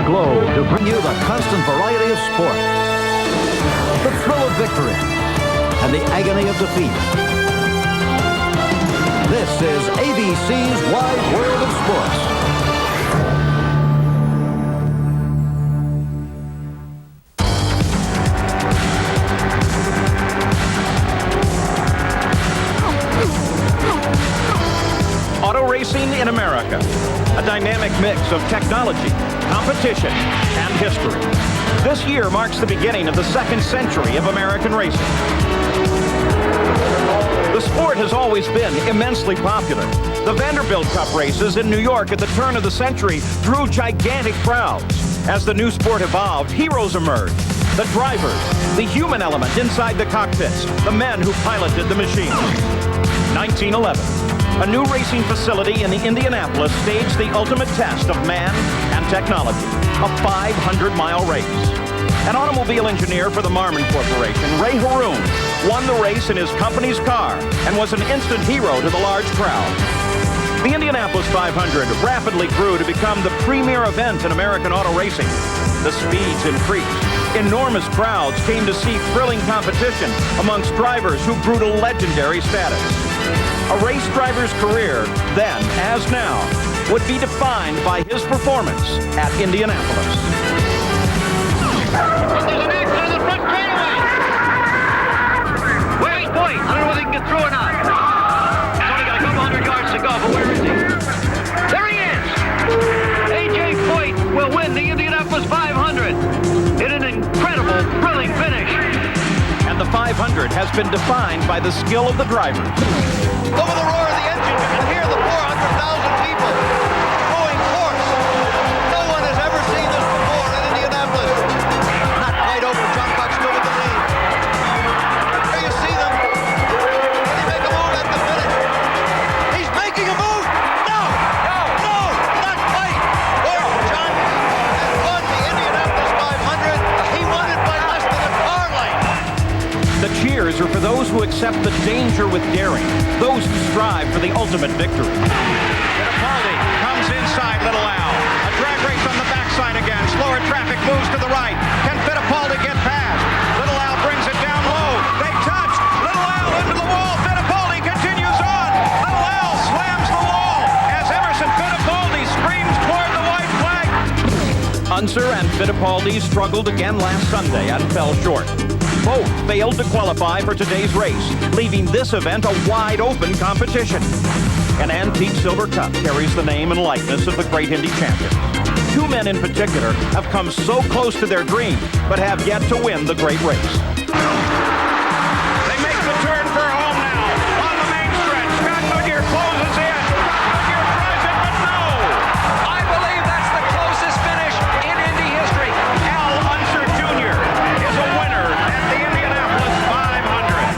globe to bring you the constant variety of sport, the thrill of victory, and the agony of defeat. This is ABC's Wide World of Sports. Auto racing in America, a dynamic mix of technology, competition, and history. This year marks the beginning of the second century of American racing. The sport has always been immensely popular. The Vanderbilt Cup races in New York at the turn of the century drew gigantic crowds. As the new sport evolved, heroes emerged. The drivers, the human element inside the cockpits, the men who piloted the machines. 1911. A new racing facility in Indianapolis staged the ultimate test of man and technology, a 500-mile race. An automobile engineer for the Marmon Corporation, Ray Haroon, won the race in his company's car and was an instant hero to the large crowd. The Indianapolis 500 rapidly grew to become the premier event in American auto racing. The speeds increased. Enormous crowds came to see thrilling competition amongst drivers who grew to legendary status. A race driver's career, then as now, would be defined by his performance at Indianapolis. There's an accident in the front straightaway. Where's Boyd? I don't know whether he can get through or not. He's only got a couple hundred yards to go, but where is he? There he is! A.J. Boyd will win the Indianapolis 500 in an incredible, thrilling finish. And the 500 has been defined by the skill of the driver. Over the roar of the engine, you can hear the 400,000 people going hoarse. No one has ever seen this before in Indianapolis. Not quite over. John Cox still with the lead. There you see them. Can he make a move at the finish? He's making a move. No, not quite. Gordon Johnson has won the Indianapolis 500. He won it by less than a car length. The cheers are for those who accept the danger with daring, those who strive for the ultimate victory. Fittipaldi comes inside Little Al. A drag race on the backside again. Slower traffic moves to the right. Can Fittipaldi get past? Little Al brings it down low. They touch. Little Al into the wall. Fittipaldi continues on. Little Al slams the wall as Emerson Fittipaldi screams toward the white flag. Unser and Fittipaldi struggled again last Sunday and fell short. Both failed to qualify for today's race, leaving this event a wide-open competition. An antique silver cup carries the name and likeness of the great Indy champions. Two men in particular have come so close to their dream, but have yet to win the great race. They make the turn for home now. On the main stretch, Scott Goodyear closes in. Goodyear tries it, but no! I believe that's the closest finish in Indy history. Al Unser Jr. is a winner at the Indianapolis 500.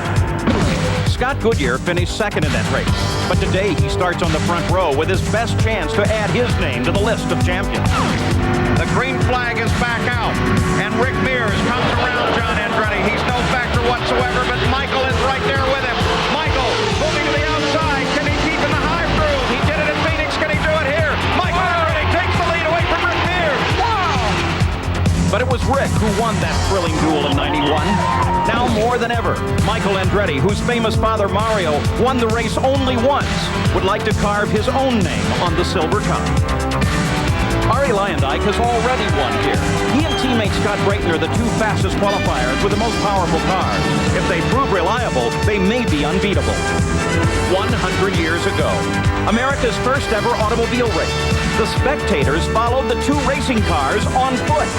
Scott Goodyear finished second in that race, but today he starts on the front row with his best chance to add his name to the list of champions. The green flag is back out, and Rick Mears comes around John Andretti. He's no factor whatsoever, but Michael is right there with him. Michael moving to the outside. Can he keep in the high groove? He did it at Phoenix. Can he do it here? Michael Andretti takes the lead away from Rick Mears. Wow! But it was Rick who won that thrilling duel in '91. Now more than ever, Michael Andretti, whose famous father Mario won the race only once, would like to carve his own name on the silver cup. Arie Luyendyk has already won here. He and teammate Scott Brayton are the two fastest qualifiers with the most powerful cars. If they prove reliable, they may be unbeatable. 100 years ago, America's first ever automobile race. The spectators followed the two racing cars on foot.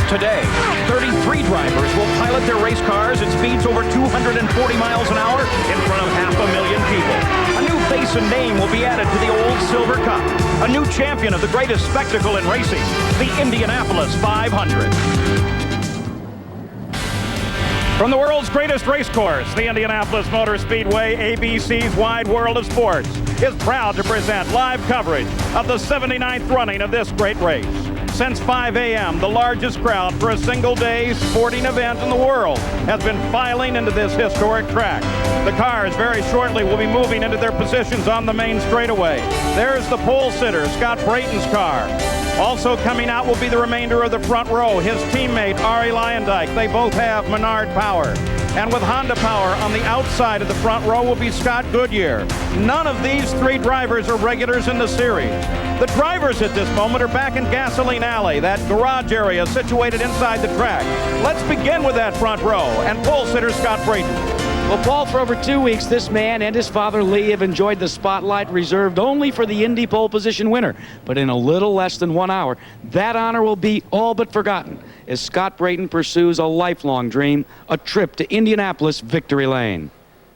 Today, 33 drivers will pilot their race cars at speeds over 240 miles an hour in front of 500,000 people. A new face and name will be added to the old Silver Cup. A new champion of the greatest spectacle in racing, the Indianapolis 500. From the world's greatest race course, the Indianapolis Motor Speedway, ABC's Wide World of Sports is proud to present live coverage of the 79th running of this great race. Since 5 a.m., the largest crowd for a single-day sporting event in the world has been filing into this historic track. The cars very shortly will be moving into their positions on the main straightaway. There's the pole sitter, Scott Brayton's car. Also coming out will be the remainder of the front row, his teammate Arie Luyendyk. They both have Menard power. And with Honda power on the outside of the front row will be Scott Goodyear. None of these three drivers are regulars in the series. The drivers at this moment are back in Gasoline Alley, that garage area situated inside the track. Let's begin with that front row and pole sitter Scott Brayton. Well, Paul, for over 2 weeks, this man and his father Lee have enjoyed the spotlight reserved only for the Indy pole position winner. But in a little less than 1 hour, that honor will be all but forgotten as Scott Brayton pursues a lifelong dream, a trip to Indianapolis Victory Lane.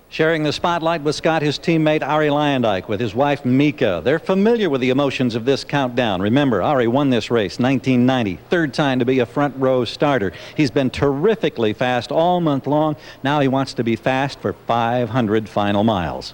Sharing the spotlight with Scott, his teammate Arie Luyendyk with his wife Mika. They're familiar with the emotions of this countdown. Remember, Arie won this race 1990, third time to be a front row starter. He's been terrifically fast all month long. Now he wants to be fast for 500 final miles.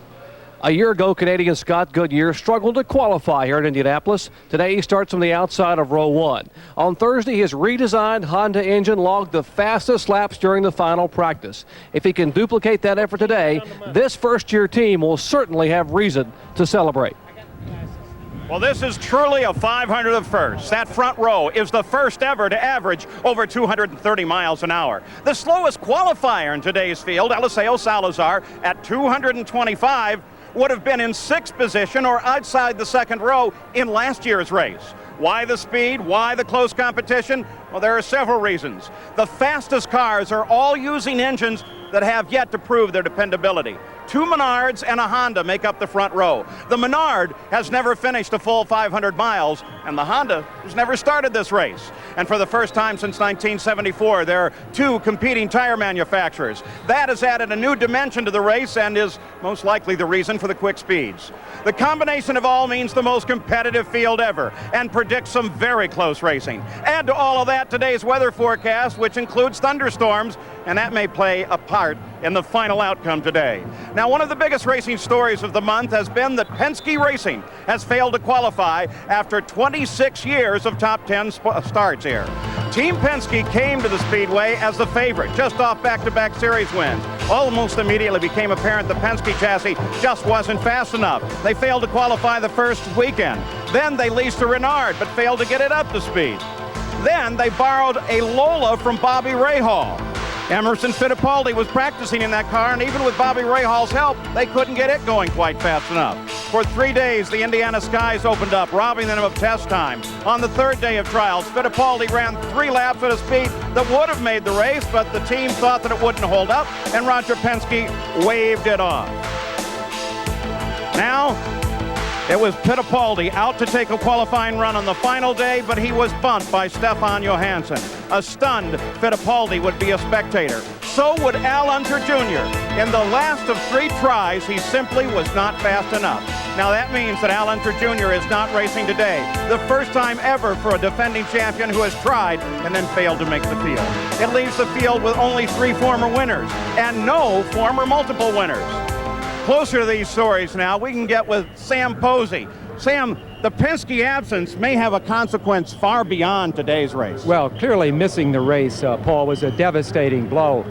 A year ago, Canadian Scott Goodyear struggled to qualify here in Indianapolis. Today, he starts from the outside of row 1. On Thursday, his redesigned Honda engine logged the fastest laps during the final practice. If he can duplicate that effort today, this first-year team will certainly have reason to celebrate. Well, this is truly a 500 of firsts. That front row is the first ever to average over 230 miles an hour. The slowest qualifier in today's field, Eliseo Salazar, at 225, would have been in 6th position or outside the second row in last year's race. Why the speed? Why the close competition? Well, there are several reasons. The fastest cars are all using engines that have yet to prove their dependability. 2 Menards and a Honda make up the front row. The Menard has never finished a full 500 miles, and the Honda has never started this race. And for the first time since 1974, there are 2 competing tire manufacturers. That has added a new dimension to the race and is most likely the reason for the quick speeds. The combination of all means the most competitive field ever and predicts some very close racing. Add to all of that today's weather forecast, which includes thunderstorms, and that may play a part in the final outcome today. Now, one of the biggest racing stories of the month has been that Penske Racing has failed to qualify after 26 years of top 10 starts here. Team Penske came to the Speedway as the favorite, just off back-to-back series wins. Almost immediately became apparent the Penske chassis just wasn't fast enough. They failed to qualify the first weekend. Then they leased a Renard, but failed to get it up to speed. Then they borrowed a Lola from Bobby Rahal. Emerson Fittipaldi was practicing in that car, and even with Bobby Rahal's help, they couldn't get it going quite fast enough. For 3 days, the Indiana skies opened up, robbing them of test time. On the 3rd day of trials, Fittipaldi ran 3 laps at a speed that would have made the race, but the team thought that it wouldn't hold up, and Roger Penske waved it off. Now, it was Fittipaldi out to take a qualifying run on the final day, but he was bumped by Stefan Johansson. A stunned Fittipaldi would be a spectator. So would Al Unser Jr. In the last of 3 tries, he simply was not fast enough. Now that means that Al Unser Jr. is not racing today. The first time ever for a defending champion who has tried and then failed to make the field. It leaves the field with only 3 former winners and no former multiple winners. Closer to these stories now, we can get with Sam Posey. Sam, the Penske absence may have a consequence far beyond today's race. Well, clearly missing the race, Paul, was a devastating blow.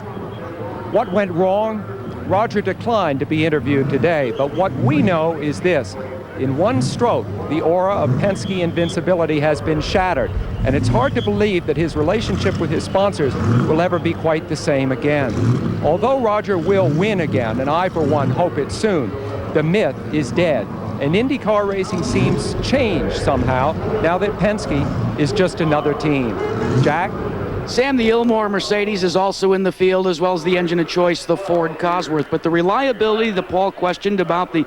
What went wrong? Roger declined to be interviewed today, but what we know is this. In one stroke, the aura of Penske invincibility has been shattered, and it's hard to believe that his relationship with his sponsors will ever be quite the same again. Although Roger will win again, and I, for one, hope it soon, the myth is dead. And IndyCar racing seems changed somehow now that Penske is just another team. Jack? Sam, the Ilmore Mercedes is also in the field, as well as the engine of choice, the Ford Cosworth. But the reliability that Paul questioned about the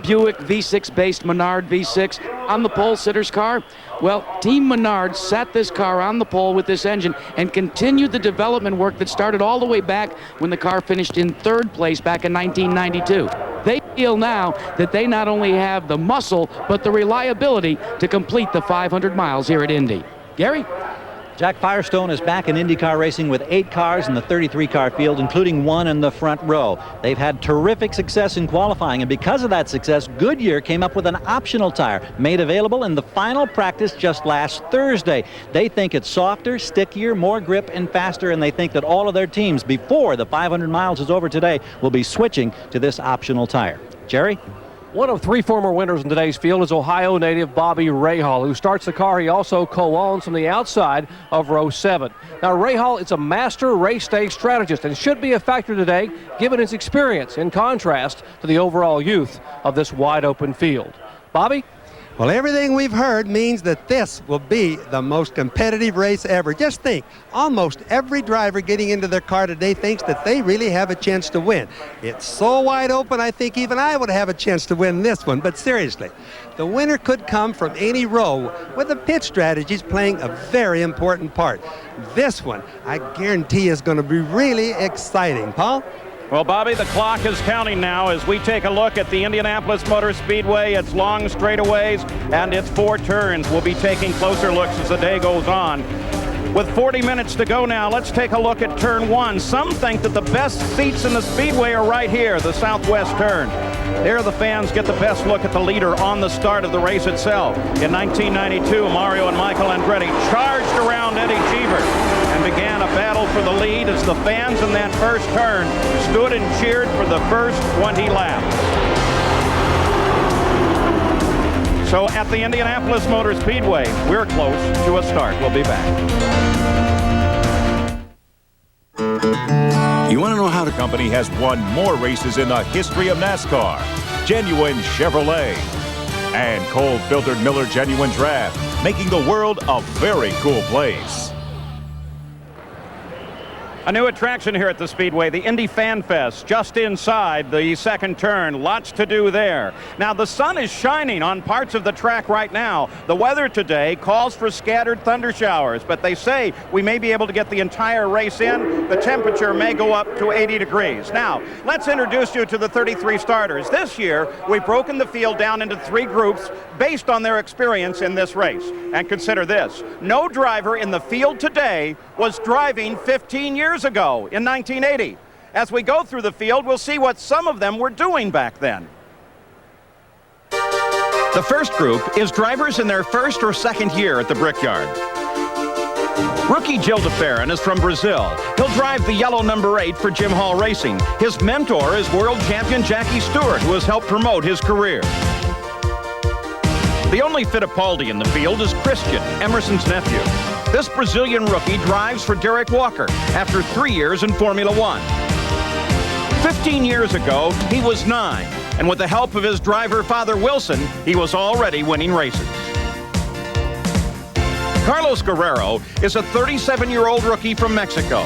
Buick V6-based Menard V6 on the pole sitter's car, well, Team Menard sat this car on the pole with this engine and continued the development work that started all the way back when the car finished in 3rd place back in 1992. They feel now that they not only have the muscle, but the reliability to complete the 500 miles here at Indy. Gary? Jack Firestone is back in IndyCar racing with 8 cars in the 33-car field, including 1 in the front row. They've had terrific success in qualifying, and because of that success, Goodyear came up with an optional tire made available in the final practice just last Thursday. They think it's softer, stickier, more grip, and faster, and they think that all of their teams, before the 500 miles is over today, will be switching to this optional tire. Jerry? One of 3 former winners in today's field is Ohio native Bobby Rahal, who starts the car he also co-owns from the outside of row 7. Now, Rahal is a master race day strategist and should be a factor today, given his experience, in contrast to the overall youth of this wide-open field. Bobby? Well, everything we've heard means that this will be the most competitive race ever. Just think, almost every driver getting into their car today thinks that they really have a chance to win. It's so wide open, I think even I would have a chance to win this one. But seriously, the winner could come from any row, with the pit strategies playing a very important part. This one, I guarantee, is going to be really exciting. Paul? Well, Bobby, the clock is counting now as we take a look at the Indianapolis Motor Speedway. Its long straightaways and its 4 turns. We'll be taking closer looks as the day goes on. With 40 minutes to go now, let's take a look at turn 1. Some think that the best seats in the speedway are right here, the southwest turn. There the fans get the best look at the leader on the start of the race itself. In 1992, Mario and Michael Andretti charged around Eddie Cheever and began a battle for the lead as the fans in that first turn stood and cheered for the first 20 laps. So at the Indianapolis Motor Speedway, we're close to a start. We'll be back. You want to know how the company has won more races in the history of NASCAR? Genuine Chevrolet and cold-filtered Miller Genuine Draft, making the world a very cool place. A new attraction here at the Speedway, the Indy Fan Fest, just inside the second turn. Lots to do there. Now, the sun is shining on parts of the track right now. The weather today calls for scattered thunder showers, but they say we may be able to get the entire race in. The temperature may go up to 80 degrees. Now, let's introduce you to the 33 starters. This year, we've broken the field down into 3 groups based on their experience in this race. And consider this, no driver in the field today was driving 15 years ago in 1980. As we go through the field, we'll see what some of them were doing back then. The first group is drivers in their first or second year at the Brickyard. Rookie Gil de Ferran is from Brazil. He'll drive the yellow number 8 for Jim Hall Racing. His mentor is world champion Jackie Stewart, who has helped promote his career. The only Fittipaldi in the field is Christian, Emerson's nephew. This Brazilian rookie drives for Derek Walker after 3 years in Formula One. 15 years ago, he was 9, and with the help of his driver, Father Wilson, he was already winning races. Carlos Guerrero is a 37-year-old rookie from Mexico.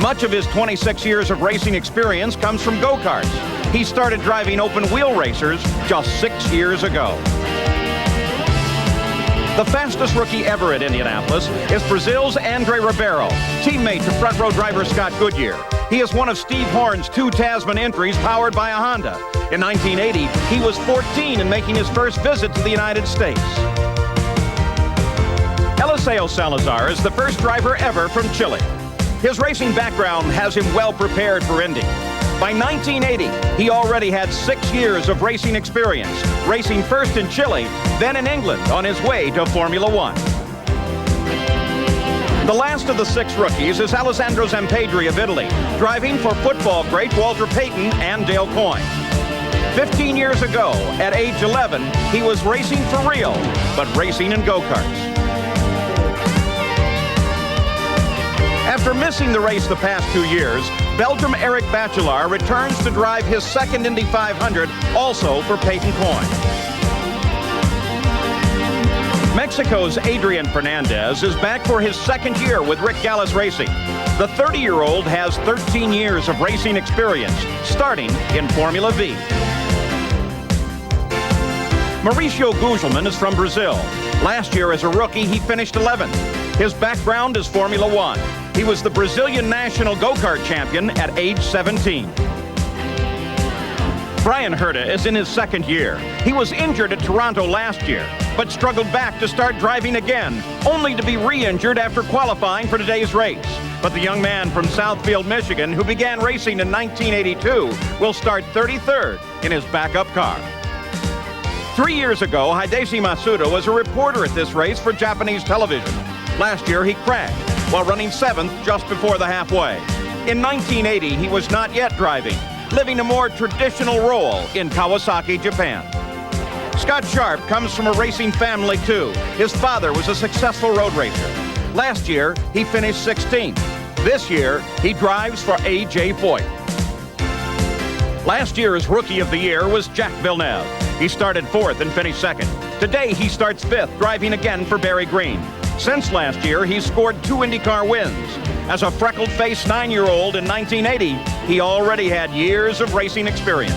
Much of his 26 years of racing experience comes from go-karts. He started driving open-wheel racers just 6 years ago. The fastest rookie ever at Indianapolis is Brazil's Andre Ribeiro, teammate to front-row driver Scott Goodyear. He is one of Steve Horn's 2 Tasman entries powered by a Honda. In 1980, he was 14 and making his first visit to the United States. Eliseo Salazar is the first driver ever from Chile. His racing background has him well prepared for Indy. By 1980, he already had 6 years of racing experience, racing first in Chile, then in England on his way to Formula One. The last of the 6 rookies is Alessandro Zampedri of Italy, driving for football great Walter Payton and Dale Coyne. 15 years ago, at age 11, he was racing for real, but racing in go-karts. After missing the race the past 2 years, Belgium Eric Bachelard returns to drive his second Indy 500, also for Peyton Coyne. Mexico's Adrian Fernandez is back for his second year with Rick Gallus Racing. The 30-year-old has 13 years of racing experience, starting in Formula V. Mauricio Gugelmin is from Brazil. Last year as a rookie, he finished 11th. His background is Formula One. He was the Brazilian national go-kart champion at age 17. Brian Herta is in his second year. He was injured at Toronto last year. but struggled back to start driving again, only to be re-injured after qualifying for today's race. But the young man from Southfield, Michigan, who began racing in 1982, will start 33rd in his backup car. 3 years ago, Hideshi Masuda was a reporter at this race for Japanese television. Last year, he crashed while running 7th just before the halfway. In 1980, he was not yet driving, living a more traditional role in Kawasaki, Japan. Scott Sharp comes from a racing family, too. His father was a successful road racer. Last year, he finished 16th. This year, he drives for A.J. Foyt. Last year's Rookie of the Year was Jack Villeneuve. He started 4th and finished 2nd. Today, he starts 5th, driving again for Barry Green. Since last year, he's scored 2 IndyCar wins. As a freckled-faced 9-year-old in 1980, he already had years of racing experience.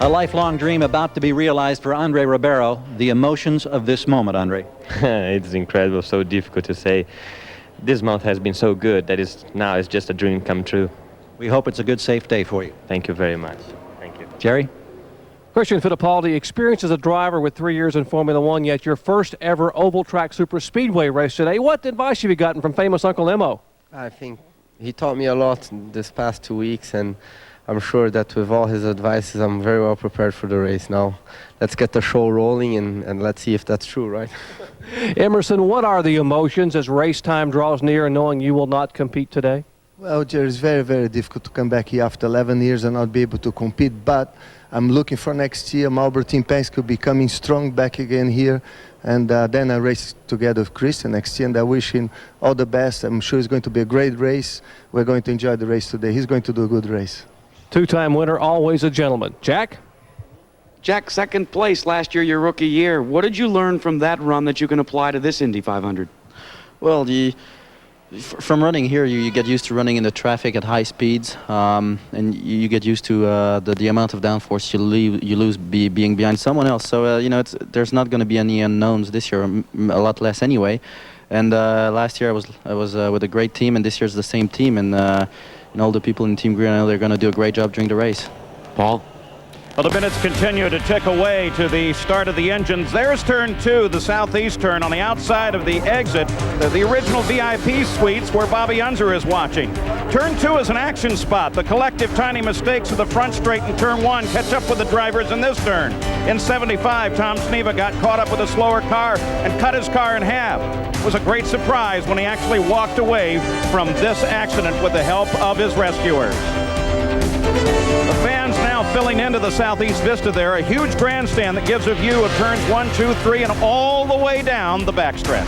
A lifelong dream about to be realized for Andre Ribeiro. The emotions of this moment, Andre. It's incredible, so difficult to say. This month has been so good that now it's just a dream come true. We hope it's a good, safe day for you. Thank you very much. Thank you. Jerry? Christian Fittipaldi, experienced as a driver with 3 years in Formula One, yet your first ever oval track super speedway race today. What advice have you gotten from famous Uncle Emo? I think he taught me a lot this past 2 weeks, and I'm sure that with all his advices, I'm very well prepared for the race now. Let's get the show rolling, and let's see if that's true, right? Emerson, what are the emotions as race time draws near and knowing you will not compete today? Well, Jerry, it's very, very difficult to come back here after 11 years and not be able to compete, but I'm looking for next year. Marlboro Team Penske will be coming strong back again here, and then I race together with Christian next year, and I wish him all the best. I'm sure it's going to be a great race. We're going to enjoy the race today. He's going to do a good race. Two-time winner, always a gentleman. Jack? Jack, 2nd place last year, your rookie year. What did you learn from that run that you can apply to this Indy 500? Well, from running here, you get used to running in the traffic at high speeds, and you get used to the amount of downforce you lose being behind someone else. So there's not going to be any unknowns this year, a lot less anyway. And last year I was with a great team, and this year's the same team, and all the people in Team Green, I know they're going to do a great job during the race. Paul? Well, the minutes continue to tick away to the start of the engines. There's turn 2, the southeast turn on the outside of the exit, the original VIP suites where Bobby Unser is watching. Turn 2 is an action spot. The collective tiny mistakes of the front straight in turn 1 catch up with the drivers in this turn. In 75, Tom Sneva got caught up with a slower car and cut his car in half. It was a great surprise when he actually walked away from this accident with the help of his rescuers. The fans now filling into the southeast vista there. A huge grandstand that gives a view of turns 1, 2, 3, and all the way down the backstretch.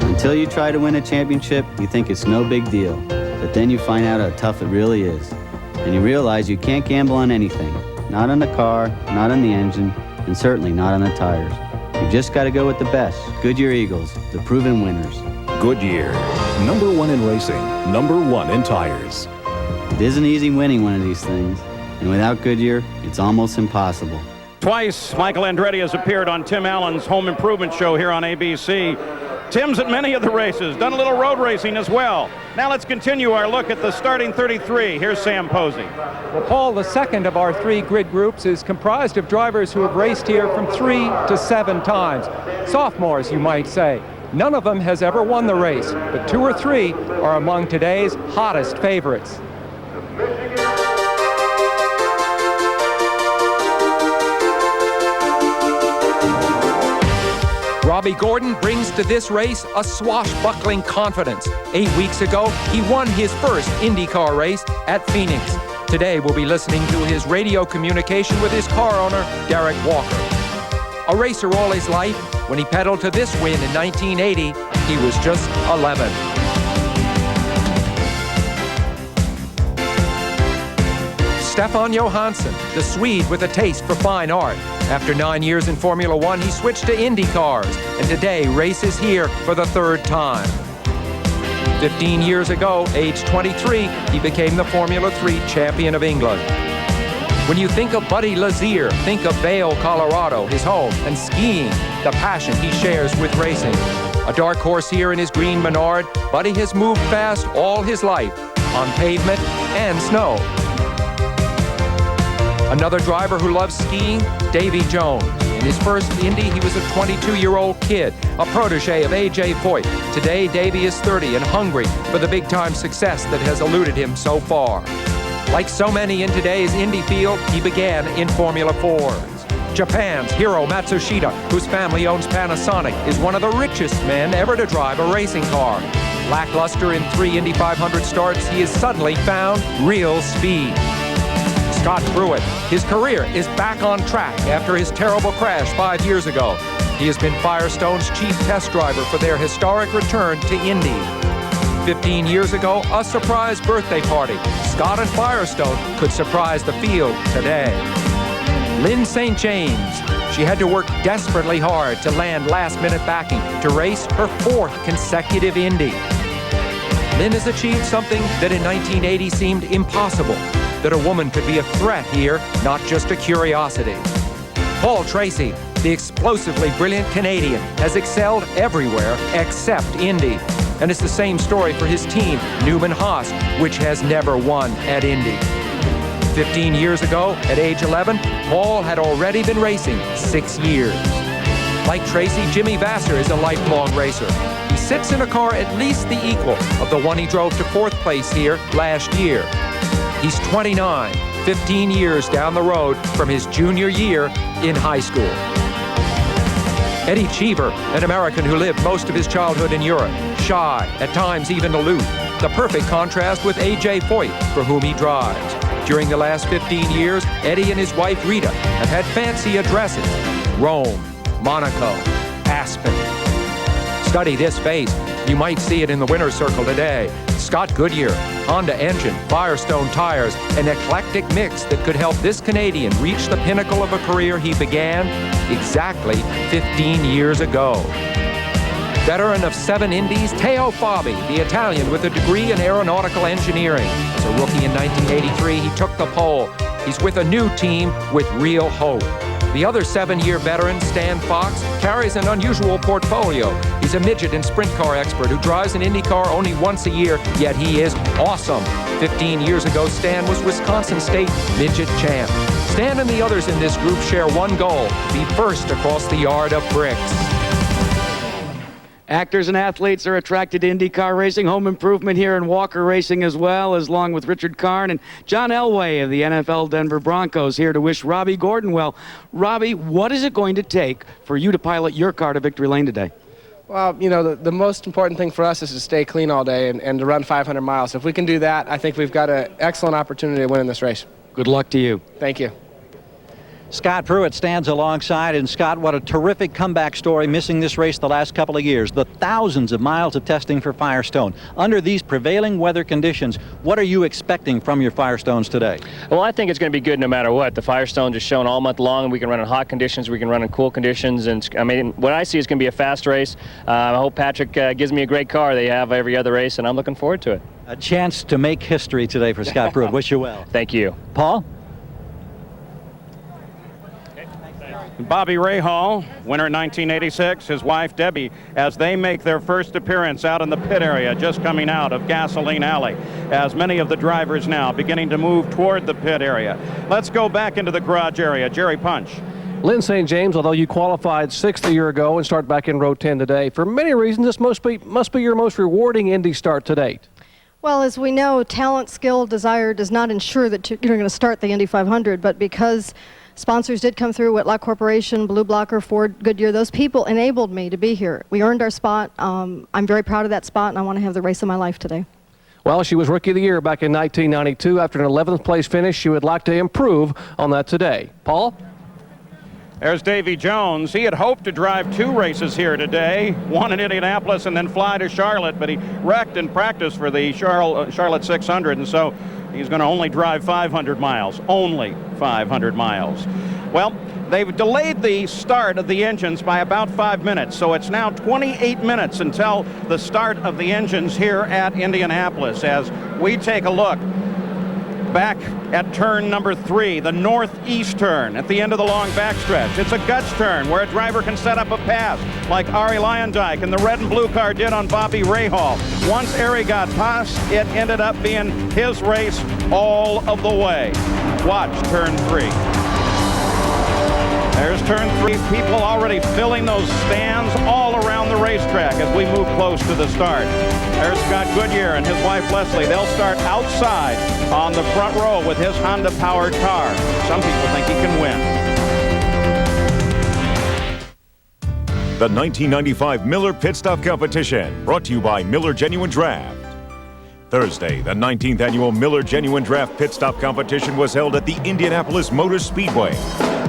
Until you try to win a championship, you think it's no big deal. But then you find out how tough it really is. And you realize you can't gamble on anything. Not on the car, not on the engine, and certainly not on the tires. You just got to go with the best. Goodyear Eagles, the proven winners. Goodyear, #1 in racing, #1 in tires. It isn't easy winning one of these things, and without Goodyear, it's almost impossible. Twice, Michael Andretti has appeared on Tim Allen's Home Improvement Show here on ABC. Tim's at many of the races, done a little road racing as well. Now let's continue our look at the starting 33. Here's Sam Posey. Well, Paul, the second of our 3 grid groups is comprised of drivers who have raced here from 3 to 7 times. Sophomores, you might say. None of them has ever won the race, but 2 or 3 are among today's hottest favorites. Robbie Gordon brings to this race a swashbuckling confidence. 8 weeks ago, he won his first IndyCar race at Phoenix. Today, we'll be listening to his radio communication with his car owner, Derek Walker. A racer all his life, when he pedaled to this win in 1980, he was just 11. Stefan Johansson, the Swede with a taste for fine art. After 9 years in Formula One, he switched to Indy cars, and today races here for the 3rd time. 15 years ago, age 23, he became the Formula 3 champion of England. When you think of Buddy Lazier, think of Vail, Colorado, his home, and skiing, the passion he shares with racing. A dark horse here in his green Menard, but he has moved fast all his life on pavement and snow. Another driver who loves skiing, Davy Jones. In his first Indy, he was a 22-year-old kid, a protege of A.J. Foyt. Today, Davy is 30 and hungry for the big-time success that has eluded him so far. Like so many in today's Indy field, he began in Formula 4s. Japan's Hiro Matsushita, whose family owns Panasonic, is one of the richest men ever to drive a racing car. Lackluster in 3 Indy 500 starts, he has suddenly found real speed. Scott Pruitt, his career is back on track after his terrible crash 5 years ago. He has been Firestone's chief test driver for their historic return to Indy. 15 years ago, a surprise birthday party. Scott and Firestone could surprise the field today. Lynn St. James. She had to work desperately hard to land last-minute backing to race her 4th consecutive Indy. Lynn has achieved something that in 1980 seemed impossible, that a woman could be a threat here, not just a curiosity. Paul Tracy, the explosively brilliant Canadian, has excelled everywhere except Indy. And it's the same story for his team, Newman Haas, which has never won at Indy. 15 years ago, at age 11, Paul had already been racing 6 years. Like Tracy, Jimmy Vasser is a lifelong racer. He sits in a car at least the equal of the one he drove to 4th place here last year. He's 29, 15 years down the road from his junior year in high school. Eddie Cheever, an American who lived most of his childhood in Europe, shy, at times even aloof, the perfect contrast with A.J. Foyt, for whom he drives. During the last 15 years, Eddie and his wife Rita have had fancy addresses: Rome, Monaco, Aspen. Study this face. You might see it in the winner's circle today. Scott Goodyear, Honda engine, Firestone tires, an eclectic mix that could help this Canadian reach the pinnacle of a career he began exactly 15 years ago. Veteran of 7 Indies, Teo Fabi, the Italian with a degree in aeronautical engineering. As a rookie in 1983, he took the pole. He's with a new team with real hope. The other 7-year veteran, Stan Fox, carries an unusual portfolio. He's a midget and sprint car expert who drives an Indy car only once a year, yet he is awesome. 15 years ago, Stan was Wisconsin State midget champ. Stan and the others in this group share one goal: be first across the yard of bricks. Actors and athletes are attracted to IndyCar racing. Home improvement here in Walker Racing as well, along with Richard Karn and John Elway of the NFL Denver Broncos here to wish Robbie Gordon well. Robbie, what is it going to take for you to pilot your car to victory lane today? Well, you know, the most important thing for us is to stay clean all day and to run 500 miles. If we can do that, I think we've got an excellent opportunity to win in this race. Good luck to you. Thank you. Scott Pruitt stands alongside, and Scott, what a terrific comeback story, missing this race the last couple of years. The thousands of miles of testing for Firestone. Under these prevailing weather conditions, what are you expecting from your Firestones today? Well, I think it's going to be good no matter what. The Firestone is shown all month long. We can run in hot conditions, we can run in cool conditions, and I mean, what I see is going to be a fast race. I hope Patrick gives me a great car they have every other race, and I'm looking forward to it. A chance to make history today for Scott Pruitt. Wish you well. Thank you. Paul? Bobby Rahal, winner in 1986, his wife Debbie, as they make their first appearance out in the pit area, just coming out of Gasoline Alley, as many of the drivers now beginning to move toward the pit area. Let's go back into the garage area. Jerry Punch. Lynn St. James, although you qualified 6th a year ago and start back in row 10 today, for many reasons this must be your most rewarding Indy start to date. Well, as we know, talent, skill, desire does not ensure that you're going to start the Indy 500, but because sponsors did come through, Whitlock Corporation, Blue Blocker, Ford, Goodyear, those people enabled me to be here. We earned our spot. I'm very proud of that spot, and I want to have the race of my life today. Well, she was Rookie of the Year back in 1992. After an 11th place finish, she would like to improve on that today. Paul? There's Davy Jones. He had hoped to drive 2 races here today, one in Indianapolis and then fly to Charlotte, but he wrecked in practice for the Charlotte 600, and so he's going to only drive 500 miles, only 500 miles. Well, they've delayed the start of the engines by about 5 minutes, so it's now 28 minutes until the start of the engines here at Indianapolis as we take a look back at turn number 3, the northeast turn at the end of the long backstretch. It's a guts turn where a driver can set up a pass like Ari Luyendyk and the red and blue car did on Bobby Rahal. Once Ari got past, it ended up being his race all of the way. Watch turn 3. There's turn 3. People already filling those stands all around the racetrack as we move close to the start. There's Scott Goodyear and his wife Leslie. They'll start outside on the front row with his Honda-powered car. Some people think he can win. The 1995 Miller Pit Stop Competition, brought to you by Miller Genuine Draft. Thursday, the 19th annual Miller Genuine Draft Pit Stop Competition was held at the Indianapolis Motor Speedway.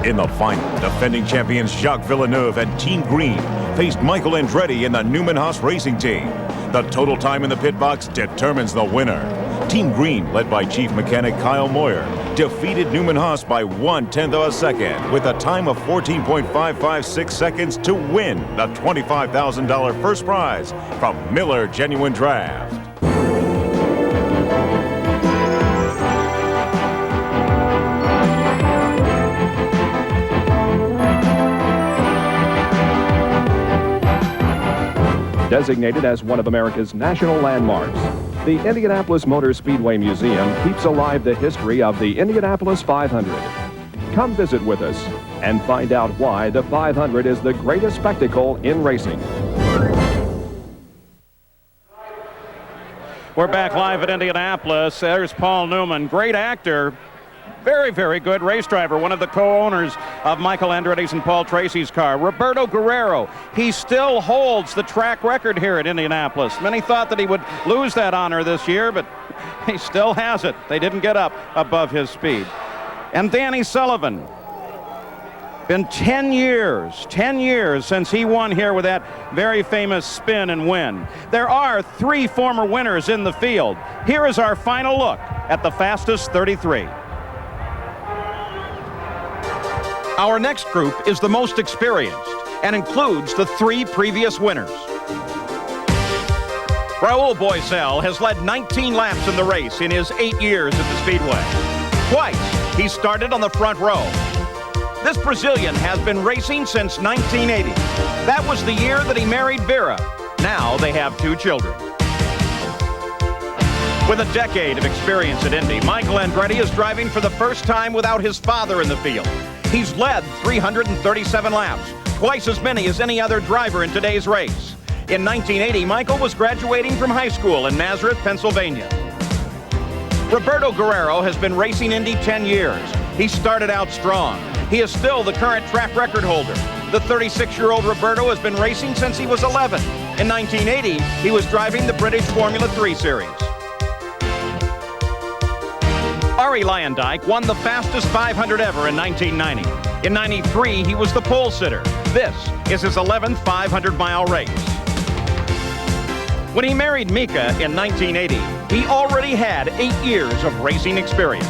In the final, defending champions Jacques Villeneuve and Team Green faced Michael Andretti and the Newman Haas Racing Team. The total time in the pit box determines the winner. Team Green, led by Chief Mechanic Kyle Moyer, defeated Newman Haas by 1/10 of a second with a time of 14.556 seconds to win the $25,000 first prize from Miller Genuine Draft. Designated as one of America's national landmarks, the Indianapolis Motor Speedway Museum keeps alive the history of the Indianapolis 500. Come visit with us and find out why the 500 is the greatest spectacle in racing. We're back live at Indianapolis. There's Paul Newman, great actor. Very, very good race driver, one of the co-owners of Michael Andretti's and Paul Tracy's car. Roberto Guerrero, he still holds the track record here at Indianapolis. Many thought that he would lose that honor this year, but he still has it. They didn't get up above his speed. And Danny Sullivan. Been 10 years since he won here with that very famous spin and win. There are 3 former winners in the field. Here is our final look at the fastest 33. Our next group is the most experienced and includes the 3 previous winners. Raul Boesel has led 19 laps in the race in his 8 years at the Speedway. Twice, he started on the front row. This Brazilian has been racing since 1980. That was the year that he married Vera. Now they have 2 children. With a decade of experience at Indy, Michael Andretti is driving for the first time without his father in the field. He's led 337 laps, twice as many as any other driver in today's race. In 1980, Michael was graduating from high school in Nazareth, Pennsylvania. Roberto Guerrero has been racing Indy 10 years. He started out strong. He is still the current track record holder. The 36-year-old Roberto has been racing since he was 11. In 1980, he was driving the British Formula 3 Series. Ari Luyendyk won the fastest 500 ever in 1990. In 93, he was the pole sitter. This is his 11th 500-mile race. When he married Mika in 1980, he already had 8 years of racing experience.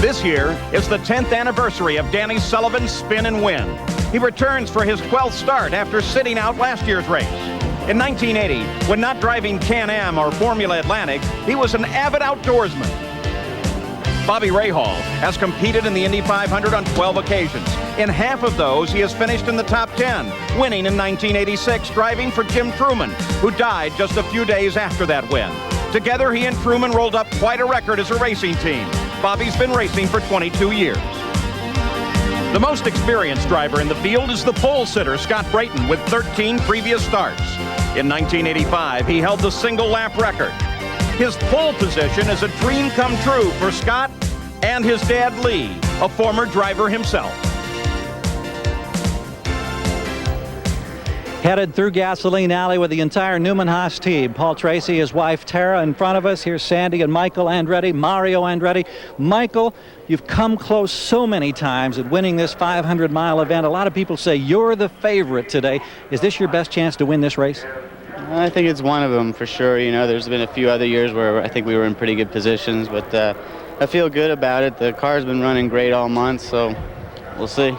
This year is the 10th anniversary of Danny Sullivan's spin and win. He returns for his 12th start after sitting out last year's race. In 1980, when not driving Can-Am or Formula Atlantic, he was an avid outdoorsman. Bobby Rahal has competed in the Indy 500 on 12 occasions. In half of those, he has finished in the top 10, winning in 1986, driving for Jim Truman, who died just a few days after that win. Together, he and Truman rolled up quite a record as a racing team. Bobby's been racing for 22 years. The most experienced driver in the field is the pole sitter, Scott Brayton, with 13 previous starts. In 1985, he held the single lap record. His pole position is a dream come true for Scott and his dad, Lee, a former driver himself. Headed through Gasoline Alley with the entire Newman Haas team. Paul Tracy, his wife Tara in front of us. Here's Sandy and Michael Andretti, Mario Andretti. Michael, you've come close so many times at winning this 500-mile event. A lot of people say you're the favorite today. Is this your best chance to win this race? I think it's one of them for sure. You know, there's been a few other years where I think we were in pretty good positions, but I feel good about it. The car's been running great all month, so we'll see.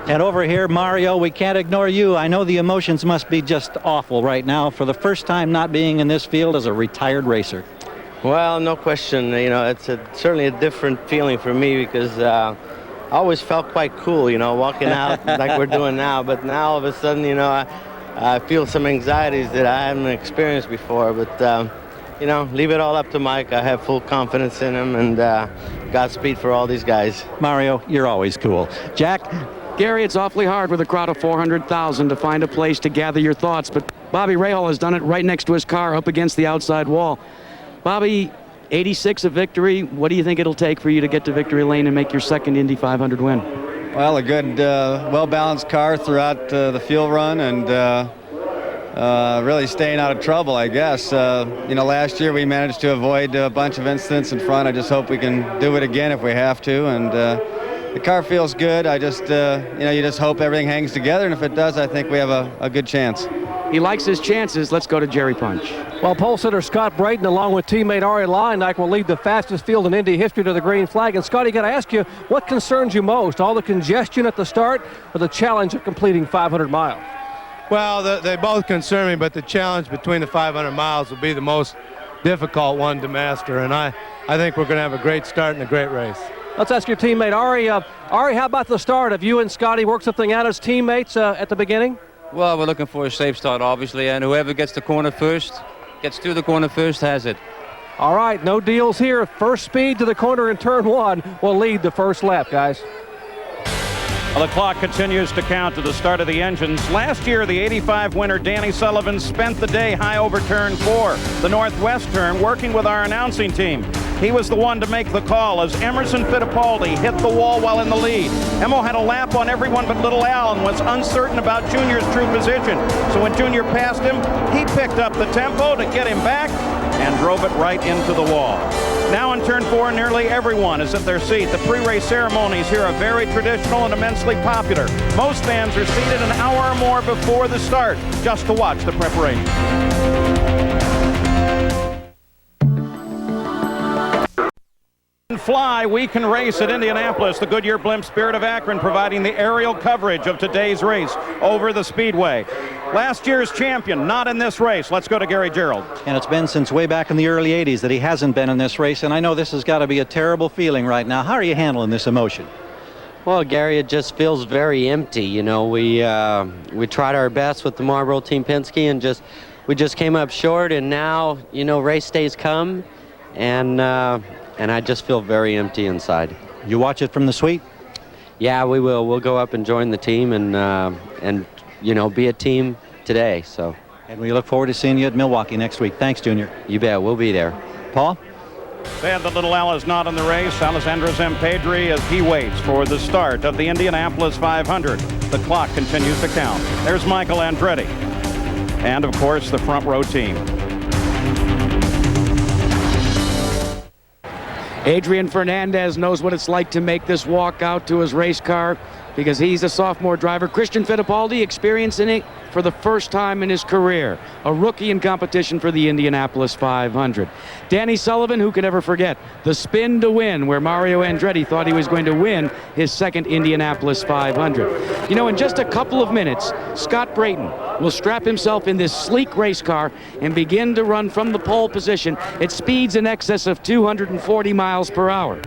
And over here, Mario, we can't ignore you. I know the emotions must be just awful right now for the first time not being in this field as a retired racer. Well, no question. You know, it's certainly a different feeling for me because I always felt quite cool, you know, walking out like we're doing now. But now all of a sudden, you know, I feel some anxieties that I haven't experienced before. But, you know, leave it all up to Mike. I have full confidence in him, and Godspeed for all these guys. Mario, you're always cool. Jack? Gary, it's awfully hard with a crowd of 400,000 to find a place to gather your thoughts, but Bobby Rahal has done it right next to his car up against the outside wall. Bobby, 86 of victory. What do you think it'll take for you to get to victory lane and make your second Indy 500 win? Well, a good, well-balanced car throughout the field run, and really staying out of trouble, I guess. You know, last year we managed to avoid a bunch of incidents in front. I just hope we can do it again if we have to. And the car feels good. I just, you know, you just hope everything hangs together. And if it does, I think we have a good chance. He likes his chances. Let's go to Jerry Punch. Well, pole sitter Scott Brayton, along with teammate Arie Luyendyk, will lead the fastest field in Indy history to the green flag. And, Scotty, got to ask you, what concerns you most? All the congestion at the start or the challenge of completing 500 miles? Well, they both concern me, but the challenge between the 500 miles will be the most difficult one to master. And I think we're going to have a great start and a great race. Let's ask your teammate, Arie. Arie, how about the start? Have you and Scotty worked something out as teammates at the beginning? Well, we're looking for a safe start, obviously, and whoever gets the corner first, gets through the corner first, has it. All right, no deals here. First speed to the corner in turn one will lead the first lap, guys. Well, the clock continues to count to the start of the engines. Last year, the 85 winner Danny Sullivan spent the day high over turn 4, the northwest turn, working with our announcing team. He was the one to make the call as Emerson Fittipaldi hit the wall while in the lead. Emo had a lap on everyone but Little Al and was uncertain about Junior's true position. So when Junior passed him, he picked up the tempo to get him back and drove it right into the wall. Now in turn 4, nearly everyone is at their seat. The pre-race ceremonies here are very traditional and immensely popular. Most fans are seated an hour or more before the start just to watch the preparation. Fly, we can race at Indianapolis. The Goodyear Blimp Spirit of Akron providing the aerial coverage of today's race over the speedway. Last year's champion, not in this race. Let's go to Gary Gerould. And it's been since way back in the early 80s that he hasn't been in this race, and I know this has got to be a terrible feeling right now. How are you handling this emotion? Well, Gary, it just feels very empty. You know, we tried our best with the Marlboro Team Penske, and we just came up short, and now, you know, race days come, and I just feel very empty inside. You watch it from the suite? Yeah, we will. We'll go up and join the team and you know, be a team today. So. And we look forward to seeing you at Milwaukee next week. Thanks, Junior. You bet. We'll be there. Paul? Sad that Little Al is not in the race. Alessandro Zampedri as he waits for the start of the Indianapolis 500. The clock continues to count. There's Michael Andretti. And, of course, the front row team. Adrian Fernandez knows what it's like to make this walk out to his race car because he's a sophomore driver. Christian Fittipaldi experiencing it for the first time in his career. A rookie in competition for the Indianapolis 500. Danny Sullivan, who could ever forget the spin to win where Mario Andretti thought he was going to win his second Indianapolis 500. You know, in just a couple of minutes, Scott Brayton will strap himself in this sleek race car and begin to run from the pole position at speeds in excess of 240 miles per hour.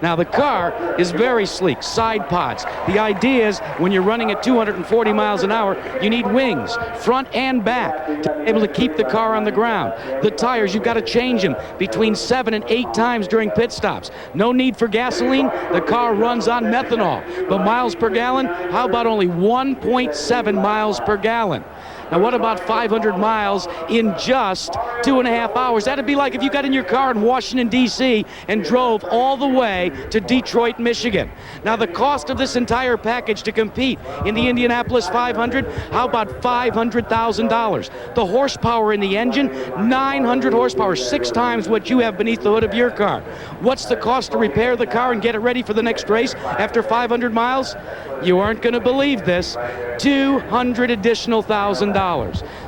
Now, the car is very sleek, side pods. The idea is when you're running at 240 miles an hour, you need wings, front and back, to be able to keep the car on the ground. The tires, you've got to change them between 7 and 8 times during pit stops. No need for gasoline. The car runs on methanol. But miles per gallon, how about only 1.7 miles per gallon? Now, what about 500 miles in just 2.5 hours? That'd be like if you got in your car in Washington, D.C. and drove all the way to Detroit, Michigan. Now, the cost of this entire package to compete in the Indianapolis 500, how about $500,000? The horsepower in the engine, 900 horsepower, 6 times what you have beneath the hood of your car. What's the cost to repair the car and get it ready for the next race after 500 miles? You aren't going to believe this. $200,000 additional.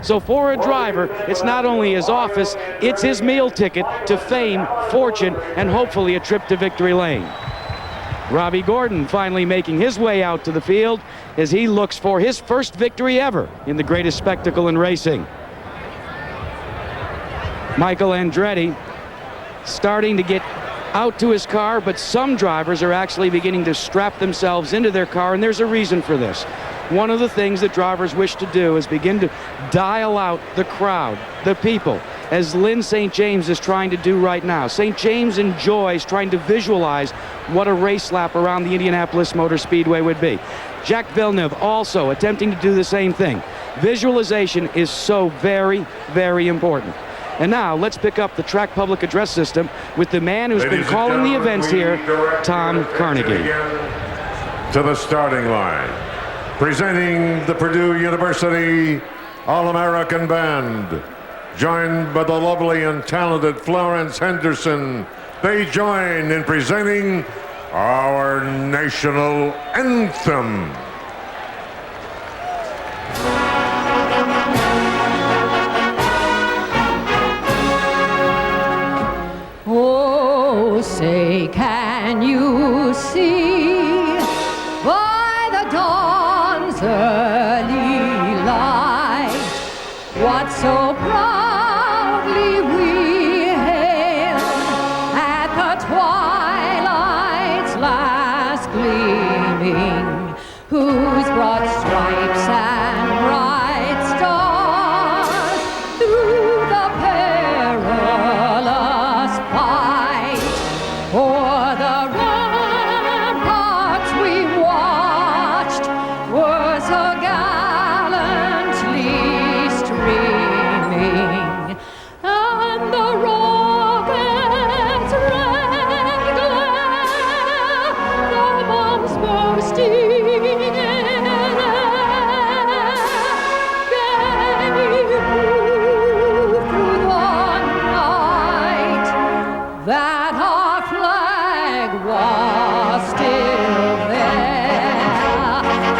So for a driver, it's not only his office, it's his meal ticket to fame, fortune, and hopefully a trip to victory lane. Robbie Gordon finally making his way out to the field as he looks for his first victory ever in the greatest spectacle in racing. Michael Andretti starting to get out to his car, but some drivers are actually beginning to strap themselves into their car, and there's a reason for this. One of the things that drivers wish to do is begin to dial out the crowd, the people, as Lynn St. James is trying to do right now. St. James enjoys trying to visualize what a race lap around the Indianapolis Motor Speedway would be. Jacques Villeneuve also attempting to do the same thing. Visualization is so very, very important. And now let's pick up the track public address system with the man who's been calling the events here, Tom Carnegie. To the starting line, presenting the Purdue University All-American Band, joined by the lovely and talented Florence Henderson. They join in presenting our national anthem. Oh, say, can you see by the dawn's early light what so proudly we hailed at the twilight's last gleaming, whose broad stripes and bright stars through the perilous fight o'er the ramparts we watched were so gallantly streaming, and the rockets' red glare, the bombs bursting in air, gave proof through the night that our flag was still there.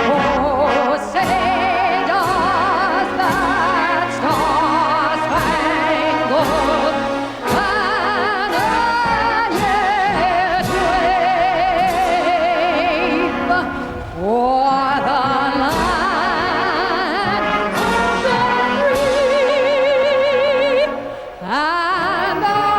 Oh, say does that star-spangled banner yet wave o'er the land of the free and the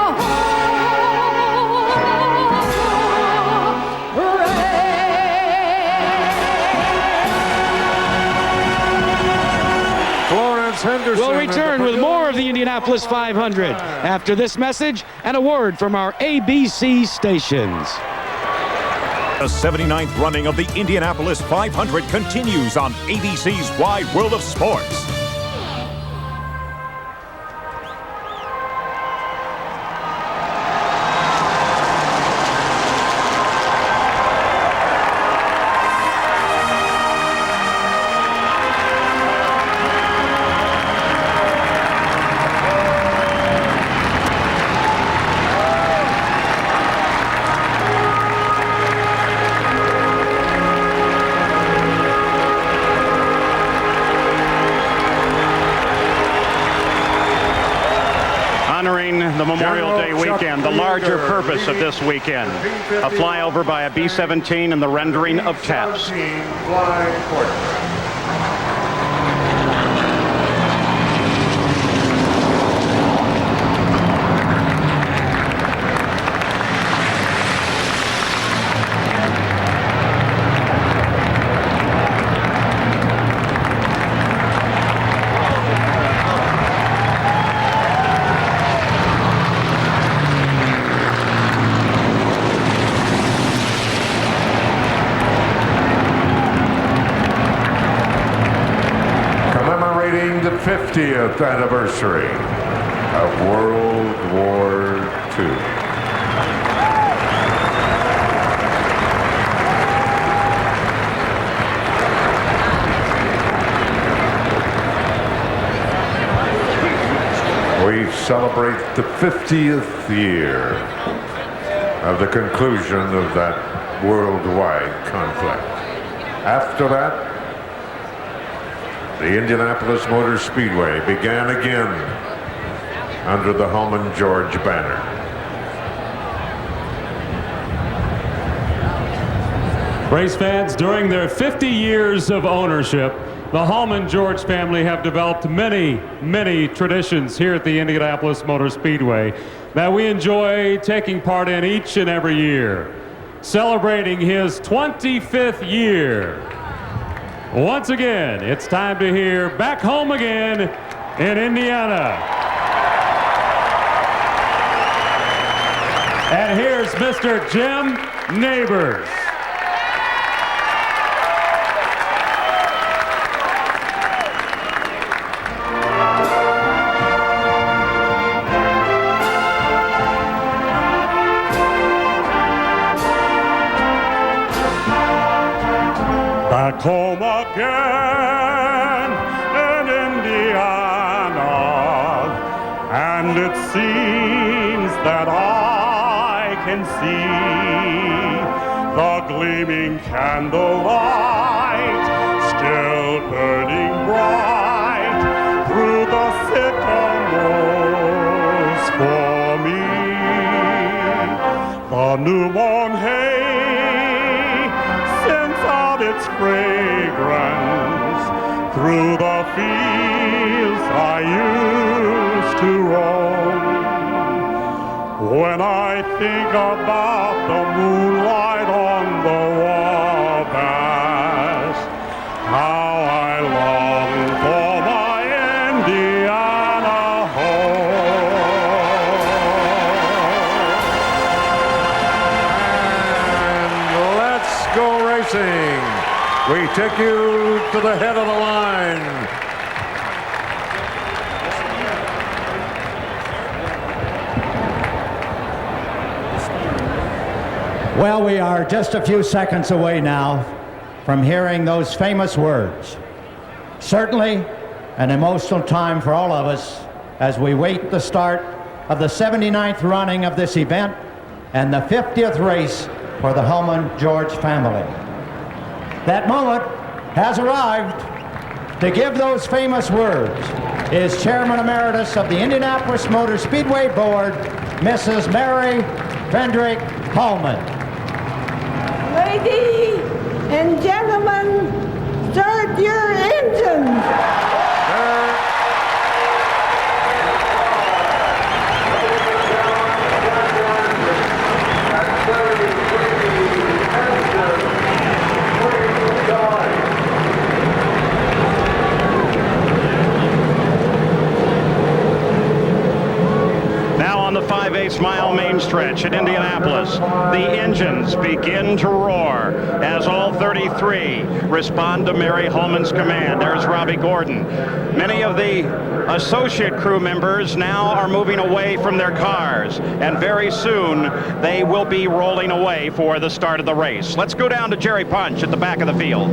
Florence Henderson. We'll return with more of the Indianapolis 500 after this message and a word from our ABC stations. The 79th running of the Indianapolis 500 continues on ABC's Wide World of Sports. Honoring the Memorial Day weekend, the larger purpose of this weekend, a flyover by a B-17 and the rendering of taps. Commemorating the 50th anniversary of World War II. We celebrate the 50th year of the conclusion of that worldwide conflict. After that, the Indianapolis Motor Speedway began again under the Holman George banner. Race fans, during their 50 years of ownership, The Hallman-George family have developed many, many traditions here at the Indianapolis Motor Speedway that we enjoy taking part in each and every year. Celebrating his 25th year. Once again, it's time to hear Back Home Again in Indiana. And here's Mr. Jim Neighbors. Back home again in Indiana, and it seems that I can see the gleaming candlelight still burning bright through the sycamores for me. The new mown hay its fragrance through the fields I used to roam. When I think about the moonlight on the Wabash, how I long for my Indiana home. And let's go racing. We take you to the head of the line. Well, we are just a few seconds away now from hearing those famous words. Certainly an emotional time for all of us as we wait the start of the 79th running of this event and the 50th race for the Hallman-George family. That moment has arrived. To give those famous words is Chairman Emeritus of the Indianapolis Motor Speedway Board, Mrs. Mary Fendrick Hallman. Ladies and gentlemen, start your engines. The 5/8-mile main stretch at Indianapolis, the engines begin to roar as all 33 respond to Mary Hallman's command. There's Robbie Gordon. Many of the associate crew members now are moving away from their cars, and very soon they will be rolling away for the start of the race. Let's go down to Jerry Punch at the back of the field.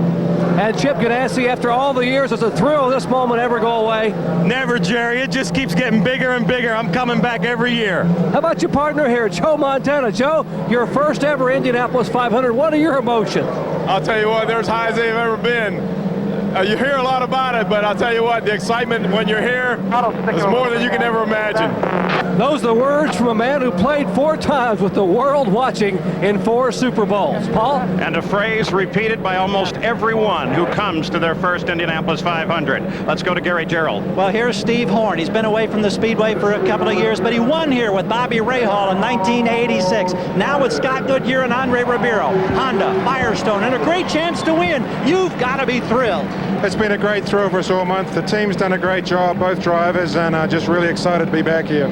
And Chip Ganassi, after all the years, does the thrill of this moment ever go away? Never, Jerry. It just keeps getting bigger and bigger. I'm coming back every year. How about your partner here, Joe Montana? Joe, your first ever Indianapolis 500. What are your emotions? I'll tell you what, they're as high as they've ever been. You hear a lot about it, but I'll tell you what, the excitement when you're here is more than you can ever imagine. Those are the words from a man who played 4 times with the world watching in 4 Super Bowls. Paul? And a phrase repeated by almost everyone who comes to their first Indianapolis 500. Let's go to Gary Gerald. Well, here's Steve Horn. He's been away from the Speedway for a couple of years, but he won here with Bobby Rahal in 1986. Now with Scott Goodyear and Andre Ribeiro, Honda, Firestone, and a great chance to win. You've got to be thrilled. It's been a great thrill for us all month. The team's done a great job, both drivers, and just really excited to be back here.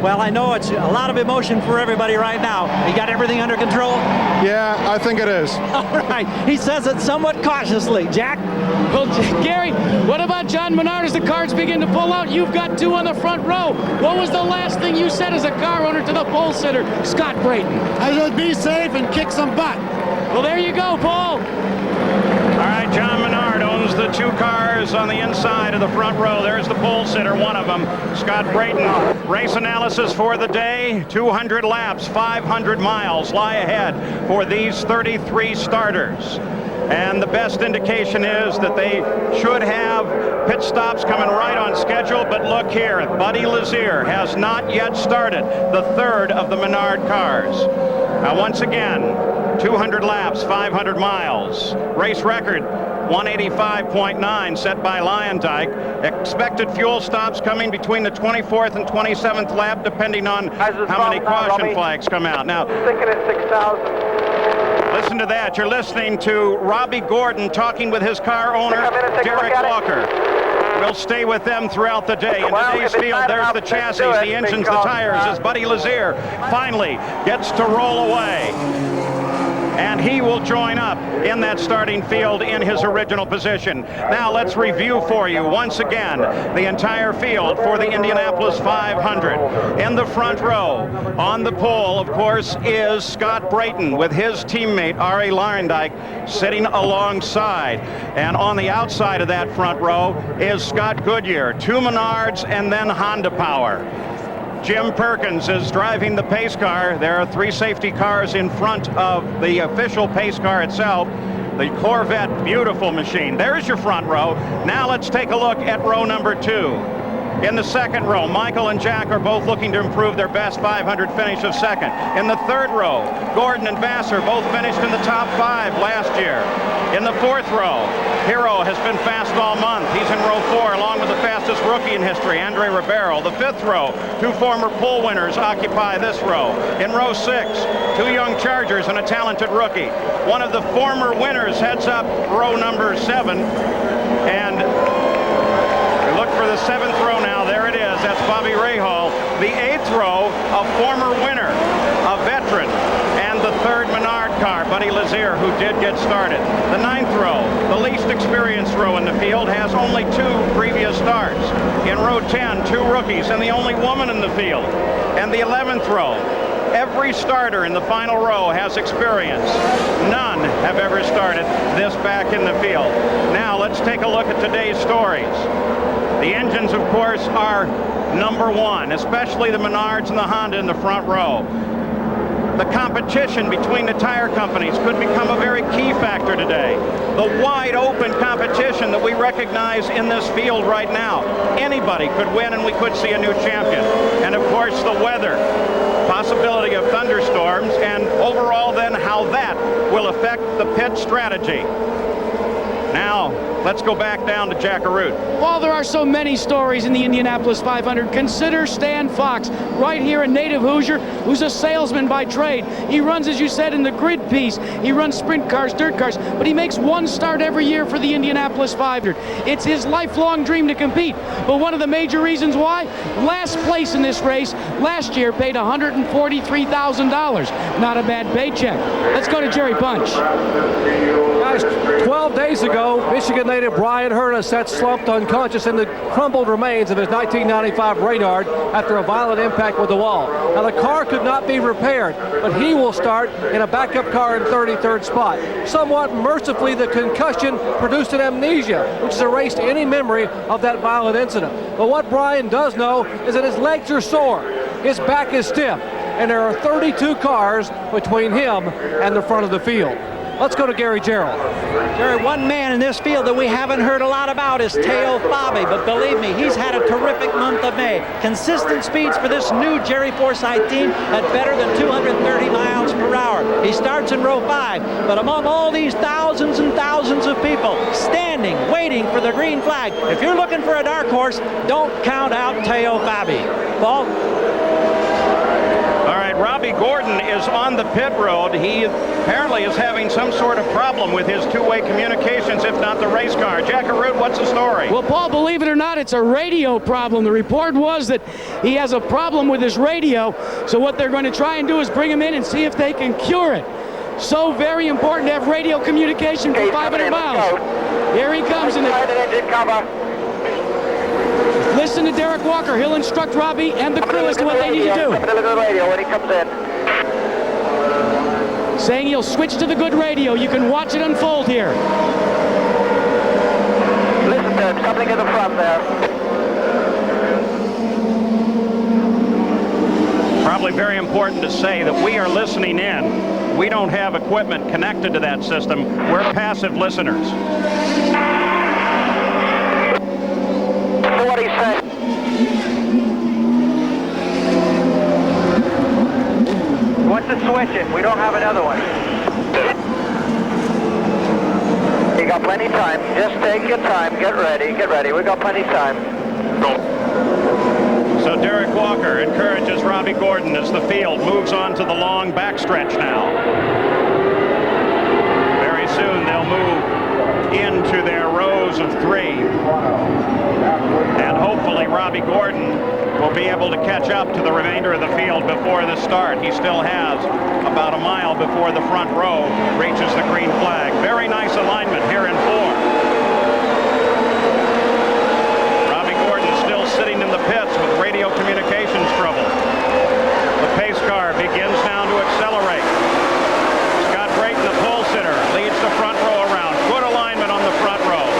Well, I know it's a lot of emotion for everybody right now. You got everything under control? Yeah, I think it is. All right. He says it somewhat cautiously. Jack? Well, Gary, what about John Menard as the cars begin to pull out? You've got 2 on the front row. What was the last thing you said as a car owner to the pole sitter, Scott Brayton? I said be safe and kick some butt. Well, there you go, Paul. All right, John Menard owns the 2 cars on the inside of the front row. There's the pole sitter, one of them, Scott Brayton. Race analysis for the day. 200 laps, 500 miles lie ahead for these 33 starters. And the best indication is that they should have pit stops coming right on schedule. But look here, Buddy Lazier has not yet started, the 3rd of the Menard cars. Now, once again, 200 laps, 500 miles. Race record 185.9 set by Lyondike. Expected fuel stops coming between the 24th and 27th lap, depending on how many caution flags come out. Now, sticking at 6,000. Listen to that. You're listening to Robbie Gordon talking with his car owner, Derek Walker. We'll stay with them throughout the day. In today's field, there's the chassis, the engines, the tires, as Buddy Lazier finally gets to roll away. And he will join up in that starting field in his original position. Now let's review for you once again the entire field for the Indianapolis 500. In the front row, on the pole, of course, is Scott Brayton with his teammate Arie Luyendyk sitting alongside. And on the outside of that front row is Scott Goodyear, 2 Menards and then Honda Power. Jim Perkins is driving the pace car. There are 3 safety cars in front of the official pace car itself. The Corvette, beautiful machine. There's your front row. Now let's take a look at row number 2. In the second row, Michael and Jack are both looking to improve their best 500 finish of second. In the third row, Gordon and Vassar both finished in the top 5 last year. In the fourth row, Hero has been fast all month. He's in row 4, along with the fastest rookie in history, Andre Ribeiro. The fifth row, 2 former pole winners occupy this row. In row 6, 2 young Chargers and a talented rookie. One of the former winners heads up row number 7. And we look for the 7th row now. There it is. That's Bobby Rahal. The 8th row, a former winner, a veteran, and the 3rd Menard car, Buddy Lazier, who did get started. The 9th row, the least experienced row in the field, has only 2 previous starts. In row 10, 2 rookies and the only woman in the field. And the 11th row, every starter in the final row has experience. None have ever started this back in the field. Now let's take a look at today's stories. The engines, of course, are number 1, especially the Menards and the Honda in the front row. The competition between the tire companies could become a very key factor today. The wide open competition that we recognize in this field right now. Anybody could win and we could see a new champion. And of course the weather, possibility of thunderstorms, and overall then how that will affect the pit strategy. Now, let's go back down to Jack Arute. Well, there are so many stories in the Indianapolis 500. Consider Stan Fox, right here, a native Hoosier, who's a salesman by trade. He runs, as you said, in the grid piece. He runs sprint cars, dirt cars, but he makes 1 start every year for the Indianapolis 500. It's his lifelong dream to compete. But one of the major reasons why, last place in this race last year paid $143,000. Not a bad paycheck. Let's go to Jerry Bunch. Guys, 12 days ago, Michigan native Brian Hurta sat slumped unconscious in the crumbled remains of his 1995 Reynard after a violent impact with the wall. Now, the car could not be repaired, but he will start in a backup car in 33rd spot. Somewhat mercifully, the concussion produced an amnesia, which has erased any memory of that violent incident. But what Brian does know is that his legs are sore, his back is stiff, and there are 32 cars between him and the front of the field. Let's go to Gary Gerald. Jerry, one man in this field that we haven't heard a lot about is Teo Fabi, but believe me, he's had a terrific month of May. Consistent speeds for this new Jerry Forsythe team at better than 230 miles per hour. He starts in row 5, but among all these thousands and thousands of people standing, waiting for the green flag, if you're looking for a dark horse, don't count out Teo Fabi. Paul? All right, Robbie Gordon is on the pit road. He apparently is having some sort of problem with his 2-way communications, if not the race car. Jack Arute, what's the story? Well, Paul, believe it or not, it's a radio problem. The report was that he has a problem with his radio, so what they're going to try and do is bring him in and see if they can cure it. So very important to have radio communication for 500 miles. Here he comes in the engine cover. Listen to Derek Walker. He'll instruct Robbie and the crew as to what they need to do. Radio when he comes in. Saying he'll switch to the good radio. You can watch it unfold here. Listen to him. Something in the front there. Probably very important to say that we are listening in. We don't have equipment connected to that system. We're passive listeners. What he said. What's the switch in? We don't have another one. You got plenty of time. Just take your time. Get ready. Get ready. We got plenty of time. So Derek Walker encourages Robbie Gordon as the field moves on to the long backstretch now. Very soon they'll move into their rows of three. And hopefully Robbie Gordon will be able to catch up to the remainder of the field before the start. He still has about a mile before the front row reaches the green flag. Very nice alignment here in 4. Robbie Gordon still sitting in the pits with radio communications trouble. The pace car begins now to accelerate. Scott Brayton, the pole sitter, leads the front row around. Good alignment on the front row.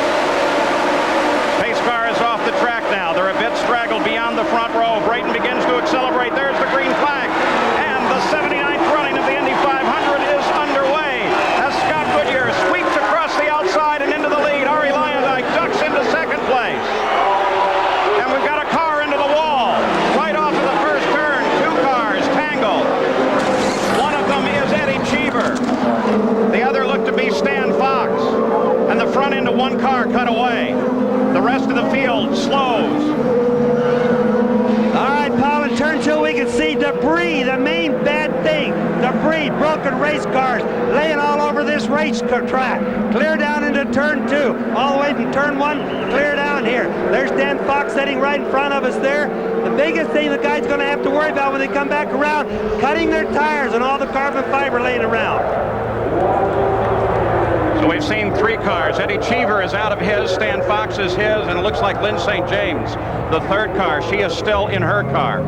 Pace car is off the track now. They're a bit straggled beyond the front row. Brayton begins to accelerate. There's the green flag. And the 79th running of the Indy 500 is underway as Scott Goodyear sweeps across the outside and into the lead. Arie Luyendyk ducks into second place. And we've got a car into the wall. Right off of the first turn, 2 cars tangled. One of them is Eddie Cheever. The other looked to be Stan Fox. And the front end of one car cut away. The rest of the field slows. All right, Paul, in turn 2 we can see debris, the main bad thing. Debris, broken race cars, laying all over this race track. Clear down into turn 2, all the way from turn 1, clear down here. There's Dan Fox sitting right in front of us there. The biggest thing the guy's going to have to worry about when they come back around, cutting their tires and all the carbon fiber laying around. So we've seen 3 cars. Eddie Cheever is out of his, Stan Fox is his, and it looks like Lynn St. James, the 3rd car. She is still in her car.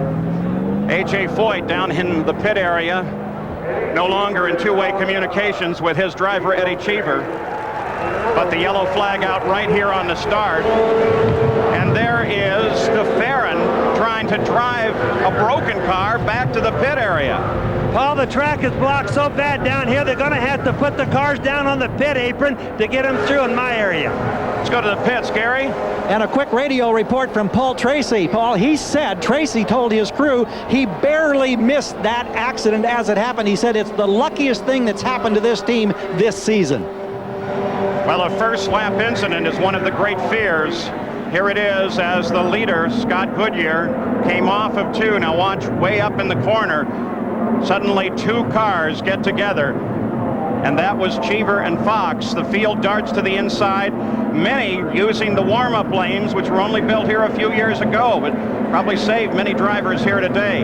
A.J. Foyt down in the pit area, no longer in two-way communications with his driver, Eddie Cheever. But the yellow flag out right here on the start. And there is the Farron trying to drive a broken car back to the pit area. Paul, the track is blocked so bad down here, they're going to have to put the cars down on the pit apron to get them through in my area. Let's go to the pits, Gary. And a quick radio report from Paul Tracy. Paul, he said, Tracy told his crew he barely missed that accident as it happened. He said it's the luckiest thing that's happened to this team this season. Well, a first lap incident is one of the great fears. Here it is as the leader, Scott Goodyear, came off of 2. Now watch way up in the corner. Suddenly 2 cars get together, and that was Cheever and Fox. The field darts to the inside, many using the warm-up lanes, which were only built here a few years ago, but probably saved many drivers here today.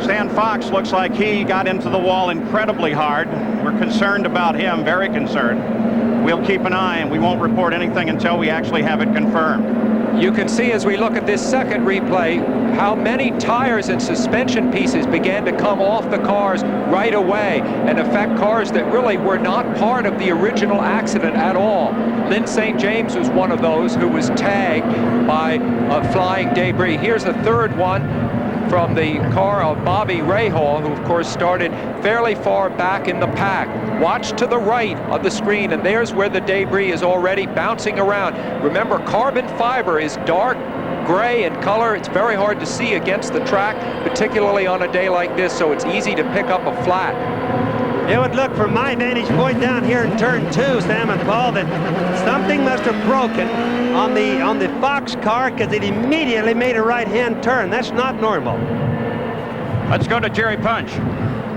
Stan Fox looks like he got into the wall incredibly hard. We're concerned about him, very concerned. We'll keep an eye, and we won't report anything until we actually have it confirmed. You can see as we look at this second replay how many tires and suspension pieces began to come off the cars right away and affect cars that really were not part of the original accident at all. Lynn St. James was one of those who was tagged by flying debris. Here's a 3rd one from the car of Bobby Rahal, who of course started fairly far back in the pack. Watch to the right of the screen, and there's where the debris is already bouncing around. Remember, carbon fiber is dark gray in color. It's very hard to see against the track, particularly on a day like this, so it's easy to pick up a flat. It would look from my vantage point down here in turn 2, Sam and Paul, that something must have broken on the Fox car because it immediately made a right-hand turn. That's not normal. Let's go to Jerry Punch.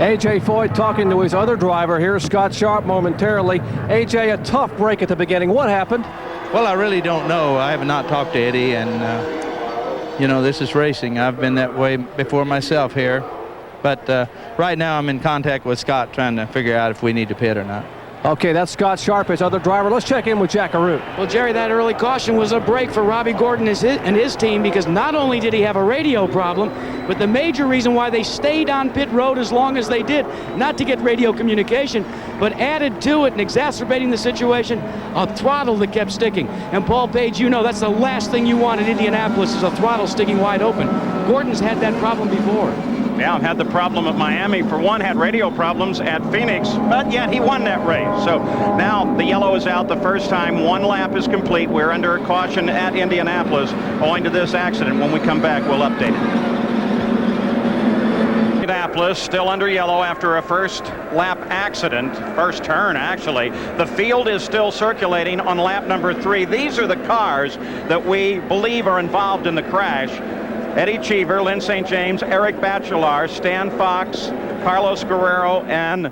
A.J. Foyt talking to his other driver here, Scott Sharp, momentarily. A.J., a tough break at the beginning. What happened? Well, I really don't know. I have not talked to Eddie, and, you know, this is racing. I've been that way before myself here. But right now I'm in contact with Scott trying to figure out if we need to pit or not. Okay, that's Scott Sharp, his other driver. Let's check in with Jack Arute. Well, Jerry, that early caution was a break for Robbie Gordon and his team, because not only did he have a radio problem, but the major reason why they stayed on pit road as long as they did, not to get radio communication, but added to it and exacerbating the situation, a throttle that kept sticking. And Paul Page, you know that's the last thing you want in Indianapolis is a throttle sticking wide open. Gordon's had that problem before. Yeah, I've had the problem at Miami. For one, had radio problems at Phoenix, but yet he won that race. So now the yellow is out the first time. 1 lap is complete. We're under a caution at Indianapolis owing to this accident. When we come back, we'll update it. Indianapolis, still under yellow after a first lap accident, first turn actually. The field is still circulating on lap number 3. These are the cars that we believe are involved in the crash. Eddie Cheever, Lynn St. James, Eric Bachelard, Stan Fox, Carlos Guerrero, and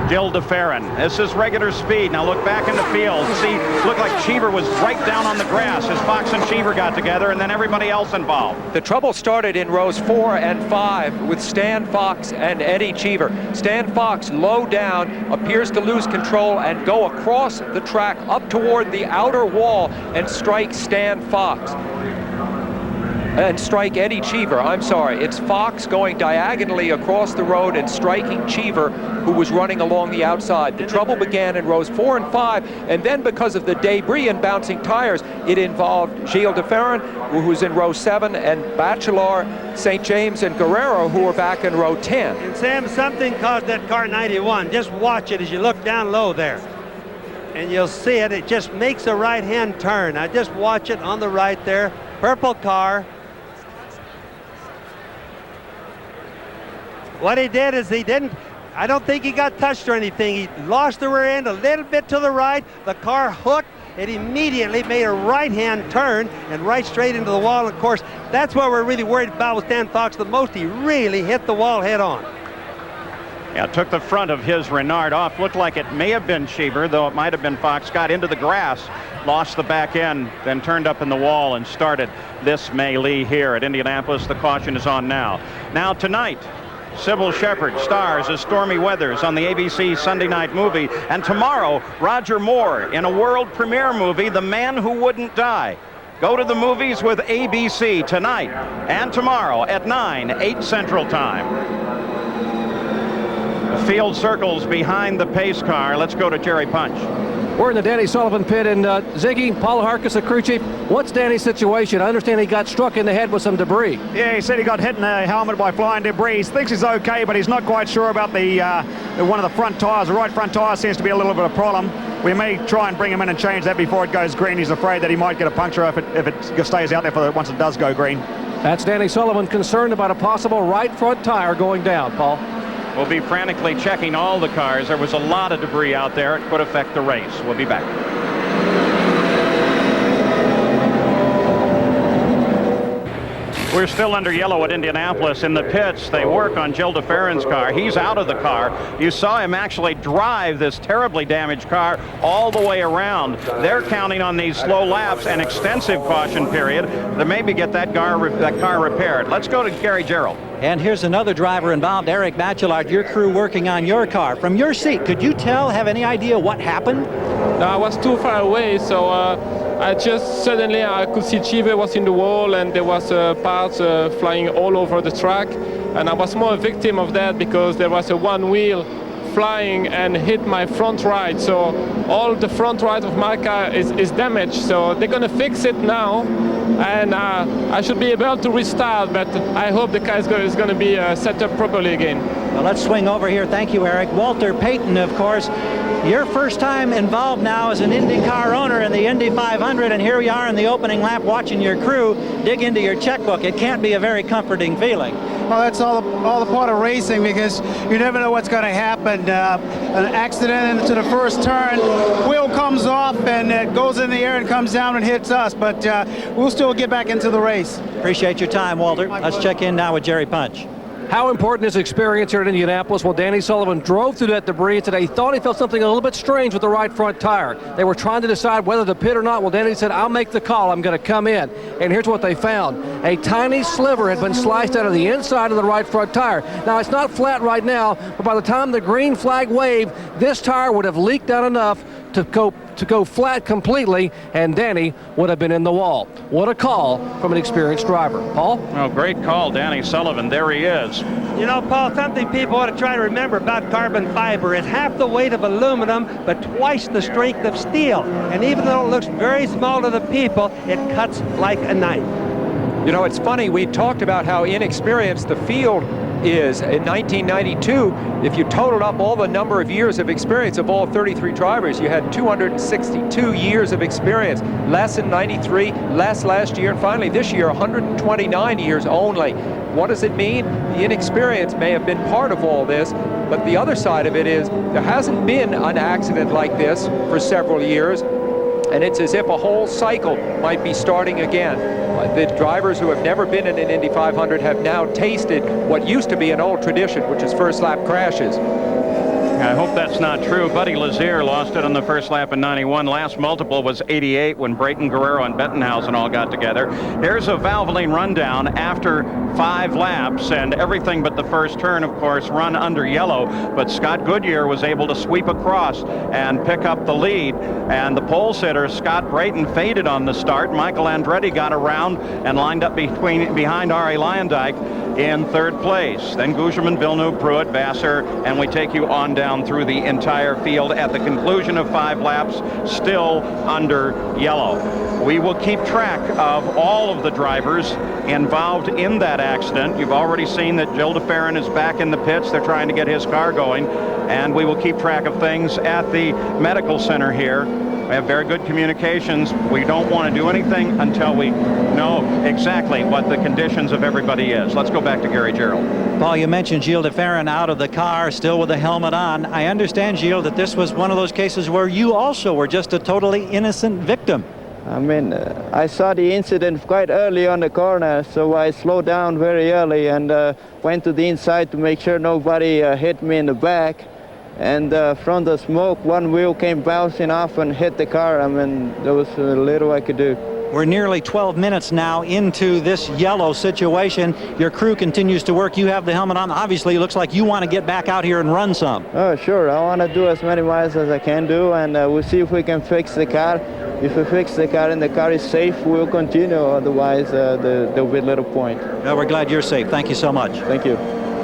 Gil DeFerrin. This is regular speed. Now look back in the field. See, looked like Cheever was right down on the grass as Fox and Cheever got together, and then everybody else involved. The trouble started in rows 4 and 5 with Stan Fox and Eddie Cheever. Stan Fox, low down, appears to lose control and go across the track up toward the outer wall and strike Stan Fox. And strike Eddie Cheever, I'm sorry. It's Fox going diagonally across the road and striking Cheever, who was running along the outside. The trouble began in rows 4 and 5, and then because of the debris and bouncing tires, it involved Gilles DeFerrin, who was in row 7, and Bachelard, St. James, and Guerrero, who were back in row 10. And Sam, something caused that car 91. Just watch it as you look down low there. And you'll see it. It just makes a right-hand turn. Now just watch it on the right there. Purple car. What he did is I don't think he got touched or anything. He lost the rear end a little bit to the right. The car hooked. It immediately made a right-hand turn and right straight into the wall. Of course, that's what we're really worried about with Stan Fox the most. He really hit the wall head on. Yeah, took the front of his Renard off. Looked like it may have been Cheever, though it might have been Fox. Got into the grass, lost the back end, then turned up in the wall and started this melee here at Indianapolis. The caution is on now. Now tonight, Sybil Shepherd stars as Stormy Weathers on the ABC Sunday night movie. And tomorrow, Roger Moore in a world premiere movie, The Man Who Wouldn't Die. Go to the movies with ABC tonight and tomorrow at 9, 8 Central Time. The field circles behind the pace car. Let's go to Jerry Punch. We're in the Danny Sullivan pit, and Ziggy, Paul Harkis, the crew chief, what's Danny's situation? I understand he got struck in the head with some debris. Yeah, he said he got hit in the helmet by flying debris. He thinks he's okay, but he's not quite sure about the one of the front tires. The right front tire seems to be a little bit of a problem. We may try and bring him in and change that before it goes green. He's afraid that he might get a puncture if it stays out there once it does go green. That's Danny Sullivan concerned about a possible right front tire going down, Paul. We'll be frantically checking all the cars. There was a lot of debris out there. It could affect the race. We'll be back. We're still under yellow at Indianapolis. In the pits, they work on Gilles DeFerrin's car. He's out of the car. You saw him actually drive this terribly damaged car all the way around. They're counting on these slow laps and extensive caution period to maybe get that car repaired. Let's go to Gary Gerald. And here's another driver involved, Eric Bachelard, your crew working on your car. From your seat, could you have any idea what happened? No, I was too far away, so I just suddenly I could see Cheever was in the wall and there was parts flying all over the track. And I was more a victim of that because there was a one wheel flying and hit my front right. So all the front right of my car is damaged. So they're going to fix it now. And I should be able to restart, but I hope the car is going to be set up properly again. Well, let's swing over here. Thank you, Eric. Walter Payton, of course, your first time involved now as an IndyCar owner in the Indy 500, and here we are in the opening lap watching your crew dig into your checkbook. It can't be a very comforting feeling. Well, that's all the part of racing, because you never know what's going to happen. An accident into the first turn, wheel comes off and it goes in the air and comes down and hits us, but we'll still get back into the race. Appreciate your time, Walter. Let's check in now with Jerry Punch. How important is experience here at Indianapolis? Well, Danny Sullivan drove through that debris today. He thought he felt something a little bit strange with the right front tire. They were trying to decide whether to pit or not. Well, Danny said, I'll make the call. I'm going to come in. And here's what they found. A tiny sliver had been sliced out of the inside of the right front tire. Now, it's not flat right now, but by the time the green flag waved, this tire would have leaked out enough to go flat completely, and Danny would have been in the wall. What a call from an experienced driver. Paul? Oh, great call, Danny Sullivan. There he is. You know, Paul, something people ought to try to remember about carbon fiber. It's half the weight of aluminum, but twice the strength of steel. And even though it looks very small to the people, it cuts like a knife. You know, it's funny, we talked about how inexperienced the field is. In 1992, if you totaled up all the number of years of experience of all 33 drivers, you had 262 years of experience. Less in 93, less last year, and finally this year, 129 years only. What does it mean? The inexperience may have been part of all this, but the other side of it is there hasn't been an accident like this for several years, and it's as if a whole cycle might be starting again. The drivers who have never been in an Indy 500 have now tasted what used to be an old tradition, which is first lap crashes. I hope that's not true. Buddy Lazier lost it on the first lap in 91. Last multiple was 88 when Brayton, Guerrero, and Bettenhausen all got together. Here's a Valvoline rundown after 5 laps, and everything but the first turn, of course, run under yellow. But Scott Goodyear was able to sweep across and pick up the lead. And the pole sitter, Scott Brayton, faded on the start. Michael Andretti got around and lined up behind Arie Luyendyk in 3rd place. Then Gugelmin, Villeneuve, Pruitt, Vassar, and we take you on down through the entire field. At the conclusion of 5 laps, still under yellow. We will keep track of all of the drivers involved in that accident. You've already seen that Gilles de Ferran is back in the pits. They're trying to get his car going, and we will keep track of things at the medical center here. We have very good communications. We don't want to do anything until we know exactly what the conditions of everybody is. Let's go back to Gary Gerald. Paul, you mentioned Gilles de Ferran out of the car, still with the helmet on. I understand, Gilles, that this was one of those cases where you also were just a totally innocent victim. I mean, I saw the incident quite early on the corner, so I slowed down very early and went to the inside to make sure nobody hit me in the back. And from the smoke, one wheel came bouncing off and hit the car. I mean, there was little I could do. We're nearly 12 minutes now into this yellow situation. Your crew continues to work. You have the helmet on. Obviously, it looks like you want to get back out here and run some. Oh, sure. I want to do as many miles as I can do, and we'll see if we can fix the car. If we fix the car and the car is safe, we'll continue. Otherwise, there'll be little point. Well, we're glad you're safe. Thank you so much. Thank you.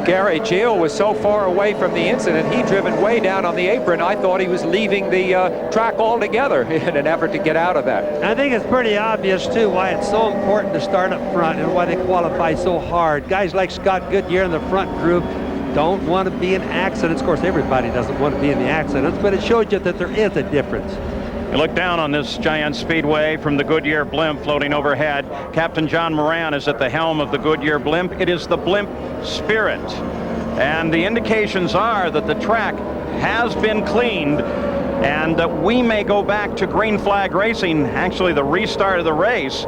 Gary, Gilles was so far away from the incident, he'd driven way down on the apron. I thought he was leaving the track altogether in an effort to get out of that. I think it's pretty obvious, too, why it's so important to start up front and why they qualify so hard. Guys like Scott Goodyear in the front group don't want to be in accidents. Of course, everybody doesn't want to be in the accidents, but it showed you that there is a difference. You look down on this giant speedway from the Goodyear blimp floating overhead. Captain John Moran is at the helm of the Goodyear blimp. It is the blimp Spirit. And the indications are that the track has been cleaned and that we may go back to green flag racing, actually the restart of the race,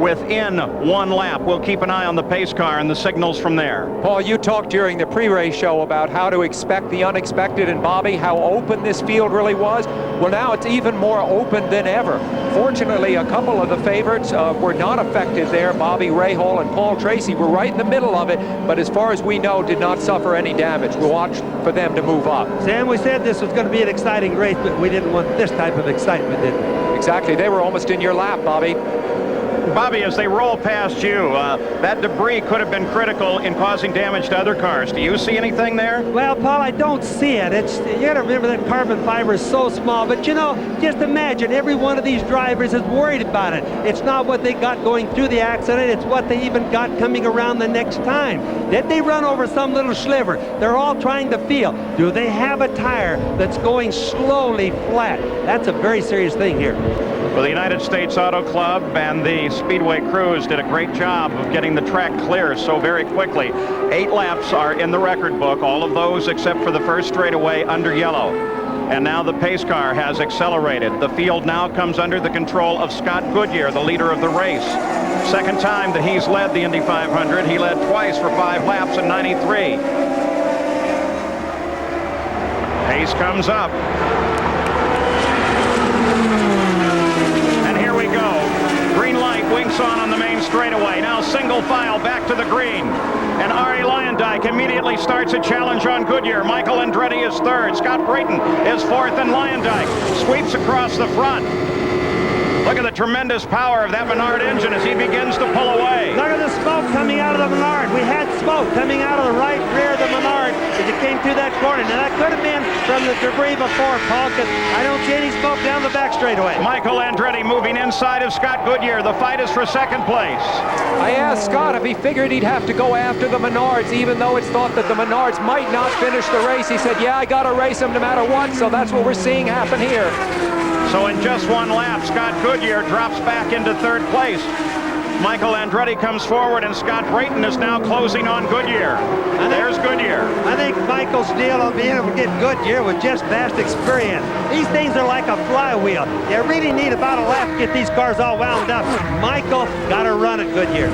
within 1 lap. We'll keep an eye on the pace car and the signals from there. Paul, you talked during the pre-race show about how to expect the unexpected, and Bobby, how open this field really was. Well, now it's even more open than ever. Fortunately, a couple of the favorites were not affected there. Bobby Rahal and Paul Tracy were right in the middle of it, but as far as we know, did not suffer any damage. We'll watch for them to move up. Sam, we said this was going to be an exciting race, but we didn't want this type of excitement, did we? Exactly. They were almost in your lap, Bobby. Bobby, as they roll past you, that debris could have been critical in causing damage to other cars. Do you see anything there? Well, Paul, I don't see it. You got to remember that carbon fiber is so small. But, you know, just imagine every one of these drivers is worried about it. It's not what they got going through the accident. It's what they even got coming around the next time. Did they run over some little sliver? They're all trying to feel, do they have a tire that's going slowly flat? That's a very serious thing here. Well, the United States Auto Club and the Speedway crews did a great job of getting the track clear so very quickly. 8 laps are in the record book, all of those except for the first straightaway under yellow. And now the pace car has accelerated. The field now comes under the control of Scott Goodyear, the leader of the race. Second time that he's led the Indy 500. He led twice for 5 laps in '93. Pace comes up. Winks on the main straightaway. Now single file back to the green. And Arie Luyendyk immediately starts a challenge on Goodyear. Michael Andretti is 3rd. Scott Brayton is 4th, and Luyendyk sweeps across the front. Look at the tremendous power of that Menard engine as he begins to pull away. Look at the smoke coming out of the Menard. We had smoke coming out of the right rear of the Menard as it came through that corner. Now that could have been from the debris before, Paul, because I don't see any smoke down the back straightaway. Michael Andretti moving inside of Scott Goodyear. The fight is for second place. I asked Scott if he figured he'd have to go after the Menards, even though it's thought that the Menards might not finish the race. He said, yeah, I got to race them no matter what, so that's what we're seeing happen here. So in just one lap, Scott Goodyear drops back into third place. Michael Andretti comes forward, and Scott Brayton is now closing on Goodyear. There's Goodyear. I think Michael's deal on being able to get Goodyear with just vast experience. These things are like a flywheel. You really need about a lap to get these cars all wound up. Michael got to run at Goodyear.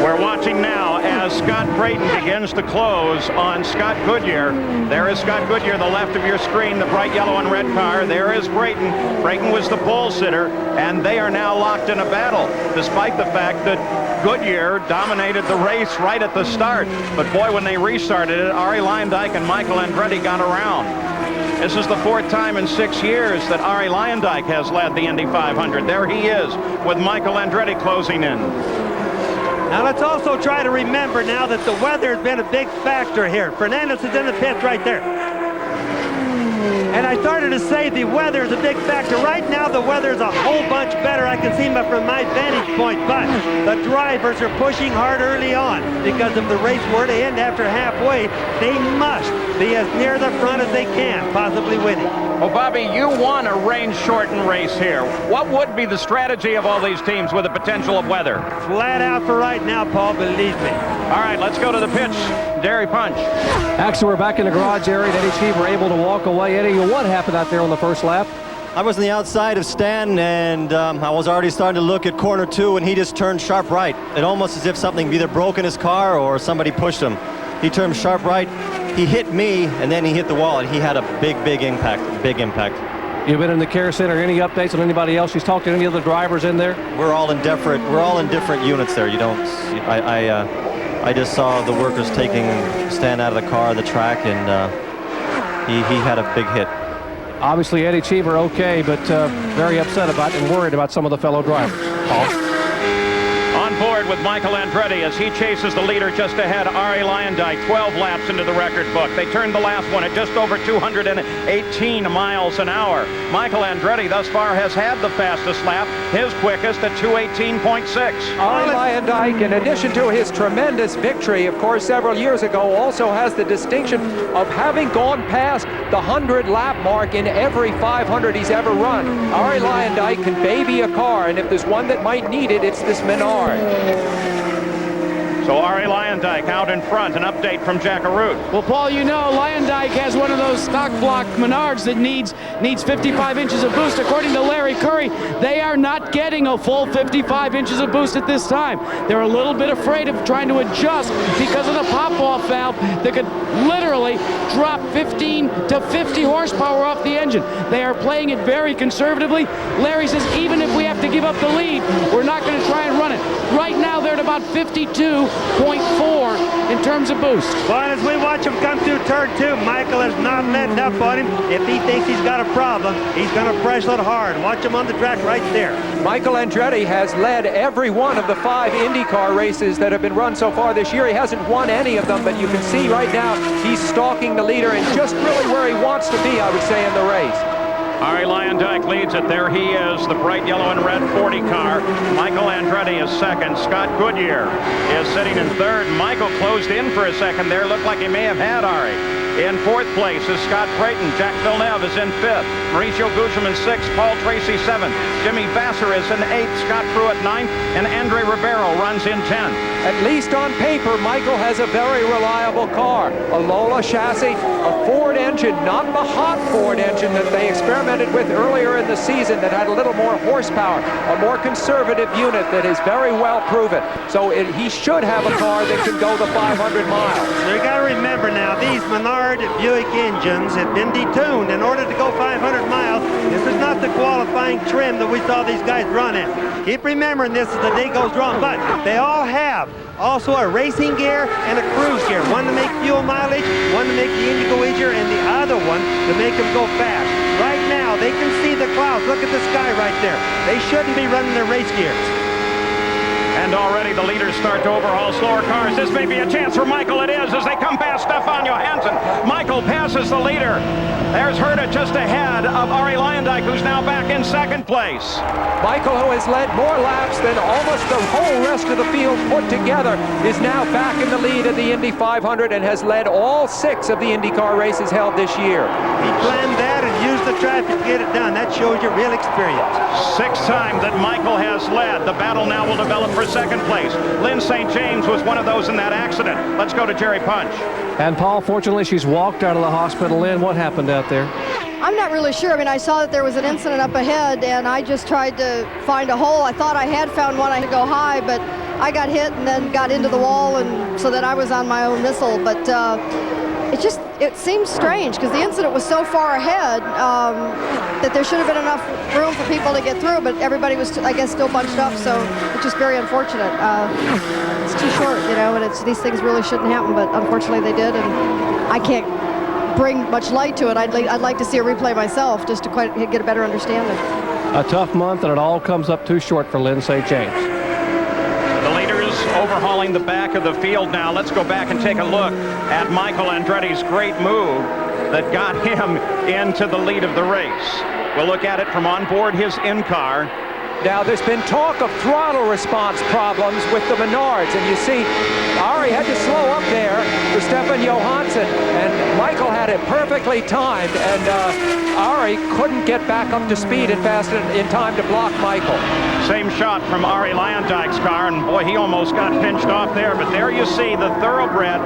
We're watching now as Scott Brayton begins to close on Scott Goodyear. There is Scott Goodyear, the left of your screen, the bright yellow and red car. There is Brayton. Brayton was the pole sitter, and they are now locked in a battle, despite the fact that Goodyear dominated the race right at the start. But boy, when they restarted it, Arie Luyendyk and Michael Andretti got around. This is the fourth time in 6 years that Arie Luyendyk has led the Indy 500. There he is with Michael Andretti closing in. Now let's also try to remember now that the weather has been a big factor here. Fernandez is in the pits right there. And I started to say the weather is a big factor. Right now the weather is a whole bunch better. I can see from my vantage point, but the drivers are pushing hard early on because if the race were to end after halfway, they must be as near the front as they can, possibly winning. Well, Bobby, you won a range-shortened race here. What would be the strategy of all these teams with the potential of weather? Flat out for right now, Paul, believe me. All right, let's go to the pits. Dairy Punch. Actually, we're back in the garage area, and Eddie Cheever able to walk away. Eddie, what happened out there on the first lap? I was on the outside of Stan, and I was already starting to look at corner 2, and he just turned sharp right. It almost as if something either broke in his car or somebody pushed him. He turned sharp right. He hit me, and then he hit the wall, and he had a big impact, You've been in the care center. Any updates on anybody else? You've talked to any other drivers in there? We're all in different units there. You don't. I just saw the workers taking Stan out of the car, the track, and he had a big hit. Obviously, Eddie Cheever okay, but very upset about and worried about some of the fellow drivers. Paul? On board with Michael Andretti as he chases the leader just ahead, Arie Luyendyk, 12 laps into the record book. They turned the last one at just over 218 miles an hour. Michael Andretti thus far has had the fastest lap, his quickest at 218.6. Arie Luyendyk, in addition to his tremendous victory, of course, several years ago, also has the distinction of having gone past the 100-lap mark in every 500 he's ever run. Arie Luyendyk can baby a car, and if there's one that might need it, it's this Menard. So Arie Luyendyk out in front. An update from Jack Arute. Well, Paul, you know, Luyendyk has one of those stock block Menards that needs 55 inches of boost. According to Larry Curry, they are not getting a full 55 inches of boost at this time. They're a little bit afraid of trying to adjust because of the pop-off valve that could literally drop 15 to 50 horsepower off the engine. They are playing it very conservatively. Larry says even if we have to give up the lead, we're not going to try and run it. Right now, they're at about 52.4 in terms of boost. But as we watch him come through turn 2, Michael is not letting up on him. If he thinks he's got a problem, he's going to press it hard. Watch him on the track right there. Michael Andretti has led every one of the 5 IndyCar races that have been run so far this year. He hasn't won any of them, but you can see right now he's stalking the leader and just really where he wants to be, I would say, in the race. Arie Luyendyk leads it. There he is, the bright yellow and red 40 car. Michael Andretti is second. Scott Goodyear is sitting in third. Michael closed in for a second there. Looked like he may have had Arie. In fourth place is Scott Brayton. Jack Villeneuve is in fifth. Mauricio Gugelmin in sixth. Paul Tracy seventh. Jimmy Vasser is in eighth. Scott Pruitt ninth. And Andre Ribeiro runs in 10th. At least on paper, Michael has a very reliable car. A Lola chassis, a Ford engine, not the hot Ford engine that they experimented with earlier in the season that had a little more horsepower, a more conservative unit that is very well proven. So he should have a car that can go the 500 miles. So you got to remember now, these Menard Buick engines have been detuned in order to go 500 miles. This is not the qualifying trim that we saw these guys run in. Keep remembering this as the day goes on, but they all have also a racing gear and a cruise gear. One to make fuel mileage, one to make the engine go easier, and the other one to make them go fast. Right now, they can see the clouds. Look at the sky right there. They shouldn't be running their race gears. And already the leaders start to overhaul slower cars. This may be a chance for Michael. It is as they come past Stefan Johansson is the leader. There's Herta just ahead of Arie Luyendyk, who's now back in second place. Michael, who has led more laps than almost the whole rest of the field put together, is now back in the lead of the Indy 500 and has led all 6 of the IndyCar races held this year. He planned that and used the traffic to get it done. That shows you real experience. 6th time that Michael has led. The battle now will develop for second place. Lynn St. James was one of those in that accident. Let's go to Jerry Punch. And Paul, fortunately, she's walked out of the hospital. Lynn, what happened out there? I'm not really sure. I mean, I saw that there was an incident up ahead, and I just tried to find a hole. I thought I had found one. I could go high, but I got hit and then got into the wall, and so that I was on my own missile. But it seems strange because the incident was so far ahead that there should have been enough room for people to get through, but everybody was, I guess, still bunched up, so it's just very unfortunate. It's too short, you know, and these things really shouldn't happen, but unfortunately they did, and I can't bring much light to it. I'd like to see a replay myself just to get a better understanding. A tough month, and it all comes up too short for Lynn St. James. The leaders overhauling the back of the field now. Let's go back and take a look at Michael Andretti's great move that got him into the lead of the race. We'll look at it from on board his in-car. Now, there's been talk of throttle response problems with the Menards, and you see, Arie had to slow up there for Stefan Johansson, and Michael had it perfectly timed, and Arie couldn't get back up to speed and fast in time to block Michael. Same shot from Arie Luyendyk's car, and boy, he almost got pinched off there, but there you see the thoroughbred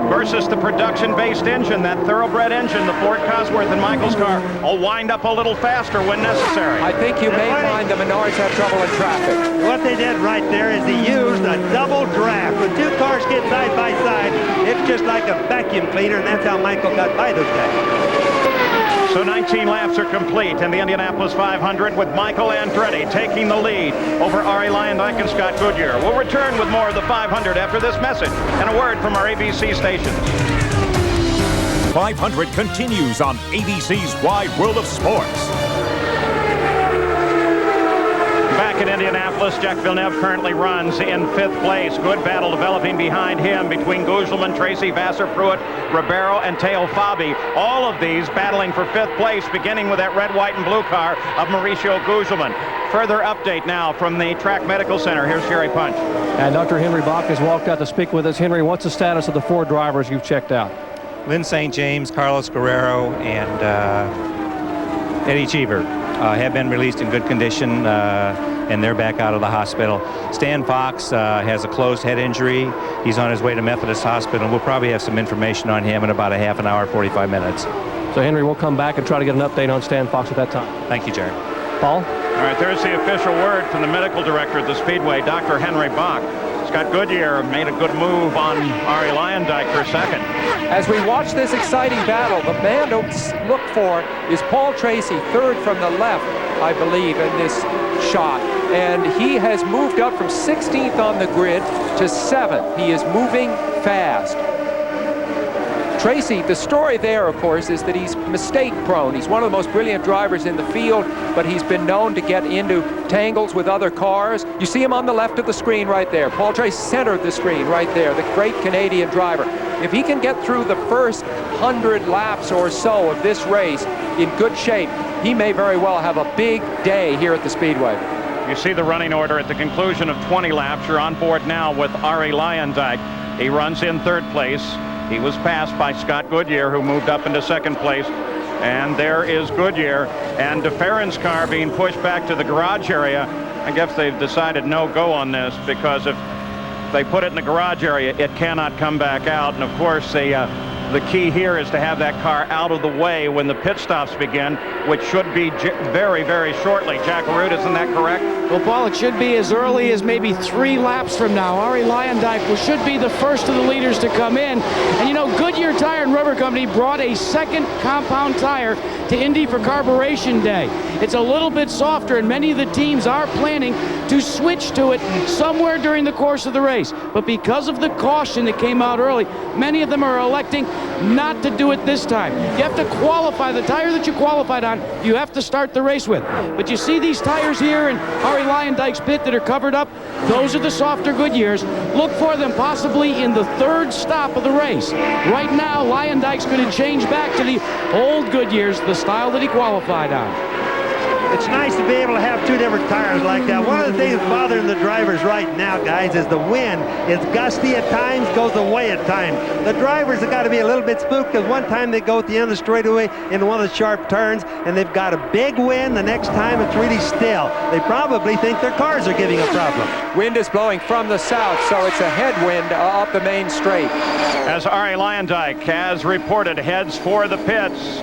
versus the production-based engine. That thoroughbred engine, the Ford Cosworth and Michael's car, will wind up a little faster when necessary. I think you may find the Menards have trouble in traffic. What they did right there is they used a double draft. When 2 cars get side by side, it's just like a vacuum cleaner, and that's how Michael got by those guys. So 19 laps are complete in the Indianapolis 500 with Michael Andretti taking the lead over Arie Luyendyk and Scott Goodyear. We'll return with more of the 500 after this message and a word from our ABC stations. 500 continues on ABC's Wide World of Sports. Back in Indianapolis, Jacques Villeneuve currently runs in 5th place. Good battle developing behind him between Gougelman, Tracy, Vassar, Pruitt, Ribeiro, and Teo Fabi. All of these battling for 5th place, beginning with that red, white, and blue car of Mauricio Gougelman. Further update now from the Track Medical Center. Here's Jerry Punch. And Dr. Henry Bach has walked out to speak with us. Henry, what's the status of the 4 drivers you've checked out? Lynn St. James, Carlos Guerrero, and Eddie Cheever have been released in good condition, and they're back out of the hospital. Stan Fox has a closed head injury. He's on his way to Methodist Hospital. We'll probably have some information on him in about a half an hour, 45 minutes. So, Henry, we'll come back and try to get an update on Stan Fox at that time. Thank you, Jerry. Paul? All right, there's the official word from the medical director at the Speedway, Dr. Henry Bach. Scott Goodyear made a good move on Arie Luyendyk for second. As we watch this exciting battle, the man to look for is Paul Tracy, 3rd from the left, I believe, in this shot. And he has moved up from 16th on the grid to 7th. He is moving fast. Tracy, the story there, of course, is that he's mistake-prone. He's one of the most brilliant drivers in the field, but he's been known to get into tangles with other cars. You see him on the left of the screen right there. Paul Tracy centered the screen right there, the great Canadian driver. If he can get through the first 100 laps or so of this race in good shape, he may very well have a big day here at the Speedway. You see the running order at the conclusion of 20 laps. You're on board now with Arie Luyendyk. He runs in 3rd place. He was passed by Scott Goodyear, who moved up into 2nd place. And there is Goodyear and DeFerrin's car being pushed back to the garage area. I guess they've decided no go on this, because if they put it in the garage area, it cannot come back out. And of course, the key here is to have that car out of the way when the pit stops begin, which should be very, very shortly. Jack Arute, isn't that correct? Well, Paul, it should be as early as maybe 3 laps from now. Arie Luyendyk should be the first of the leaders to come in. And you know, Goodyear Tire and Rubber Company brought a 2nd compound tire to Indy for Carburation Day. It's a little bit softer, and many of the teams are planning to switch to it somewhere during the course of the race. But because of the caution that came out early, many of them are electing not to do it this time. You have to qualify. The tire that you qualified on, you have to start the race with. But you see these tires here in Arie Luyendyk's pit that are covered up? Those are the softer Goodyears. Look for them possibly in the third stop of the race. Right now, Luyendyk's going to change back to the old Goodyears, the style that he qualified on. It's nice to be able to have two different tires like that. One of the things bothering the drivers right now, guys, is the wind. It's gusty at times, goes away at times. The drivers have got to be a little bit spooked because one time they go at the end of the straightaway into one of the sharp turns and they've got a big wind. The next time it's really still. They probably think their cars are giving a problem. Wind is blowing from the south, so it's a headwind up the main straight. As Arie Luyendyk has reported, heads for the pits.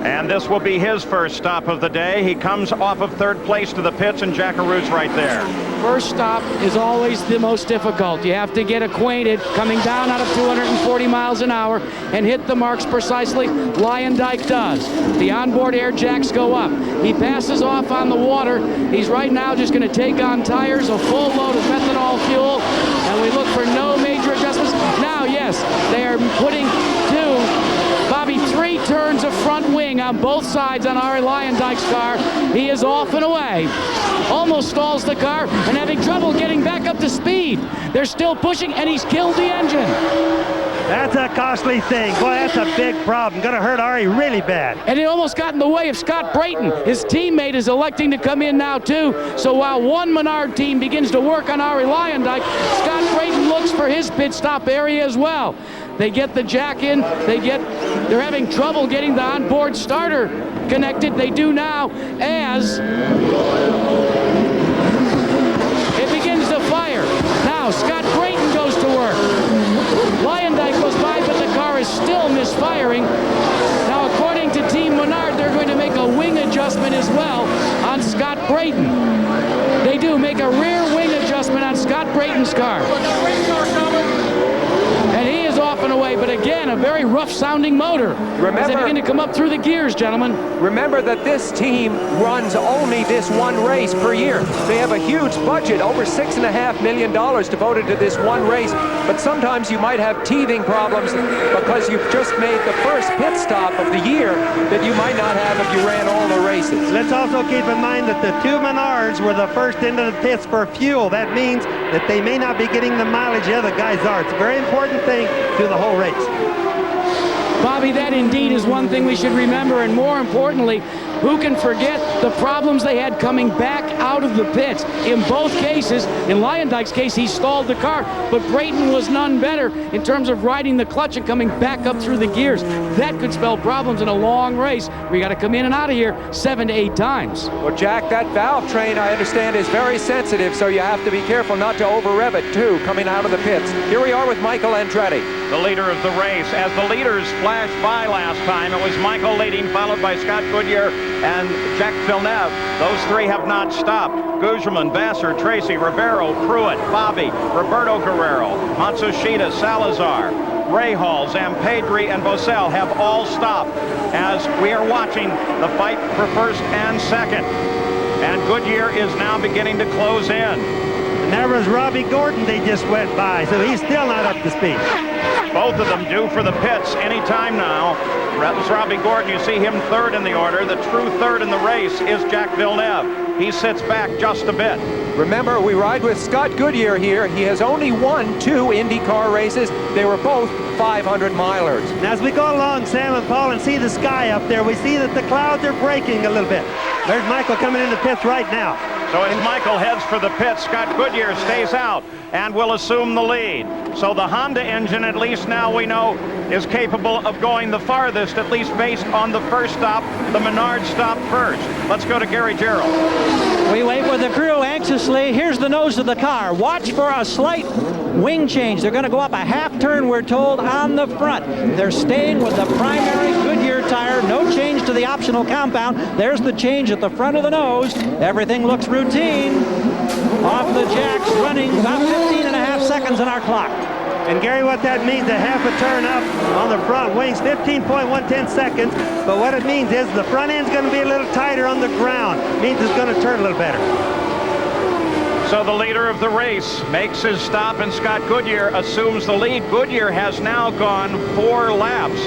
And this will be his first stop of the day. He comes off of third place to the pits, and Jack Arut's right there. First stop is always the most difficult. You have to get acquainted coming down out of 240 miles an hour and hit the marks precisely. Luyendyk does. The onboard air jacks go up. He passes off on the water. He's right now just going to take on tires, a full load of methanol fuel, and we look for no major adjustments. Now, yes, they are putting Bobby, 3 turns of front wing on both sides on Arie Luyendyk's car. He is off and away. Almost stalls the car and having trouble getting back up to speed. They're still pushing, and he's killed the engine. That's a costly thing. Boy, that's a big problem. Going to hurt Arie really bad. And it almost got in the way of Scott Brayton. His teammate is electing to come in now, too. So while one Menard team begins to work on Arie Luyendyk, Scott Brayton looks for his pit stop area as well. They get the jack in. They're having trouble getting the onboard starter connected. They do now as it begins to fire. Now Scott Brayton goes to work. Luyendyk goes by, but the car is still misfiring. Now, according to Team Menard, they're going to make a wing adjustment as well on Scott Brayton. They do make a rear wing adjustment on Scott Brayton's car. And he is off and away, but again, a very rough-sounding motor. As they begin to come up through the gears, gentlemen. Remember that this team runs only this one race per year. They have a huge budget, over $6.5 million devoted to this one race. But sometimes you might have teething problems because you've just made the first pit stop of the year that you might not have if you ran all the races. Let's also keep in mind that the 2 Menards were the first into the pits for fuel. That means that they may not be getting the mileage the other guys are. It's a very important thing to the whole race. Bobby, that indeed is one thing we should remember, and more importantly, who can forget the problems they had coming back out of the pits? In both cases, in Luyendyk's case, he stalled the car, but Brayton was none better in terms of riding the clutch and coming back up through the gears. That could spell problems in a long race where you got to come in and out of here 7 to 8 times. Well, Jack, that valve train, I understand, is very sensitive, so you have to be careful not to over-rev it, too, coming out of the pits. Here we are with Michael Andretti. The leader of the race. As the leaders flashed by last time, it was Michael leading, followed by Scott Goodyear and Jack Villeneuve. Those 3 have not stopped. Gugelmin, Vassar, Tracy, Rivero, Pruitt, Bobby, Roberto Guerrero, Matsushita, Salazar, Rahal, Zampedri, and Bossell have all stopped as we are watching the fight for first and second. And Goodyear is now beginning to close in. And there was Robbie Gordon they just went by, so he's still not up to speed. Both of them due for the pits any time now. That was Robbie Gordon. You see him third in the order. The true third in the race is Jack Villeneuve. He sits back just a bit. Remember, we ride with Scott Goodyear here. He has only won 2 IndyCar races. They were both 500-milers. And as we go along, Sam and Paul, and see the sky up there, we see that the clouds are breaking a little bit. There's Michael coming in the pits right now. So as Michael heads for the pits, Scott Goodyear stays out and will assume the lead. So the Honda engine, at least now we know, is capable of going the farthest, at least based on the first stop. The Menard stop first. Let's go to Gary Gerald. We wait with the crew anxiously. Here's the nose of the car. Watch for a slight wing change. They're going to go up a half turn, we're told, on the front. They're staying with the primary Goodyear tire. No change to the optional compound. There's the change at the front of the nose. Everything looks routine. Off the jacks, running about 15.5 seconds on our clock. And Gary, what that means, a half a turn up on the front wings, 15.110 seconds. But what it means is the front end's going to be a little tighter on the ground. It means it's going to turn a little better. So the leader of the race makes his stop, and Scott Goodyear assumes the lead. Goodyear has now gone 4 laps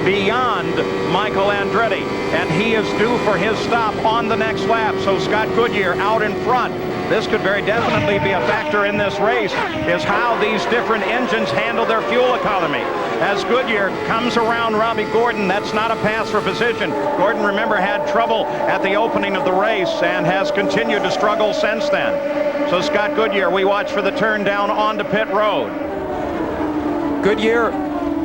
beyond Michael Andretti, and he is due for his stop on the next lap. So Scott Goodyear out in front. This could very definitely be a factor in this race, is how these different engines handle their fuel economy. As Goodyear comes around Robbie Gordon, that's not a pass for position. Gordon, remember, had trouble at the opening of the race and has continued to struggle since then. So Scott Goodyear, we watch for the turn down onto pit road. Goodyear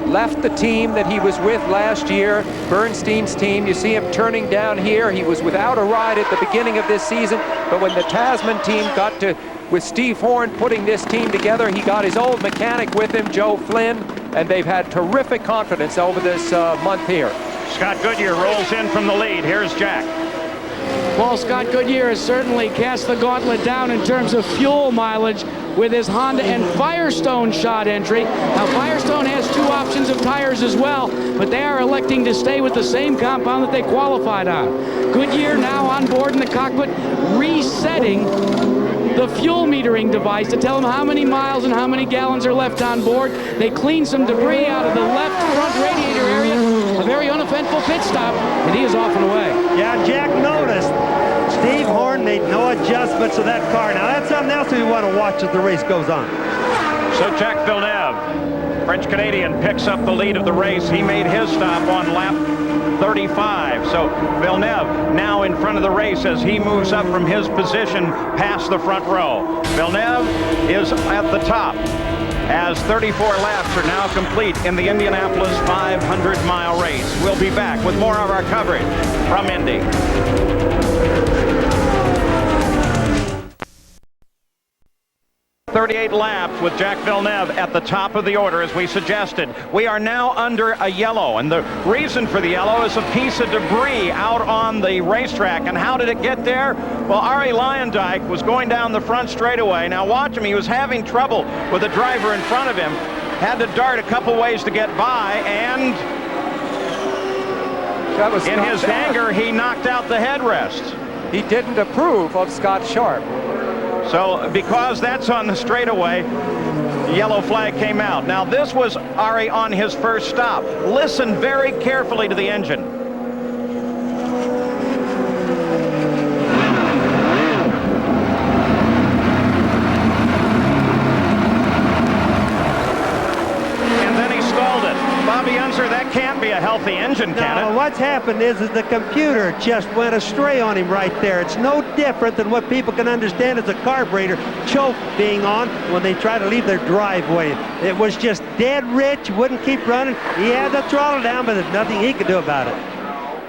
left the team that he was with last year, Bernstein's team. You see him turning down here. He was without a ride at the beginning of this season, but when the Tasman team got to, with Steve Horn putting this team together, he got his old mechanic with him, Joe Flynn, and they've had terrific confidence over this month here. Scott Goodyear rolls in from the lead. Here's Jack. Well, Scott Goodyear has certainly cast the gauntlet down in terms of fuel mileage with his Honda and Firestone shot entry. Now, Firestone has 2 options of tires as well, but they are electing to stay with the same compound that they qualified on. Goodyear now on board in the cockpit, resetting the fuel metering device to tell them how many miles and how many gallons are left on board. They cleaned some debris out of the left front radiator area. A very uneventful pit stop, and he is off and away. Yeah, Jack noticed Steve Horn made no adjustments to that car. Now, that's something else we want to watch as the race goes on. So Jacques Villeneuve, French-Canadian, picks up the lead of the race. He made his stop on lap 35. So Villeneuve now in front of the race as he moves up from his position past the front row. Villeneuve is at the top as 34 laps are now complete in the Indianapolis 500-mile race. We'll be back with more of our coverage from Indy. 38 laps with Jacques Villeneuve at the top of the order, as we suggested. We are now under a yellow, and the reason for the yellow is a piece of debris out on the racetrack. And how did it get there? Well, Arie Luyendyk was going down the front straightaway. Now watch him. He was having trouble with the driver in front of him. Had to dart a couple ways to get by, and in his anger, he knocked out the headrest. He didn't approve of Scott Sharp. So because that's on the straightaway, yellow flag came out. Now this was Arie on his first stop. Listen very carefully to the engine. That can't be a healthy engine, can it? What's happened is the computer just went astray on him right there. It's no different than what people can understand as a carburetor choke being on when they try to leave their driveway. It was just dead rich, wouldn't keep running. He had the throttle down, but there's nothing he could do about it.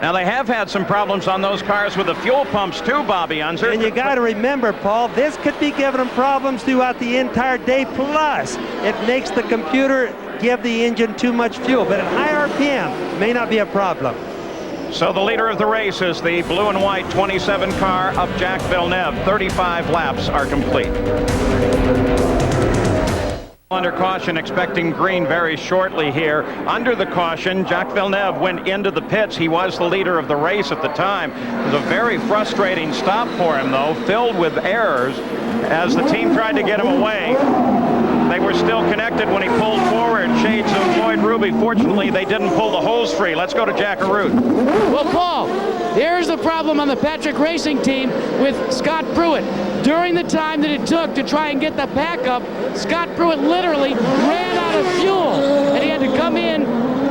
Now, they have had some problems on those cars with the fuel pumps too, Bobby Unser. And you got to remember, Paul, this could be giving them problems throughout the entire day. Plus, it makes the computer give the engine too much fuel. But at high RPM, may not be a problem. So the leader of the race is the blue and white 27 car of Jacques Villeneuve. 35 laps are complete. Under caution, expecting green very shortly here. Under the caution, Jacques Villeneuve went into the pits. He was the leader of the race at the time. It was a very frustrating stop for him, though, filled with errors. As the team tried to get him away, they were still connected when he pulled forward. Shades of Floyd Ruby. Fortunately, they didn't pull the hose free. Let's go to Jack Arute. Well, Paul, here's the problem on the Patrick Racing team with Scott Pruitt. During the time that it took to try and get the pack up, Scott Pruitt literally ran out of fuel, and he had to come in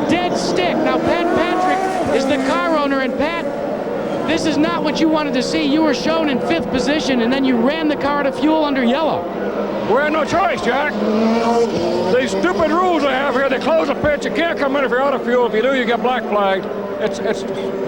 dead stick. Now, Pat Patrick is the car owner, and Pat, this is not what you wanted to see. You were shown in 5th position, and then you ran the car out of fuel under yellow. We had no choice, Jack. These stupid rules they have here, they close a pit. You can't come in if you're out of fuel. If you do, you get black flagged. It's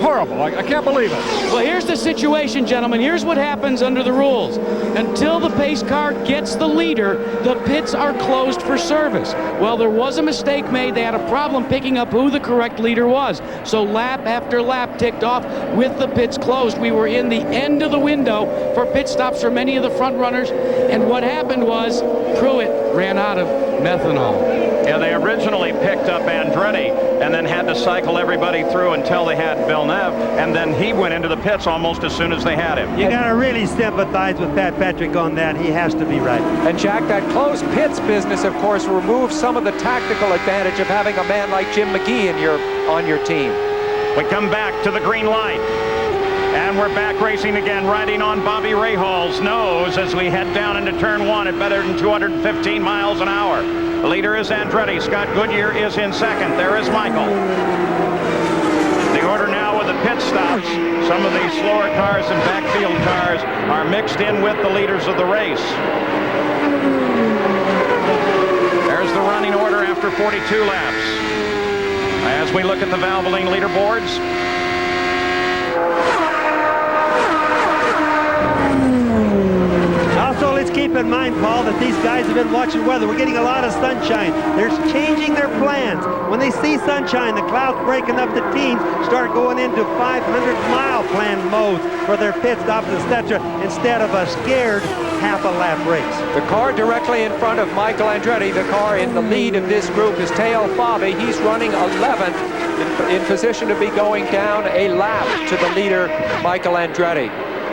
horrible. I can't believe it. Well, here's the situation, gentlemen. Here's what happens under the rules. Until the pace car gets the leader, the pits are closed for service. Well, there was a mistake made. They had a problem picking up who the correct leader was. So lap after lap ticked off with the pits closed. We were in the end of the window for pit stops for many of the front runners. And what happened was Pruitt ran out of methanol. Yeah, they originally picked up Andretti and then had to cycle everybody through until they had Villeneuve, and then he went into the pits almost as soon as they had him. You got to really sympathize with Pat Patrick on that. He has to be right. And Jack, that closed pits business, of course, removes some of the tactical advantage of having a man like Jim McGee on your team. We come back to the green light. And we're back racing again, riding on Bobby Rahal's nose as we head down into turn 1 at better than 215 miles an hour. The leader is Andretti. Scott Goodyear is in second. There is Michael. The order now with the pit stops. Some of these slower cars and backfield cars are mixed in with the leaders of the race. There's the running order after 42 laps. As we look at the Valvoline leaderboards, also, let's keep in mind, Paul, that these guys have been watching weather. We're getting a lot of sunshine. They're changing their plans. When they see sunshine, the clouds breaking up, the teams start going into 500-mile plan mode for their pit stops, etc., instead of a scared half-a-lap race. The car directly in front of Michael Andretti, the car in the lead of this group, is Teo Fabi. He's running 11th, in position to be going down a lap to the leader, Michael Andretti.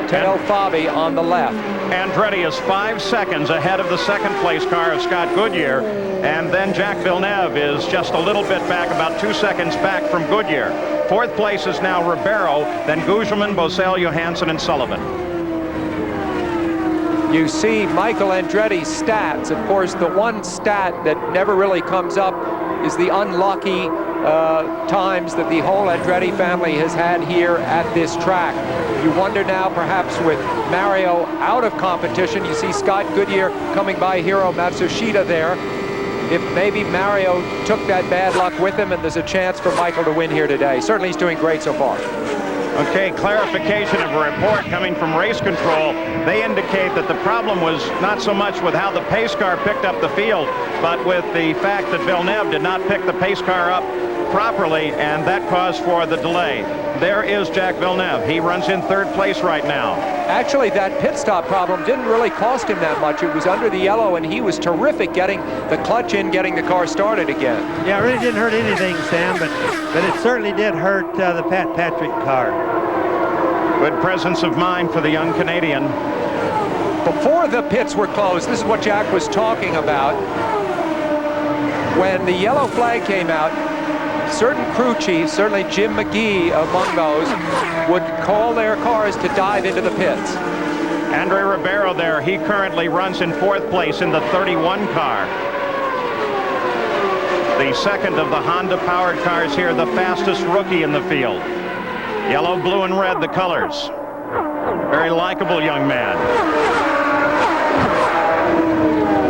Teo Fabi on the left. Andretti is 5 seconds ahead of the second place car of Scott Goodyear, and then Jack Villeneuve is just a little bit back, about 2 seconds back from Goodyear. Fourth place is now Ribeiro, then Gugelmin, Bosell, Johansson, and Sullivan. You see Michael Andretti's stats. Of course, the one stat that never really comes up is the unlucky times that the whole Andretti family has had here at this track. You wonder now, perhaps with Mario out of competition, you see Scott Goodyear coming by Hiro Matsushita there. If maybe Mario took that bad luck with him and there's a chance for Michael to win here today. Certainly he's doing great so far. Okay, clarification of a report coming from race control. They indicate that the problem was not so much with how the pace car picked up the field, but with the fact that Villeneuve did not pick the pace car up properly, and that caused for the delay. There is Jack Villeneuve. He runs in third place right now. Actually, that pit stop problem didn't really cost him that much. It was under the yellow, and he was terrific getting the clutch in, getting the car started again. Yeah, it really didn't hurt anything, Sam, but it certainly did hurt the Pat Patrick car. Good presence of mind for the young Canadian. Before the pits were closed, this is what Jack was talking about. When the yellow flag came out, certain crew chiefs, certainly Jim McGee among those, would call their cars to dive into the pits. Andre Ribeiro there, he currently runs in fourth place in the 31 car. The second of the Honda-powered cars here, the fastest rookie in the field. Yellow, blue, and red, the colors. Very likable young man.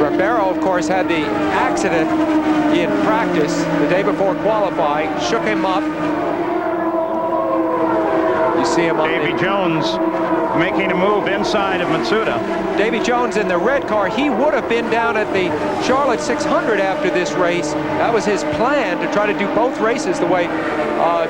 Ribeiro, of course, had the accident in practice the day before qualifying, shook him up. You see him on Davy Jones making a move inside of Matsuda. Davy Jones in the red car. He would have been down at the Charlotte 600 after this race. That was his plan, to try to do both races the way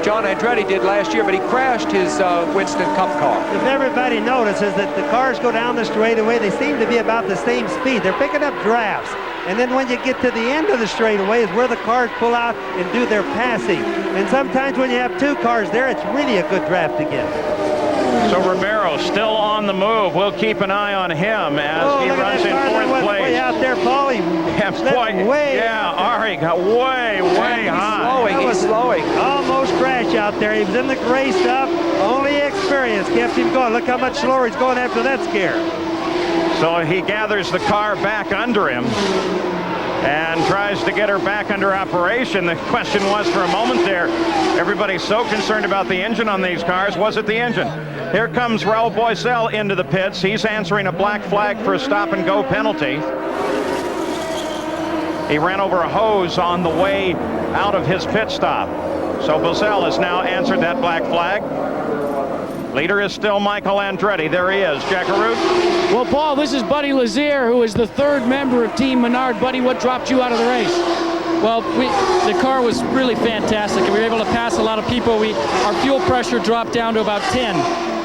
John Andretti did last year, but he crashed his Winston Cup car. If everybody notices that the cars go down the straightaway, they seem to be about the same speed. They're picking up drafts. And then when you get to the end of the straightaway is where the cars pull out and do their passing. And sometimes when you have two cars there, it's really a good draft to get. So Ribeiro still on the move. We'll keep an eye on him as he runs in fourth place. Way out there, Paul. Ari got way high. He's slowing. Almost crashed out there. He was in the gray stuff. Only experience kept him going. Look how much slower he's going after that scare. So he gathers the car back under him and tries to get her back under operation. The question was for a moment there, everybody's so concerned about the engine on these cars. Was it the engine? Here comes Raul Boesel into the pits. He's answering a black flag for a stop-and-go penalty. He ran over a hose on the way out of his pit stop. So Boesel has now answered that black flag. Leader is still Michael Andretti. There he is. Jackaroo. Well, Paul, this is Buddy Lazier, who is the third member of Team Menard. Buddy, what dropped you out of the race? Well, the car was really fantastic. We were able to pass a lot of people. Our fuel pressure dropped down to about 10.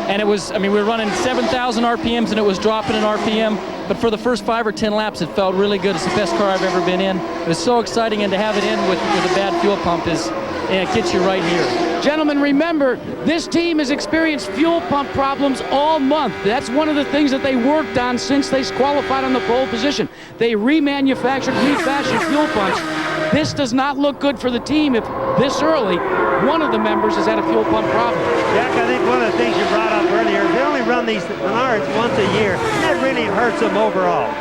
And it was, I mean, we were running 7,000 RPMs and it was dropping in RPM. But for the first 5 or 10 laps, it felt really good. It's the best car I've ever been in. It was so exciting, and to have it in with a bad fuel pump is, it gets you right here. Gentlemen, remember, this team has experienced fuel pump problems all month. That's one of the things that they worked on since they qualified on the pole position. They refashioned fuel pumps. This does not look good for the team if this early one of the members has had a fuel pump problem. Jack, I think one of the things you brought up earlier, they only run these Menards once a year. That really hurts them overall.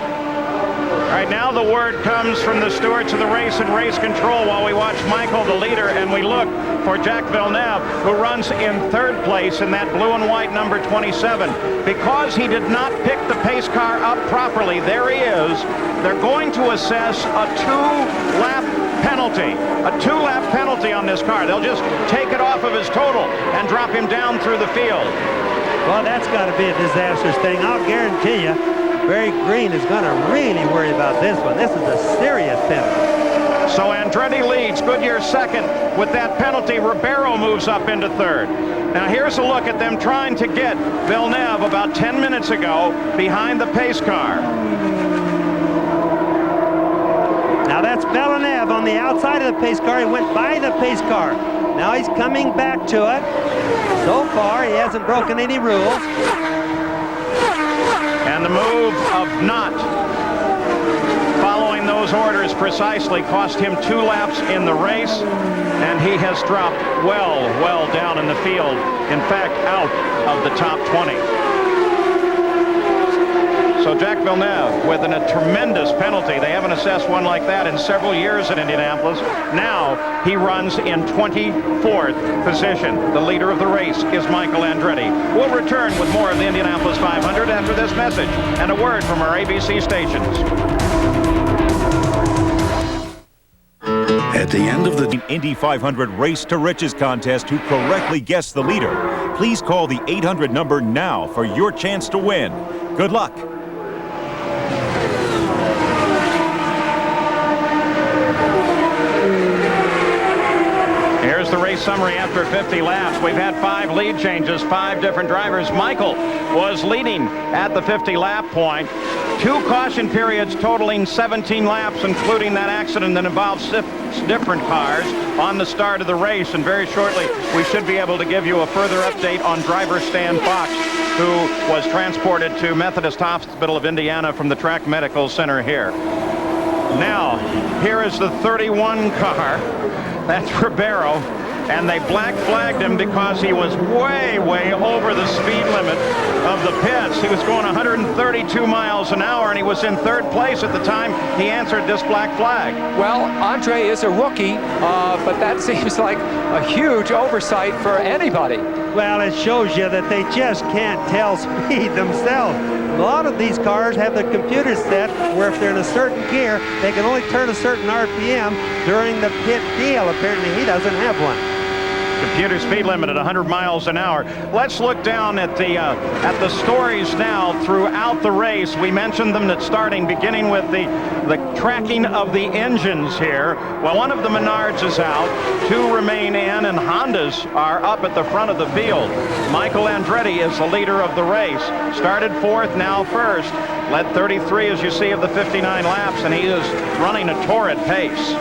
All right, now the word comes from the stewards of the race and race control while we watch Michael, the leader, and we look for Jack Villeneuve, who runs in 3rd place in that blue and white number 27. Because he did not pick the pace car up properly, there he is. They're going to assess a 2-lap penalty. A 2-lap penalty on this car. They'll just take it off of his total and drop him down through the field. Well, that's got to be a disastrous thing. I'll guarantee you, Barry Green is going to really worry about this one. This is a serious penalty. So Andretti leads, Goodyear 2nd. With that penalty, Ribeiro moves up into 3rd. Now here's a look at them trying to get Villeneuve about 10 minutes ago behind the pace car. Now that's Villeneuve on the outside of the pace car. He went by the pace car. Now he's coming back to it. So far, he hasn't broken any rules. And the move of not following those orders precisely cost him 2 laps in the race, and he has dropped well down in the field. In fact, out of the top 20. So Jack Villeneuve with a tremendous penalty. They haven't assessed one like that in several years at Indianapolis. Now he runs in 24th position. The leader of the race is Michael Andretti. We'll return with more of the Indianapolis 500 after this message and a word from our ABC stations. At the end of the Indy 500 Race to Riches contest, who correctly guessed the leader, please call the 800 number now for your chance to win. Good luck. Here's the race summary after 50 laps. We've had 5 lead changes, 5 different drivers. Michael was leading at the 50-lap point. 2 caution periods totaling 17 laps, including that accident that involved 6 different cars on the start of the race. And very shortly, we should be able to give you a further update on driver Stan Fox, who was transported to Methodist Hospital of Indiana from the Track Medical Center here. Now, here is the 31 car. That's Ribeiro, and they black flagged him because he was way over the speed limit of the pits. He was going 132 miles an hour, and he was in 3rd place at the time he answered this black flag. Well, Andre is a rookie, but that seems like a huge oversight for anybody. Well, it shows you that they just can't tell speed themselves. A lot of these cars have the computer set where if they're in a certain gear, they can only turn a certain RPM during the pit deal. Apparently, he doesn't have one. Computer speed limit at 100 miles an hour. Let's look down at the stories now throughout the race. We mentioned them at starting, beginning with the tracking of the engines here. Well, one of the Menards is out, 2 remain in, and Hondas are up at the front of the field. Michael Andretti is the leader of the race. Started 4th, now 1st. Led 33, as you see, of the 59 laps, and he is running a torrid pace.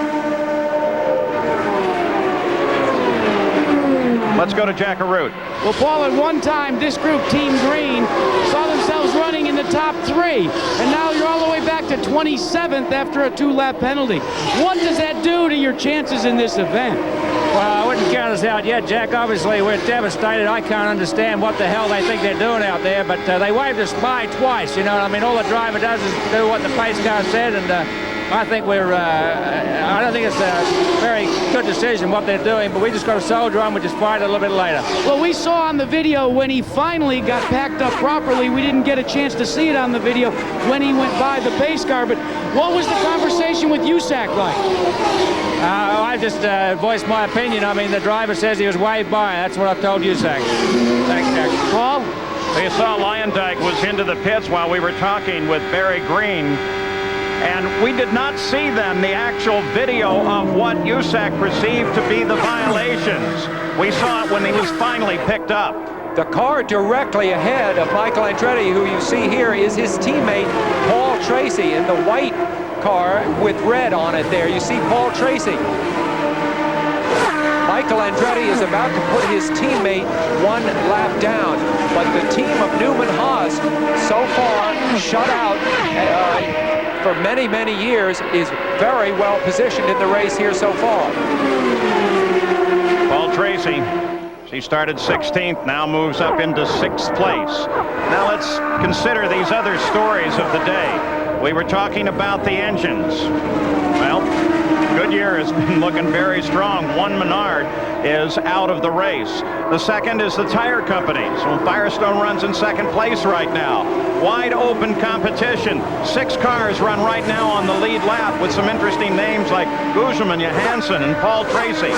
Let's go to Jack Arute. Well, Paul, at one time, this group, Team Green, saw themselves running in the top 3. And now you're all the way back to 27th after a 2-lap penalty. What does that do to your chances in this event? Well, I wouldn't count us out yet, Jack. Obviously, we're devastated. I can't understand what the hell they think they're doing out there, but they waved us by twice, you know what I mean? All the driver does is do what the pace car said, and I think I don't think it's a very good decision what they're doing, but we just got to soldier on. We just fight it a little bit later. Well, we saw on the video when he finally got packed up properly. We didn't get a chance to see it on the video when he went by the pace car, but what was the conversation with USAC like? I just voiced my opinion. I mean, the driver says he was waved by. That's what I've told USAC. Thanks, Jack. Paul? You saw Lyondike was into the pits while we were talking with Barry Green. And we did not see then the actual video of what USAC perceived to be the violations. We saw it when he was finally picked up. The car directly ahead of Michael Andretti, who you see here, is his teammate Paul Tracy in the white car with red on it there. You see Paul Tracy. Michael Andretti is about to put his teammate one lap down, but the team of Newman Haas, so far shut out for many, many years, is very well positioned in the race here so far. Paul Tracy, she started 16th, now moves up into 6th place. Now let's consider these other stories of the day. We were talking about the engines. Well, Goodyear has been looking very strong. One Menard is out of the race. The second is the tire companies. Well, Firestone runs in 2nd place right now. Wide open competition. 6 cars run right now on the lead lap with some interesting names like Guzman, Johansson, and Paul Tracy.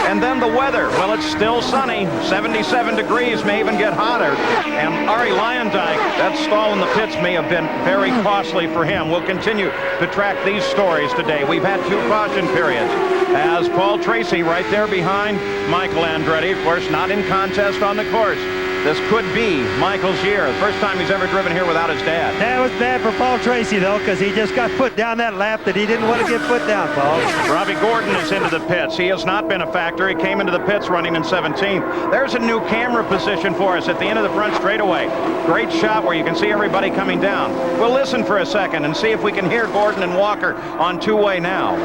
And then the weather. Well, it's still sunny. 77 degrees, may even get hotter. And Ari Luyendyk, that stall in the pits may have been very costly for him. We'll continue to track these stories today. We've had 2 caution periods as Paul Tracy right there behind Michael Andretti, of course, not in contest on the course. This could be Michael's year. The first time he's ever driven here without his dad. That was bad for Paul Tracy, though, because he just got put down that lap that he didn't want to get put down, Paul. Robbie Gordon is into the pits. He has not been a factor. He came into the pits running in 17th. There's a new camera position for us at the end of the front straightaway. Great shot where you can see everybody coming down. We'll listen for a second and see if we can hear Gordon and Walker on two-way now.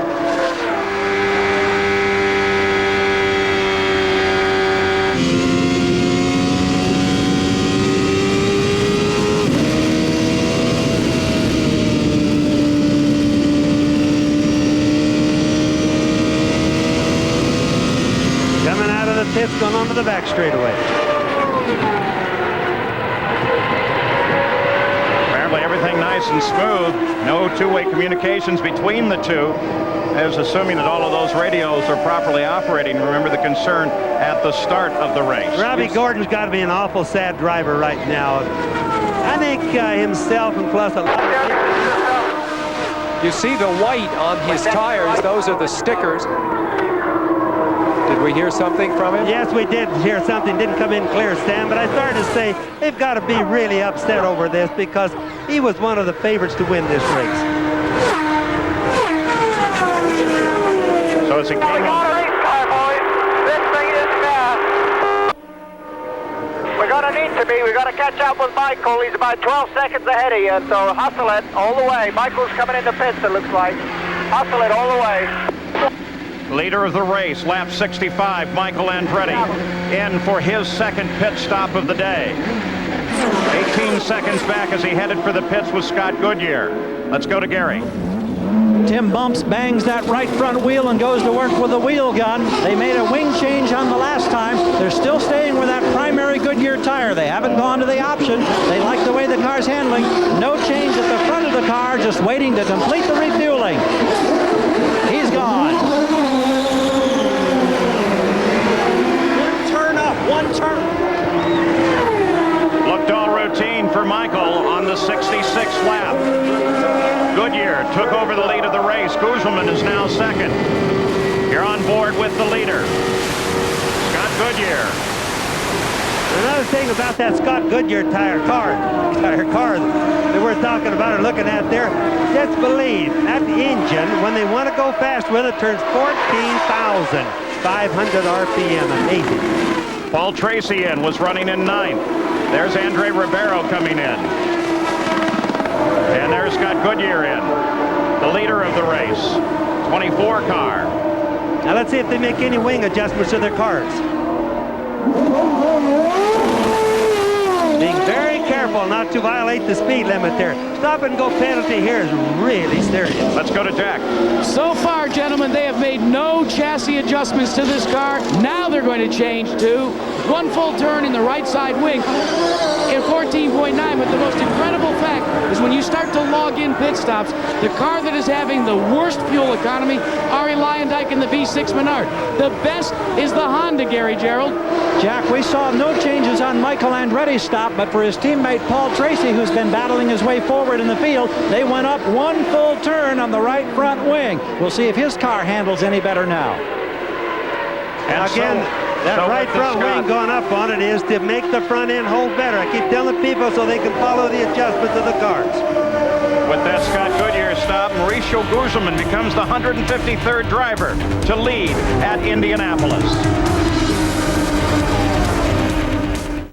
Pits going on to the back straightaway. Apparently everything nice and smooth. No two-way communications between the two. As assuming that all of those radios are properly operating. Remember the concern at the start of the race. Robbie Gordon's got to be an awful sad driver right now. I think himself and plus a lot of... You see the white on his tires. Those are the stickers. Did we hear something from him? Yes, we did hear something. Didn't come in clear, Stan, but I started to say they've got to be really upset over this because he was one of the favorites to win this race. So it's a king. This thing is fast. We're going to need to be. We've got to catch up with Michael. He's about 12 seconds ahead of you, so hustle it all the way. Michael's coming into pits, it looks like. Hustle it all the way. Leader of the race, lap 65, Michael Andretti, in for his second pit stop of the day. 18 seconds back as he headed for the pits with Scott Goodyear. Let's go to Gary. Tim Bumps bangs that right front wheel and goes to work with the wheel gun. They made a wing change on the last time. They're still staying with that primary Goodyear tire. They haven't gone to the option. They like the way the car's handling. No change at the front of the car, just waiting to complete the refueling. He's gone. One turn. Looked all routine for Michael on the 66th lap. Goodyear took over the lead of the race. Guzman is now second. You're on board with the leader, Scott Goodyear. Another thing about that Scott Goodyear tire car that we're talking about or looking at there, just believe that engine, when they want to go fast with it, turns 14,500 RPM. Amazing. Paul Tracy was running in 9th. There's Andre Ribeiro coming in. And there's Scott Goodyear in, the leader of the race, 24 car. Now let's see if they make any wing adjustments to their cars. Being very careful not to violate the speed limit there. Stop and go penalty here is really serious. Let's go to Jack. So far, gentlemen, they have made no chassis adjustments to this car. Now they're going to change to one full turn in the right side wing in 14.9. But the most incredible fact is when you start to log in pit stops, the car that is having the worst fuel economy, Ari Luyendyk in the V6 Menard. The best is the Honda, Gary Gerald. Jack, we saw no changes on Michael Andretti's stop, but for his teammate Paul Tracy, who's been battling his way forward in the field, they went up one full turn on the right front wing. We'll see if his car handles any better now. And again, That right front wing going up on it is to make the front end hold better. I keep telling people so they can follow the adjustments of the cars. With that Scott Goodyear stop, Mauricio Guzman becomes the 153rd driver to lead at Indianapolis.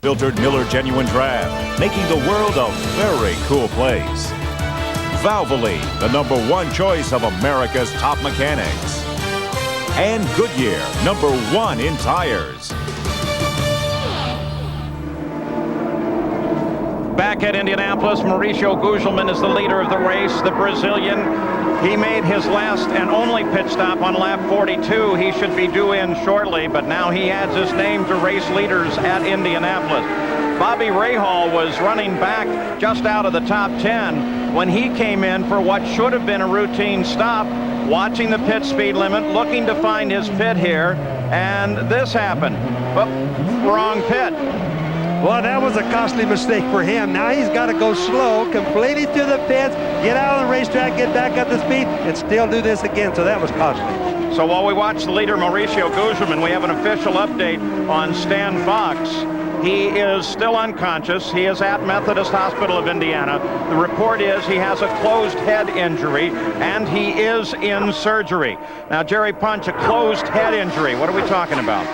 Filtered Miller Genuine Draft, making the world a very cool place. Valvoline, the #1 choice of America's top mechanics. And Goodyear, #1 in tires. Back at Indianapolis, Mauricio Guzman is the leader of the race, the Brazilian. He made his last and only pit stop on lap 42. He should be due in shortly, but now he adds his name to race leaders at Indianapolis. Bobby Rahal was running back just out of the top 10 when he came in for what should have been a routine stop, watching the pit speed limit, looking to find his pit here, and this happened. But wrong pit. Well, that was a costly mistake for him. Now he's got to go slow, completely to the pits, get out on the racetrack, get back up to speed, and still do this again. So that was costly. So while we watch the leader, Mauricio Guzman, we have an official update on Stan Fox. He is still unconscious. He is at Methodist Hospital of Indiana. The report is he has a closed head injury, and he is in surgery. Now, Jerry Punch, a closed head injury. What are we talking about?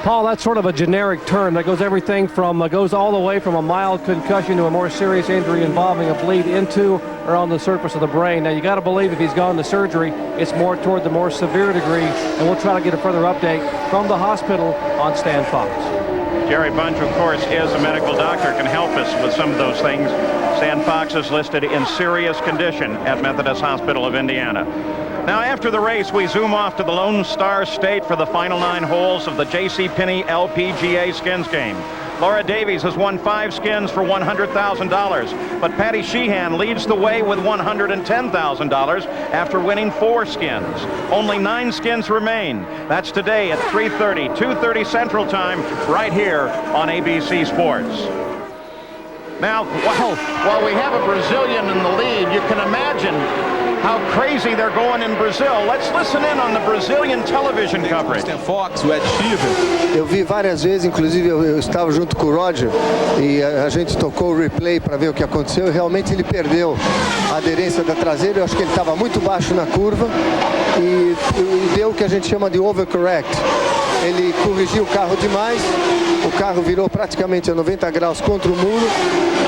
Paul, that's sort of a generic term that goes everything from goes all the way from a mild concussion to a more serious injury involving a bleed into or on the surface of the brain. Now, you got to believe if he's gone to surgery, it's more toward the more severe degree, and we'll try to get a further update from the hospital on Stan Fox. Jerry Bunch, of course, is a medical doctor, can help us with some of those things. Stan Fox is listed in serious condition at Methodist Hospital of Indiana. Now, after the race, we zoom off to the Lone Star State for the final 9 holes of the J.C. Penney LPGA skins game. Laura Davies has won 5 skins for $100,000, but Patty Sheehan leads the way with $110,000 after winning 4 skins. Only 9 skins remain. That's today at 3:30, 2:30 Central Time, right here on ABC Sports. Now, while we have a Brazilian in the lead, you can imagine how crazy they're going in Brazil. Let's listen in on the Brazilian television coverage. Fox, o Ed Sheeran. Eu vi várias vezes, inclusive eu estava junto com o Roger e a gente tocou o replay para ver o que aconteceu e realmente ele perdeu a aderência da traseira. Eu acho que ele estava muito baixo na curva e deu o que a gente chama de overcorrect. Ele corrigiu o carro demais, o carro virou praticamente a 90 graus contra o muro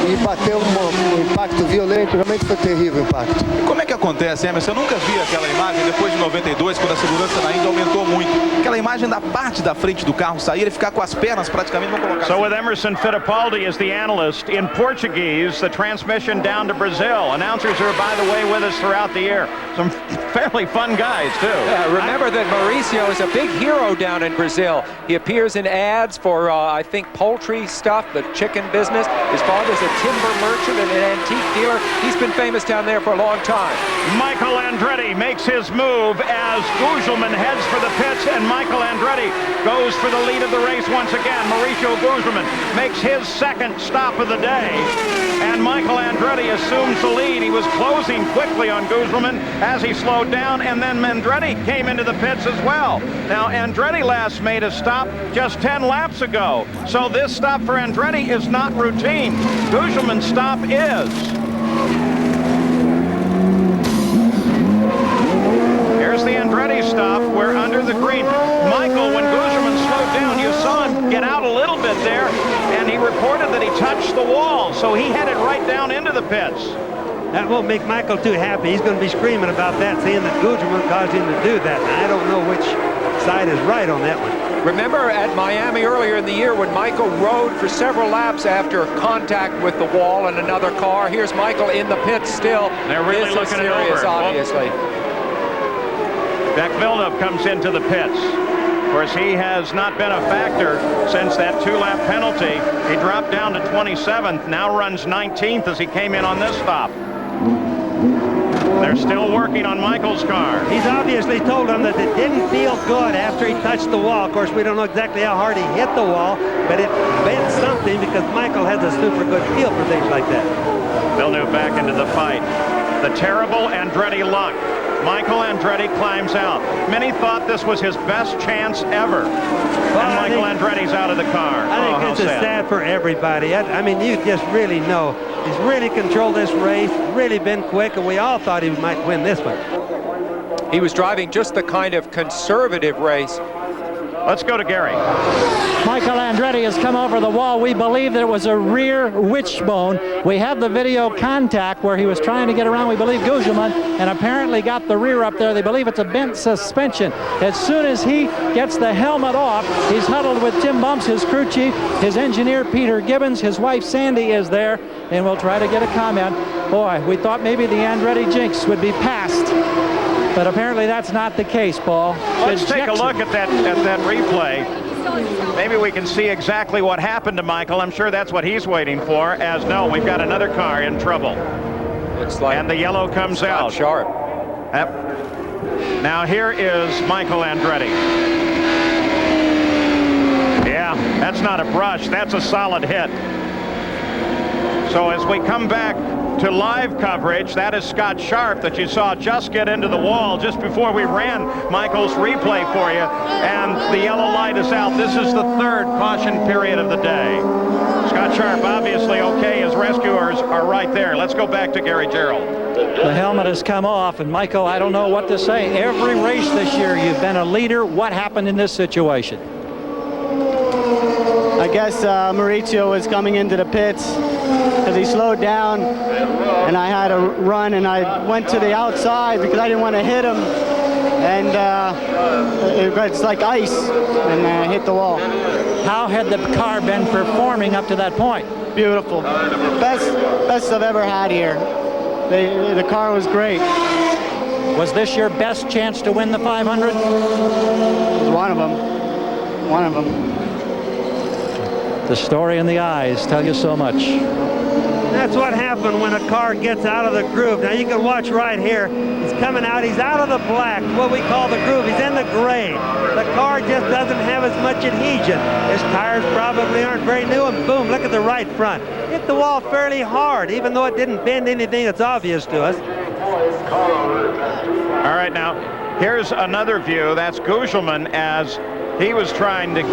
e bateu um impacto violento, realmente foi terrível o impacto. Como é que acontece, Emerson? Eu nunca vi aquela imagem depois de 92, quando a segurança na Índia aumentou muito. Aquela imagem da parte da frente do carro sair e ficar com as pernas praticamente, vamos colocar. So with Emerson Fittipaldi as the analyst, in Portuguese, the transmission down to Brazil. Announcers are, by the way, with us throughout the year. Some fairly fun guys, too. Yeah, remember that Mauricio is a big hero down in Brazil. He appears in ads for, I think, poultry stuff, the chicken business. His father's a timber merchant and an antique dealer. He's been famous down there for a long time. Michael Andretti makes his move as Guzman heads for the pits, and Michael Andretti goes for the lead of the race once again. Mauricio Guzman makes his second stop of the day, and Michael Andretti assumes the lead. He was closing quickly on Guzman as he slowed down, and then Andretti came into the pits as well. Now, Andretti last made a stop just 10 laps ago, so this stop for Andretti is not routine. Guzman's stop is. Here's the Andretti stop. We're under the green. Michael, when Guzman slowed down, you saw him get out a little bit there, and he reported that he touched the wall, so he headed right down into the pits. That won't make Michael too happy. He's going to be screaming about that, saying that Guzman caused him to do that. And I don't know which side is right on that one. Remember at Miami earlier in the year when Michael rode for several laps after contact with the wall and another car? Here's Michael in the pits still. They're really this looking is serious, it over. Obviously. Jack Villeneuve comes into the pits. Of course, he has not been a factor since that 2-lap penalty. He dropped down to 27th, now runs 19th as he came in on this stop. They're still working on Michael's car. He's obviously told him that it didn't feel good after he touched the wall. Of course, we don't know exactly how hard he hit the wall, but it meant something because Michael has a super good feel for things like that. Villeneuve back into the fight. The terrible Andretti luck. Michael Andretti climbs out. Many thought this was his best chance ever. And Michael Andretti's out of the car. I think this is sad for everybody. I mean, you just really know. He's really controlled this race, really been quick, and we all thought he might win this one. He was driving just the kind of conservative race. Let's go to Gary. Michael Andretti has come over the wall. We believe that it was a rear wishbone. We have the video contact where he was trying to get around, we believe, Gugelmin, and apparently got the rear up there. They believe it's a bent suspension. As soon as he gets the helmet off, he's huddled with Tim Bumps, his crew chief, his engineer, Peter Gibbons, his wife, Sandy, is there, and we'll try to get a comment. Boy, we thought maybe the Andretti jinx would be past. But apparently that's not the case, Paul. Let's take a look at that replay. Maybe we can see exactly what happened to Michael. I'm sure that's what he's waiting for, as no, we've got another car in trouble. Looks like and the yellow comes out. Sharp. Yep. Now here is Michael Andretti. Yeah, that's not a brush. That's a solid hit. So as we come back to live coverage, that is Scott Sharp that you saw just get into the wall just before we ran Michael's replay for you, and the yellow light is out. This is the third caution period of the day. Scott Sharp obviously okay. His rescuers are right there. Let's go back to Gary Gerald. The helmet has come off, and Michael, I don't know what to say. Every race this year you've been a leader. What happened in this situation? I guess Maurizio was coming into the pits because he slowed down, and I had to run, and I went to the outside because I didn't want to hit him, and it's like ice, and I hit the wall. How had the car been performing up to that point? Beautiful. Best I've ever had here. The car was great. Was this your best chance to win the 500? It was one of them. One of them. The story in the eyes tell you so much. That's what happened when a car gets out of the groove. Now you can watch right here. He's coming out. He's out of the black, what we call the groove. He's in the gray. The car just doesn't have as much adhesion. His tires probably aren't very new, and boom, look at the right front. Hit the wall fairly hard, even though it didn't bend anything that's obvious to us. All right, now, here's another view. That's Gugelmin as he was trying to...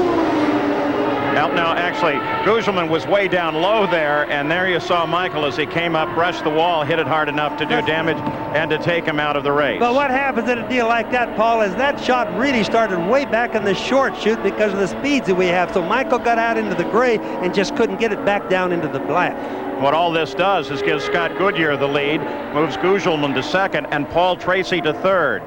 Well, no, actually, Gugelmin was way down low there, and there you saw Michael as he came up, brushed the wall, hit it hard enough to do damage and to take him out of the race. But what happens in a deal like that, Paul, is that shot really started way back in the short chute because of the speeds that we have. So Michael got out into the gray and just couldn't get it back down into the black. What all this does is give Scott Goodyear the lead, moves Gugelmin to second, and Paul Tracy to third.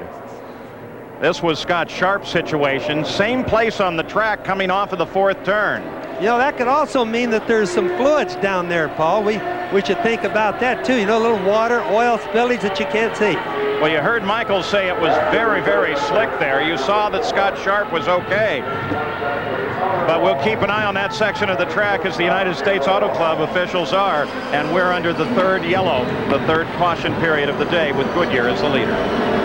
This was Scott Sharp's situation. Same place on the track coming off of the fourth turn. You know, that could also mean that there's some fluids down there, Paul. We should think about that, too. You know, a little water, oil spillage that you can't see. Well, you heard Michael say it was very, very slick there. You saw that Scott Sharp was okay. But we'll keep an eye on that section of the track as the United States Auto Club officials are. And we're under the third yellow, the third caution period of the day, with Goodyear as the leader.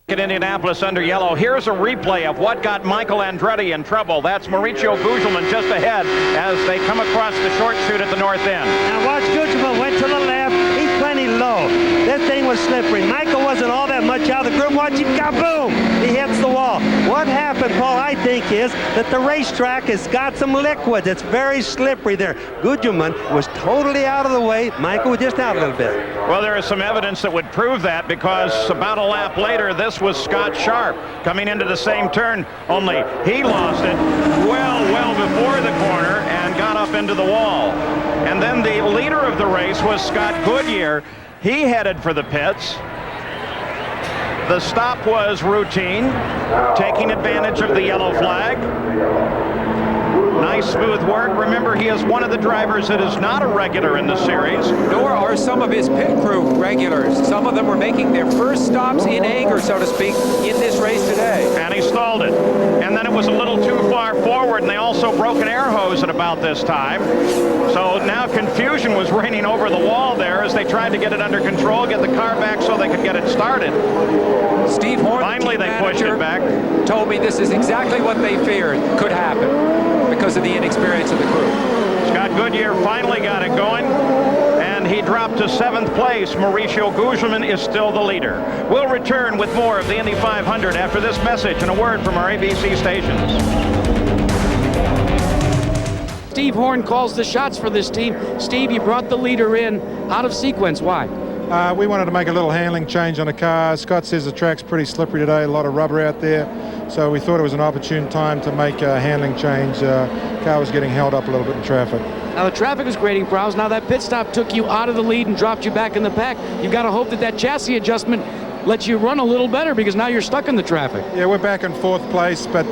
In Indianapolis under yellow. Here's a replay of what got Michael Andretti in trouble. That's Maurizio Gugelmin just ahead as they come across the short chute at the north end. Now watch, Gugelmin went to the left. He's plenty low. This thing was slippery. Michael wasn't all that much out of the groove. Watch him, kaboom! He hits the wall. What happened, Paul, I think, is that the racetrack has got some liquid. It's very slippery there. Gugelmin was totally out of the way. Michael was just out a little bit. Well, there is some evidence that would prove that, because about a lap later, this was Scott Sharp coming into the same turn, only he lost it well before the corner and got up into the wall. And then the leader of the race was Scott Goodyear. He headed for the pits. The stop was routine, taking advantage of the yellow flag. Nice smooth work. Remember, he is one of the drivers that is not a regular in the series. Nor are some of his pit crew regulars. Some of them were making their first stops in anger, so to speak, in this race today. And he stalled it. And then it was a little too far forward, and they also broke an air hose at about this time. So now confusion was reigning over the wall there as they tried to get it under control, get the car back so they could get it started. Steve Horn, finally they pushed it back. Told me this is exactly what they feared could happen because of the inexperience of the crew. Scott Goodyear finally got it going, and And he dropped to 7th place. Mauricio Gugelmin is still the leader. We'll return with more of the Indy 500 after this message and a word from our ABC stations. Steve Horn calls the shots for this team. Steve, you brought the leader in out of sequence. Why? We wanted to make a little handling change on the car. Scott says the track's pretty slippery today, a lot of rubber out there. So we thought it was an opportune time to make a handling change. Car was getting held up a little bit in traffic. Now the traffic was grading, Prowse. Now that pit stop took you out of the lead and dropped you back in the pack. You've got to hope that that chassis adjustment lets you run a little better, because now you're stuck in the traffic. Yeah, we're back in 4th place, but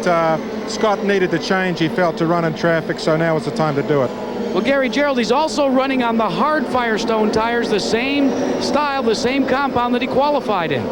Scott needed the change, he felt, to run in traffic, so now is the time to do it. Well, Gary Gerald, he's also running on the hard Firestone tires, the same style, the same compound that he qualified in.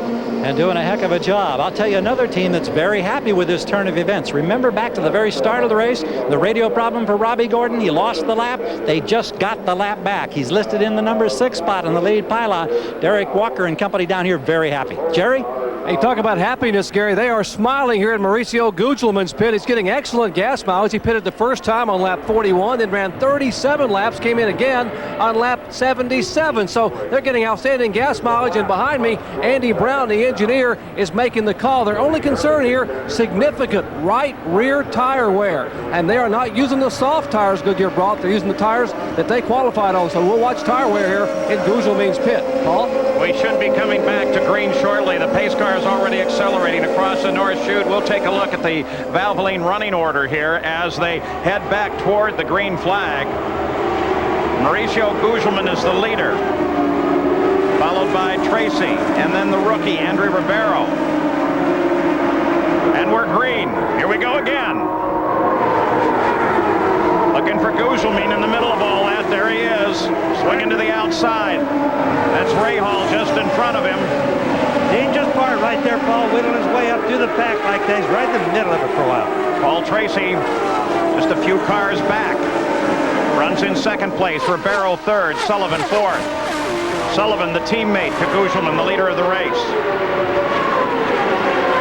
And doing a heck of a job. I'll tell you another team that's very happy with this turn of events. Remember back to the very start of the race, the radio problem for Robbie Gordon. He lost the lap. They just got the lap back. He's listed in the number 6 spot in the lead pylon. Derek Walker and company down here very happy. Jerry? Hey, talk about happiness, Gary. They are smiling here at Mauricio Gugelmin's pit. He's getting excellent gas mileage. He pitted the first time on lap 41, then ran 37 laps, came in again on lap 77. So they're getting outstanding gas mileage. And behind me, Andy Brown, the engineer, is making the call. Their only concern here, significant right rear tire wear. And they are not using the soft tires Goodyear brought. They're using the tires that they qualified on. So we'll watch tire wear here in Gugelmin's pit. Paul? We should be coming back to green shortly. The pace car is already accelerating across the North Chute. We'll take a look at the Valvoline running order here as they head back toward the green flag. Mauricio Gugelmin is the leader, followed by Tracy, and then the rookie, Andrew Ribeiro. And we're green. Here we go again. Looking for Gugelmin in the middle of all that. There he is, swinging to the outside. That's Rahal just in front of him. Dangerous part right there, Paul, whittling his way up through the pack like that. He's right in the middle of it for a while. Paul Tracy, just a few cars back. Runs in 2nd place. Ribeiro 3rd. Sullivan 4th. Sullivan, the teammate to Gugelmin, the leader of the race.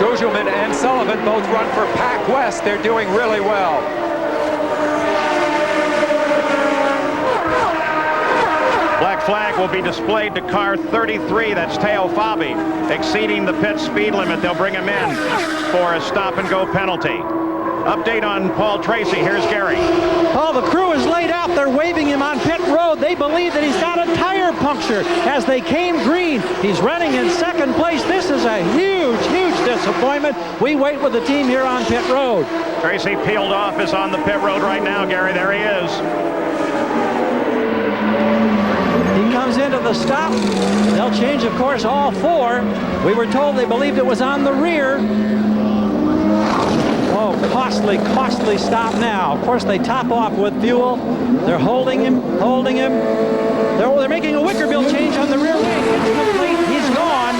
Gugelmin and Sullivan both run for Pac West. They're doing really well. Black flag will be displayed to car 33. That's Teo Fabi, exceeding the pit speed limit. They'll bring him in for a stop-and-go penalty. Update on Paul Tracy. Here's Gary. Oh, the crew is laid out. They're waving him on pit road. They believe that he's got a tire puncture as they came green. He's running in 2nd place. This is a huge, huge disappointment. We wait with the team here on pit road. Tracy peeled off, is on the pit road right now, Gary. There he is. He comes into the stop. They'll change, of course, all 4. We were told they believed it was on the rear. Oh, costly stop now. Of course, they top off with fuel. They're holding him. They're making a Wickerbill change on the rear wing. It's complete. He's gone.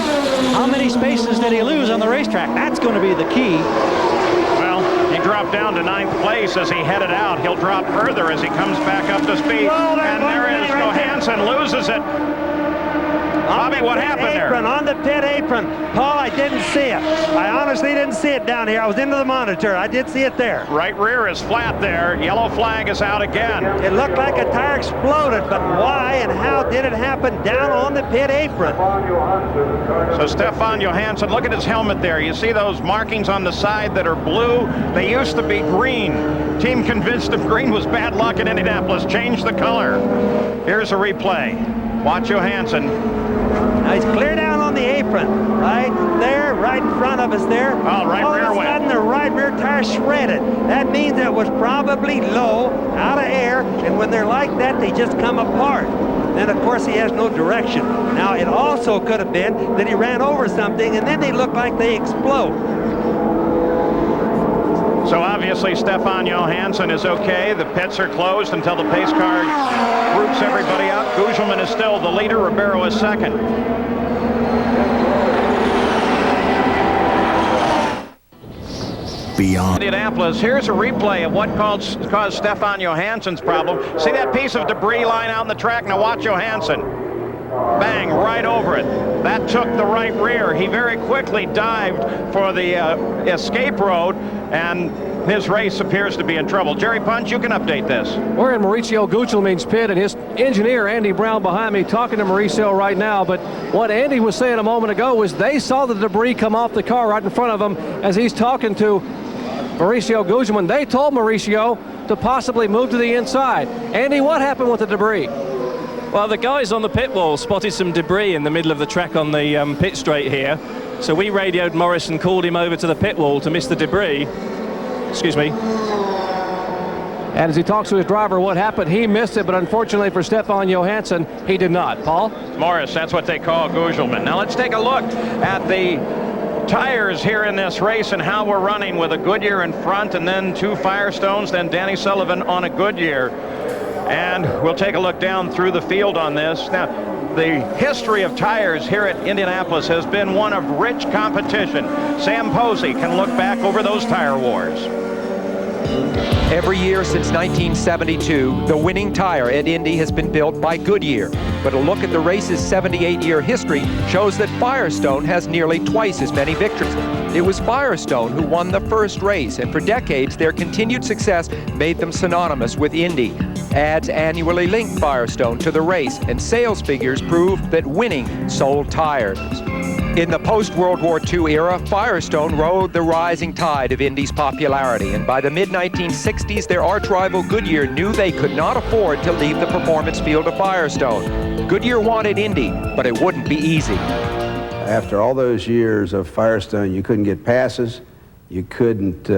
How many spaces did he lose on the racetrack? That's going to be the key. Well, he dropped down to 9th place as he headed out. He'll drop further as he comes back up to speed. And there is Johansson, loses it. Bobby, what happened there? On the pit apron. Paul, I didn't see it. I honestly didn't see it down here. I was into the monitor. I did see it there. Right rear is flat there. Yellow flag is out again. It looked like a tire exploded, but why and how did it happen down on the pit apron? So Stefan Johansson, look at his helmet there. You see those markings on the side that are blue? They used to be green. Team convinced if green was bad luck in Indianapolis, changed the color. Here's a replay. Watch Johansson. Now he's clear down on the apron, right there, right in front of us there. Oh, right rear went. All of a sudden, the right rear tire shredded. That means it was probably low, out of air, and when they're like that, they just come apart. Then, of course, he has no direction. Now, it also could have been that he ran over something, and then they look like they explode. So obviously Stefan Johansson is okay. The pits are closed until the pace car groups everybody up. Gugelmin is still the leader. Ribeiro is 2nd. Beyond Indianapolis, here's a replay of what caused Stefan Johansson's problem. See that piece of debris lying out in the track? Now watch Johansson. bang, right over it. That took the right rear. He very quickly dived for the escape road, and his race appears to be in trouble. Jerry Punch, you can update this. We're in Mauricio Gugelmin's pit, and his engineer, Andy Brown, behind me, talking to Mauricio right now. But what Andy was saying a moment ago was they saw the debris come off the car right in front of them as he's talking to Mauricio Gugelmin. They told Mauricio to possibly move to the inside. Andy, what happened with the debris? Well, the guys on the pit wall spotted some debris in the middle of the track on the pit straight here. So we radioed Morris and called him over to the pit wall to miss the debris. Excuse me. And as he talks to his driver, what happened? He missed it, but unfortunately for Stefan Johansson, he did not. Paul? Morris, that's what they call Gugelmin. Now let's take a look at the tires here in this race and how we're running with a Goodyear in front and then 2 Firestones, then Danny Sullivan on a Goodyear. And we'll take a look down through the field on this. Now, the history of tires here at Indianapolis has been one of rich competition. Sam Posey can look back over those tire wars. Every year since 1972, the winning tire at Indy has been built by Goodyear. But a look at the race's 78-year history shows that Firestone has nearly twice as many victories. It was Firestone who won the first race, and for decades their continued success made them synonymous with Indy. Ads annually linked Firestone to the race, and sales figures proved that winning sold tires. In the post-World War II era, Firestone rode the rising tide of Indy's popularity, and by the mid-1960s, their arch-rival Goodyear knew they could not afford to leave the performance field of Firestone. Goodyear wanted Indy, but it wouldn't be easy. After all those years of Firestone, you couldn't get passes, you couldn't,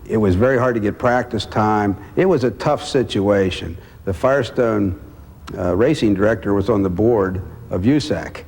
it was very hard to get practice time. It was a tough situation. The Firestone racing director was on the board of USAC,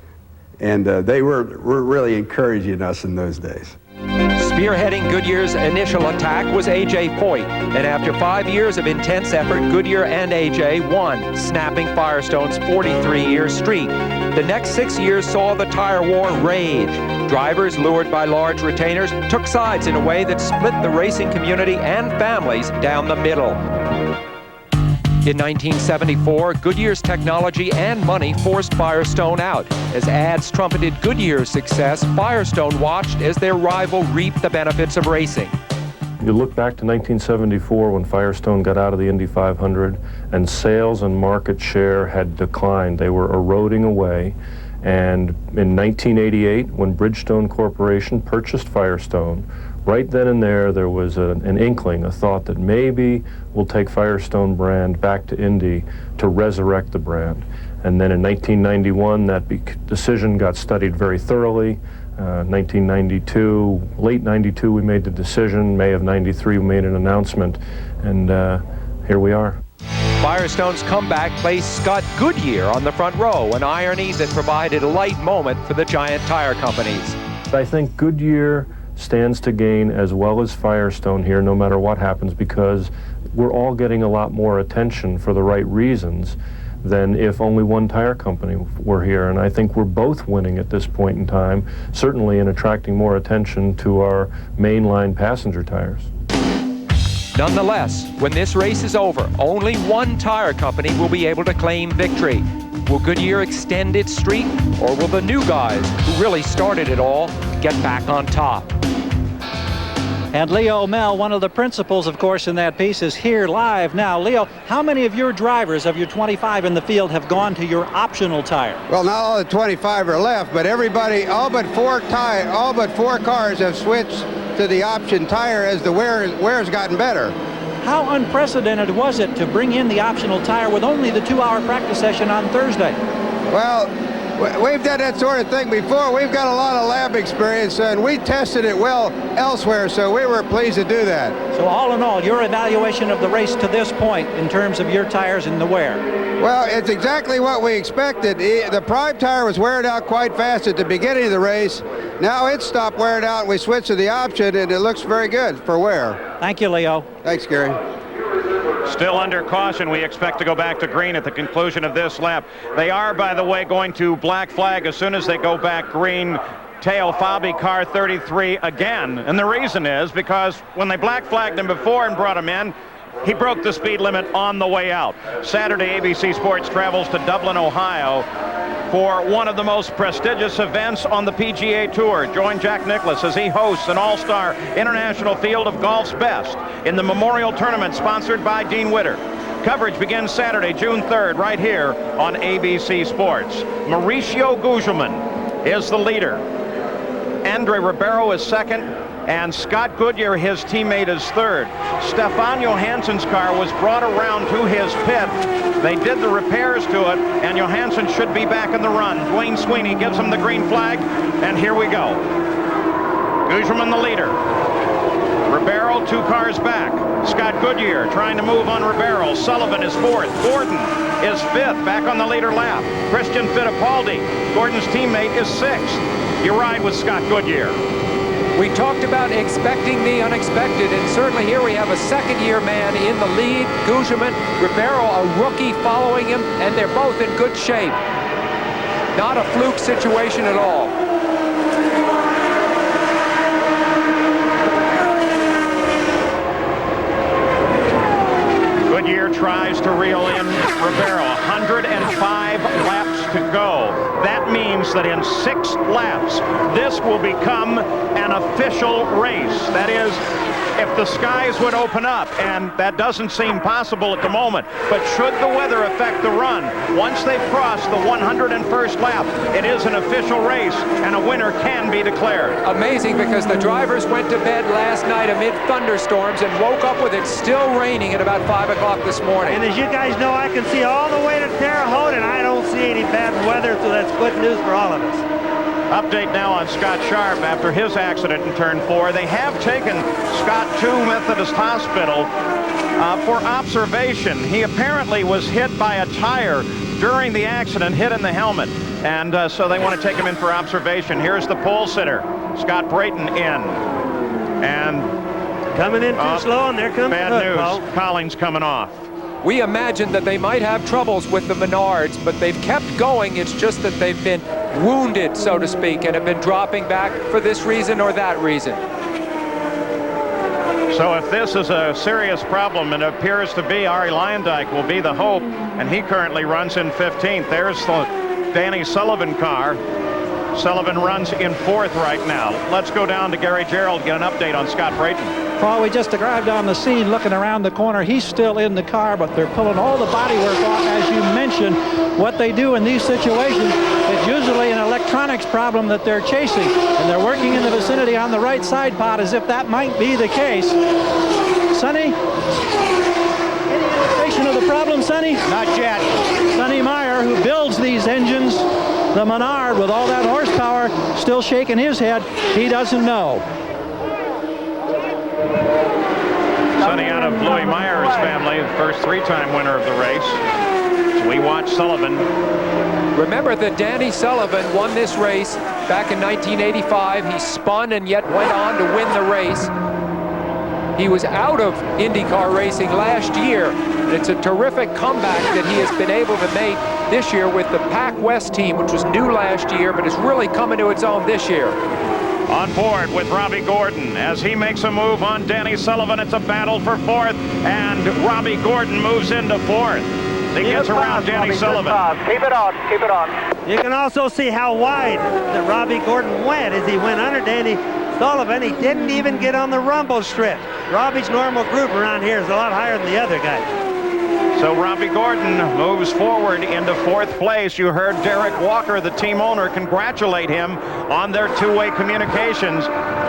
and they were really encouraging us in those days. Spearheading Goodyear's initial attack was A.J. Foyt, and after 5 years of intense effort, Goodyear and A.J. won, snapping Firestone's 43-year streak. The next 6 years saw the tire war rage. Drivers, lured by large retainers, took sides in a way that split the racing community and families down the middle. In 1974, Goodyear's technology and money forced Firestone out. As ads trumpeted Goodyear's success, Firestone watched as their rival reaped the benefits of racing. You look back to 1974 when Firestone got out of the Indy 500 and sales and market share had declined. They were eroding away. And in 1988, when Bridgestone Corporation purchased Firestone, right then and there was an inkling, a thought that maybe we'll take Firestone brand back to Indy to resurrect the brand. And then in 1991, that decision got studied very thoroughly. 1992, late 92, we made the decision. May of 93, we made an announcement, and here we are. Firestone's comeback placed Scott Goodyear on the front row, an irony that provided a light moment for the giant tire companies. I think Goodyear stands to gain as well as Firestone here, no matter what happens, because we're all getting a lot more attention for the right reasons than if only one tire company were here. And I think we're both winning at this point in time, certainly in attracting more attention to our mainline passenger tires. Nonetheless, when this race is over, only one tire company will be able to claim victory. Will Goodyear extend its streak, or will the new guys who really started it all get back on top? And Leo Mel, one of the principals, of course, in that piece, is here live now. Leo, how many of your drivers, of your 25 in the field, have gone to your optional tire? Well, not all the 25 are left, but everybody, all but four cars have switched to the option tire as the wear's gotten better. How unprecedented was it to bring in the optional tire with only the 2-hour practice session on Thursday? Well, we've done that sort of thing before. We've got a lot of lab experience, and we tested it well elsewhere, so we were pleased to do that. So all in all, your evaluation of the race to this point in terms of your tires and the wear? Well, it's exactly what we expected. The prime tire was wearing out quite fast at the beginning of the race. Now it's stopped wearing out, and we switched to the option, and it looks very good for wear. Thank you, Leo. Thanks, Gary. Still under caution. We expect to go back to green at the conclusion of this lap. They are, by the way, going to black flag as soon as they go back green. Teo Fabi, car 33 again. And the reason is because when they black flagged him before and brought him in, He broke the speed limit on the way out. Saturday, ABC Sports travels to Dublin, Ohio for one of the most prestigious events on the PGA Tour. Join Jack Nicklaus as he hosts an all-star international field of golf's best in the Memorial Tournament sponsored by Dean Witter. Coverage begins Saturday, June 3rd, right here on ABC Sports. Mauricio Gugelmin is the leader. Andre Ribeiro is second, and Scott Goodyear, his teammate, is third. Stefan Johansson's car was brought around to his pit. They did the repairs to it, and Johansson should be back in the run. Dwayne Sweeney gives him the green flag, and here we go. Gugelmin the leader. Ribeiro 2 cars back. Scott Goodyear trying to move on Ribeiro. Sullivan is fourth. Gordon is fifth, back on the leader lap. Christian Fittipaldi, Gordon's teammate, is sixth. You ride with Scott Goodyear. We talked about expecting the unexpected, and certainly here we have a second-year man in the lead. Gugelmin, Ribeiro, a rookie following him, and they're both in good shape. Not a fluke situation at all. Goodyear tries to reel in Ribeiro. 105 laps to go. That means that in 6 laps, this will become an official race. That is, if the skies would open up, and that doesn't seem possible at the moment, but should the weather affect the run, once they've crossed the 101st lap, it is an official race, and a winner can be declared. Amazing, because the drivers went to bed last night amid thunderstorms and woke up with it still raining at about 5 o'clock this morning. And as you guys know, I can see all the way to Terre Haute, and I don't see any bad weather, so that's good news for all of us. Update now on Scott Sharp after his accident in turn 4. They have taken Scott to Methodist Hospital for observation. He apparently was hit by a tire during the accident, hit in the helmet, and so they want to take him in for observation. Here's the pole sitter, Scott Brayton, in. And coming in too slow, and there comes bad the hook, news. Paul. Collins coming off. We imagined that they might have troubles with the Menards, but they've kept going. It's just that they've been wounded, so to speak, and have been dropping back for this reason or that reason. So if this is a serious problem, and it appears to be, Ari Leyendyk will be the hope, and he currently runs in 15th. There's the Danny Sullivan car. Sullivan runs in 4th right now. Let's go down to Gary Gerald, get an update on Scott Brayton. Paul, we just arrived on the scene looking around the corner. He's still in the car, but they're pulling all the bodywork off. As you mentioned, what they do in these situations, it's usually an electronics problem that they're chasing, and they're working in the vicinity on the right side pod as if that might be the case. Sonny? Any indication of the problem, Sonny? Not yet. Sonny Meyer, who builds these engines, the Menard, with all that horsepower, still shaking his head. He doesn't know. Sonny out of Louis Meyer's family, the first 3-time winner of the race. So we watch Sullivan. Remember that Danny Sullivan won this race back in 1985. He spun and yet went on to win the race. He was out of IndyCar racing last year, and it's a terrific comeback that he has been able to make this year with the Pac West team, which was new last year, but is really coming to its own this year. On board with Robbie Gordon as he makes a move on Danny Sullivan. It's a battle for 4th, and Robbie Gordon moves into 4th. He gets around Danny Sullivan. Keep it on, keep it on. You can also see how wide that Robbie Gordon went as he went under Danny Sullivan. He didn't even get on the rumble strip. Robbie's normal group around here is a lot higher than the other guys. So Robbie Gordon moves forward into 4th place. You heard Derek Walker, the team owner, congratulate him on their 2-way communications.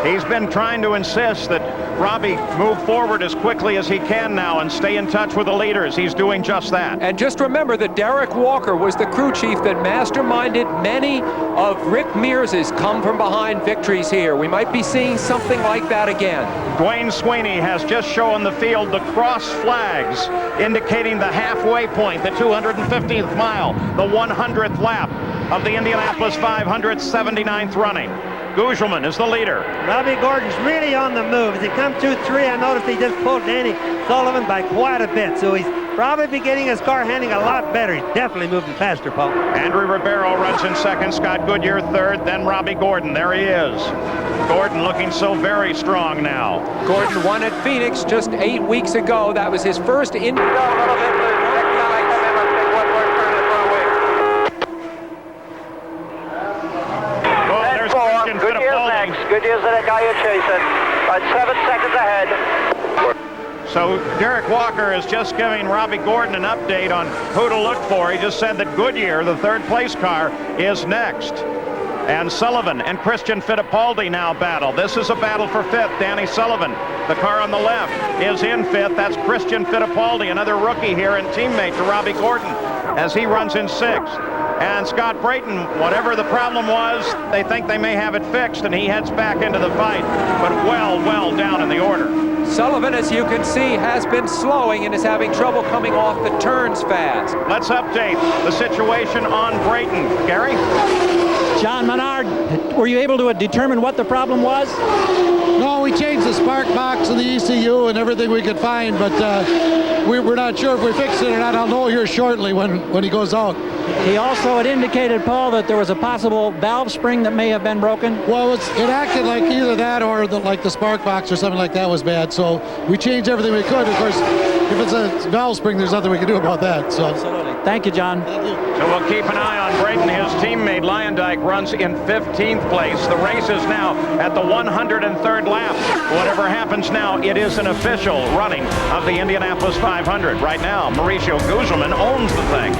He's been trying to insist that Robbie move forward as quickly as he can now and stay in touch with the leaders. He's doing just that. And just remember that Derek Walker was the crew chief that masterminded many of Rick Mears's come from behind victories here. We might be seeing something like that again. Dwayne Sweeney has just shown the field the cross flags indicating the halfway point, the 250th mile, the 100th lap of the Indianapolis 500, 79th running. Gugelmin is the leader. Robbie Gordon's really on the move. As he comes 2-3, I noticed he just pulled Danny Sullivan by quite a bit. So he's probably be getting his car handling a lot better. He's definitely moving faster, Paul. Andrew Ribeiro runs in second, Scott Goodyear third, then Robbie Gordon. There he is. Gordon looking so very strong now. Gordon won at Phoenix just 8 weeks ago. That was his first in. Goodyear's the guy you're chasing. About 7 seconds ahead. So Derek Walker is just giving Robbie Gordon an update on who to look for. He just said that Goodyear, the third place car, is next. And Sullivan and Christian Fittipaldi now battle. This is a battle for fifth. Danny Sullivan, the car on the left, is in fifth. That's Christian Fittipaldi, another rookie here and teammate to Robbie Gordon, as he runs in sixth. And Scott Brayton, whatever the problem was, they think they may have it fixed, and he heads back into the fight, but well down in the order. Sullivan, as you can see, has been slowing and is having trouble coming off the turns fast. Let's update the situation on Brayton. Gary? John Menard, were you able to determine what the problem was? No, we changed the spark box and the ECU and everything we could find, but we're not sure if we fixed it or not. I'll know here shortly when he goes out. He also had indicated, Paul, that there was a possible valve spring that may have been broken. Well, it acted like either that or like the spark box or something like that was bad. So we changed everything we could. Of course, if it's a valve spring, there's nothing we can do about that. So. Absolutely. Thank you, John. Thank you. So we'll keep an eye on Brayton. His teammate Lyondike runs in 15th place. The race is now at the 103rd lap. Whatever happens now, it is an official running of the Indianapolis 500. Right now, Mauricio Guzman owns the thing.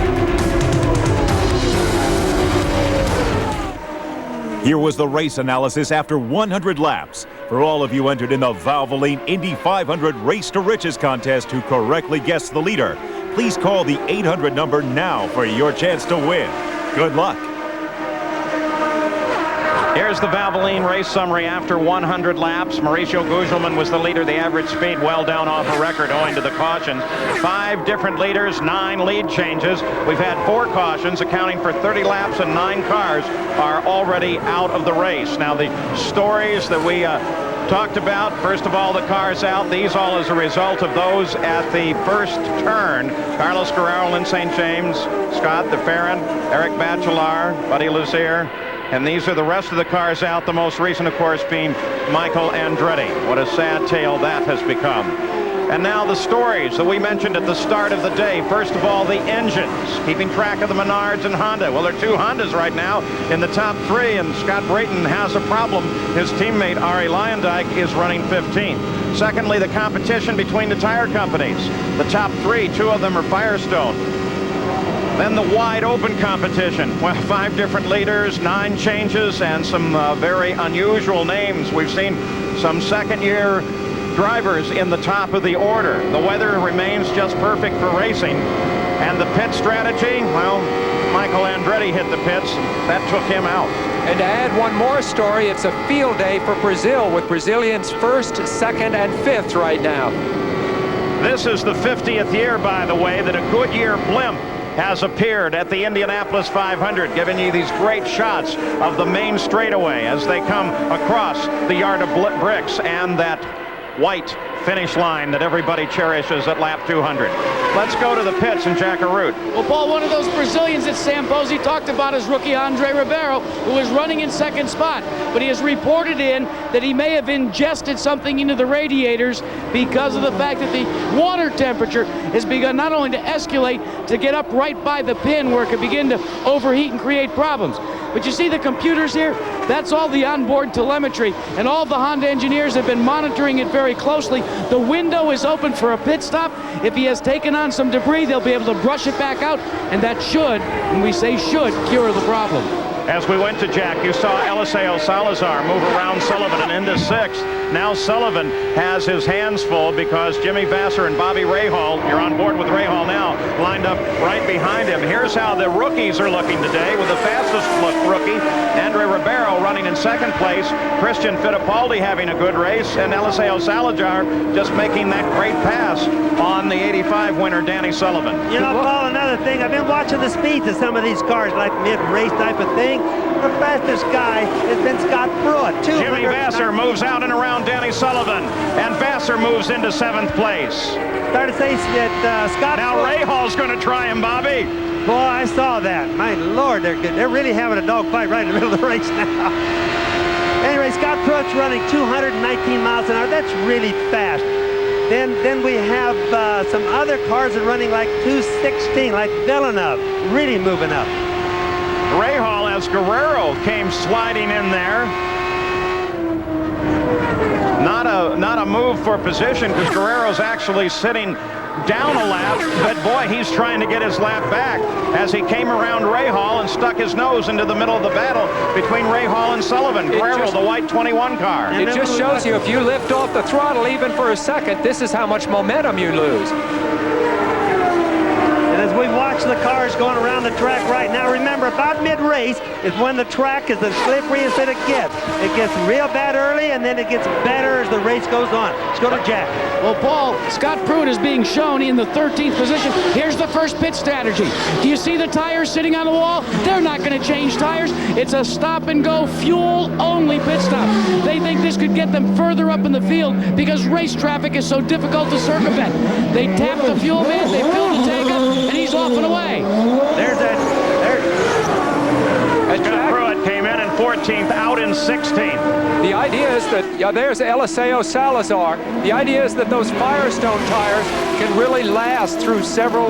Here was the race analysis after 100 laps. For all of you entered in the Valvoline Indy 500 Race to Riches contest who correctly guessed the leader, please call the 800 number now for your chance to win. Good luck. Here's the Valvoline race summary after 100 laps. Mauricio Guzman was the leader. The average speed well down off a record owing to the cautions. 5 different leaders, 9 lead changes. We've had 4 cautions accounting for 30 laps, and 9 cars are already out of the race. Now the stories that we talked about, first of all, the cars out. These all as a result of those at the first turn. Carlos Guerrero in St. James, Scott the Farron, Eric Bachelard, Buddy Luzier. And these are the rest of the cars out, the most recent, of course, being Michael Andretti. What a sad tale that has become. And now the stories that we mentioned at the start of the day. First of all, the engines, keeping track of the Menards and Honda. Well, there are 2 Hondas right now in the top 3, and Scott Brayton has a problem. His teammate, Arie Luyendyk, is running 15th. Secondly, the competition between the tire companies. The top 3, 2 of them are Firestone. Then the wide open competition. Well, 5 different leaders, 9 changes, and some very unusual names. We've seen some second-year drivers in the top of the order. The weather remains just perfect for racing. And the pit strategy, well, Michael Andretti hit the pits. That took him out. And to add one more story, it's a field day for Brazil with Brazilians 1st, 2nd, and 5th right now. This is the 50th year, by the way, that a Goodyear blimp has appeared at the Indianapolis 500, giving you these great shots of the main straightaway as they come across the yard of bricks and that white finish line that everybody cherishes at lap 200. Let's go to the pits and Jack Arute. Well, Paul, one of those Brazilians that Sam Posey talked about is rookie Andre Ribeiro, who is running in 2nd spot. But he has reported in that he may have ingested something into the radiators because of the fact that the water temperature has begun not only to escalate, to get up right by the pin where it could begin to overheat and create problems. But you see the computers here? That's all the onboard telemetry, and all the Honda engineers have been monitoring it very closely. The window is open for a pit stop. If he has taken on some debris, they'll be able to brush it back out, and that should, and we say should, cure the problem. As we went to Jack, you saw Eliseo Salazar move around Sullivan and into 6th. Now Sullivan has his hands full because Jimmy Vasser and Bobby Rahal, you're on board with Rahal now, lined up right behind him. Here's how the rookies are looking today with the fastest rookie, Andre Ribeiro, running in 2nd place, Christian Fittipaldi having a good race, and Eliseo Salazar just making that great pass on the 85 winner, Danny Sullivan. You know, Paul, another thing, I've been watching the speeds of some of these cars, like mid-race type of thing. The fastest guy has been Scott Pruitt. Jimmy Vasser moves out and around Danny Sullivan, and Vasser Vassar moves into 7th place. Started to say that Scott. Now Rahall's going to try him, Bobby. Boy, I saw that. My Lord, they're good. They're really having a dogfight right in the middle of the race now. Anyway, Scott Pruitt's running 219 miles an hour. That's really fast. Then we have some other cars that are running like 216, like Villeneuve, really moving up. Rahal, as Guerrero came sliding in there. Not a move for position, because Guerrero's actually sitting down a lap, but boy, he's trying to get his lap back as he came around Rahal and stuck his nose into the middle of the battle between Rahal and Sullivan. Guerrero, the white 21 car. It just shows you, if you lift off the throttle even for a second, this is how much momentum you lose. And as we watch the cars going around the track right now, remember, about mid-race is when the track is as slippery as it gets. It gets real bad early, and then it gets better as the race goes on. Let's go to Jack. Well, Paul, Scott Pruitt is being shown in the 13th position. Here's the first pit strategy. Do you see the tires sitting on the wall? They're not going to change tires. It's a stop-and-go, fuel-only pit stop. They think this could get them further up in the field because race traffic is so difficult to circumvent. They tap the fuel man, they fill the tank up, and he's off and away. There's that. Scott Pruitt came in 14th, out in 16th. The idea is that, there's Eliseo Salazar. The idea is that those Firestone tires can really last through several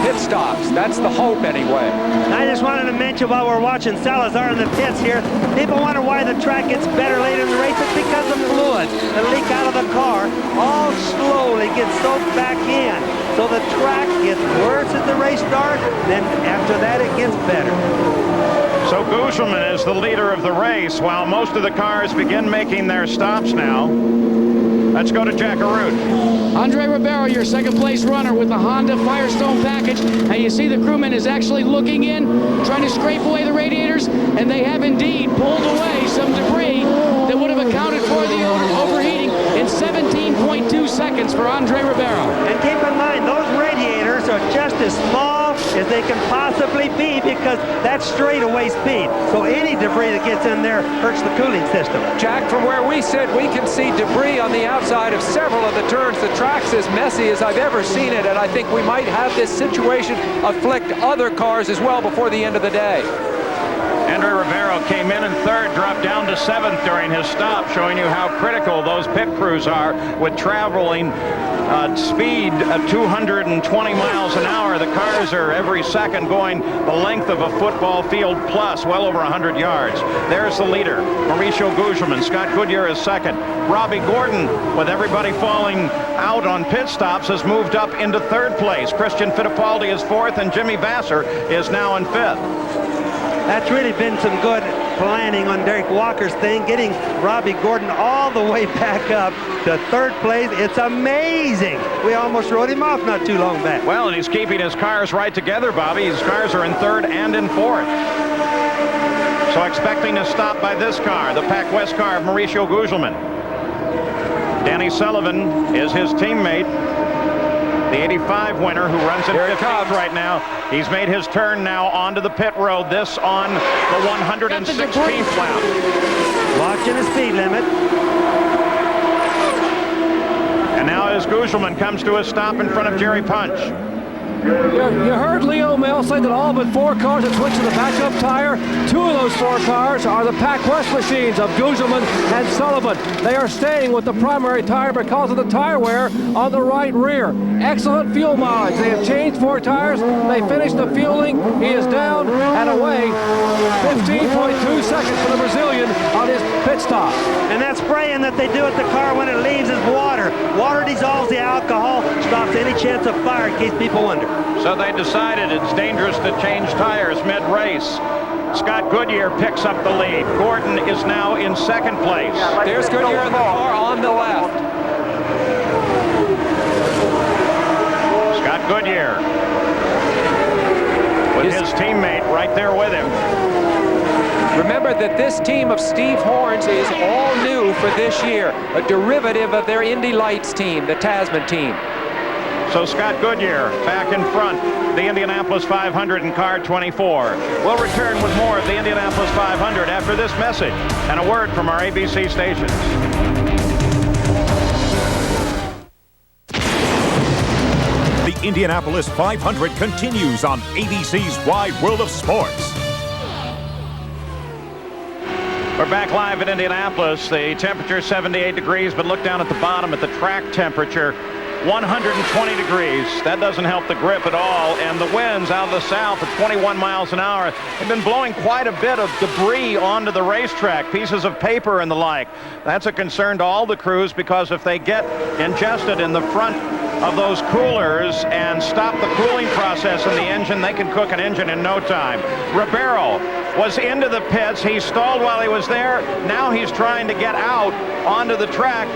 pit stops. That's the hope, anyway. I just wanted to mention while we're watching Salazar in the pits here, people wonder why the track gets better later in the race. It's because of fluid that leak out of the car. All slowly gets soaked back in. So the track gets worse as the race starts, then after that it gets better. So Gugelmin is the leader of the race, while most of the cars begin making their stops now. Let's go to Jack Arute. Andre Ribeiro, your second place runner with the Honda Firestone package. And you see the crewman is actually looking in, trying to scrape away the radiators, and they have indeed pulled away some debris that would have accounted for the overheating in 17.2 seconds for Andre Ribeiro. And keep in mind, those radiators are just as small as they can possibly be because that's straightaway speed. So any debris that gets in there hurts the cooling system. Jack, from where we sit, we can see debris on the outside of several of the turns. The track's as messy as I've ever seen it, and I think we might have this situation afflict other cars as well before the end of the day. Andre Ribeiro came in 3rd, dropped down to 7th during his stop, showing you how critical those pit crews are with traveling speed at 220 miles an hour. The cars are every second going the length of a football field plus, well over 100 yards. There's the leader, Mauricio Gugelmin. Scott Goodyear is 2nd. Robbie Gordon, with everybody falling out on pit stops, has moved up into 3rd place. Christian Fittipaldi is 4th, and Jimmy Vassar is now in 5th. That's really been some good planning on Derek Walker's thing, getting Robbie Gordon all the way back up to 3rd place. It's amazing. We almost wrote him off not too long back. Well, and he's keeping his cars right together, Bobby. His cars are in 3rd and in 4th. So expecting a stop by this car, the Pac West car of Mauricio Gugelmin. Danny Sullivan is his teammate, the 85 winner who runs in 15th right now. He's made his turn now onto the pit road, this on the 116th lap. Watching the speed limit. And now as Gugelmin comes to a stop in front of Jerry Punch. You heard Leo Mel say that all but 4 cars have switched to the backup tire. 2 of those 4 cars are the Pac West machines of Gugelmin and Sullivan. They are staying with the primary tire because of the tire wear on the right rear. Excellent fuel mileage. They have changed 4 tires. They finished the fueling. He is down and away. 15.2 seconds for the Brazilian on his pit stop. And that spraying that they do at the car when it leaves is water. Water dissolves the alcohol, stops any chance of fire, in case people wonder. So they decided it's dangerous to change tires mid-race. Scott Goodyear picks up the lead. Gordon is now in 2nd place. There's Goodyear in the car on the left. Scott Goodyear with his teammate right there with him. Remember that this team of Steve Horns is all new for this year, a derivative of their Indy Lights team, the Tasman team. So Scott Goodyear back in front, the Indianapolis 500 in car 24. We'll return with more of the Indianapolis 500 after this message and a word from our ABC stations. Indianapolis 500 continues on ABC's Wide World of Sports. We're back live in Indianapolis. The temperature is 78 degrees, but look down at the bottom at the track temperature. 120 degrees. That doesn't help the grip at all. And the winds out of the south at 21 miles an hour have been blowing quite a bit of debris onto the racetrack, pieces of paper and the like. That's a concern to all the crews, because if they get ingested in the front of those coolers and stop the cooling process in the engine, they can cook an engine in no time. Ribeiro was into the pits. He stalled while he was there. Now he's trying to get out onto the track.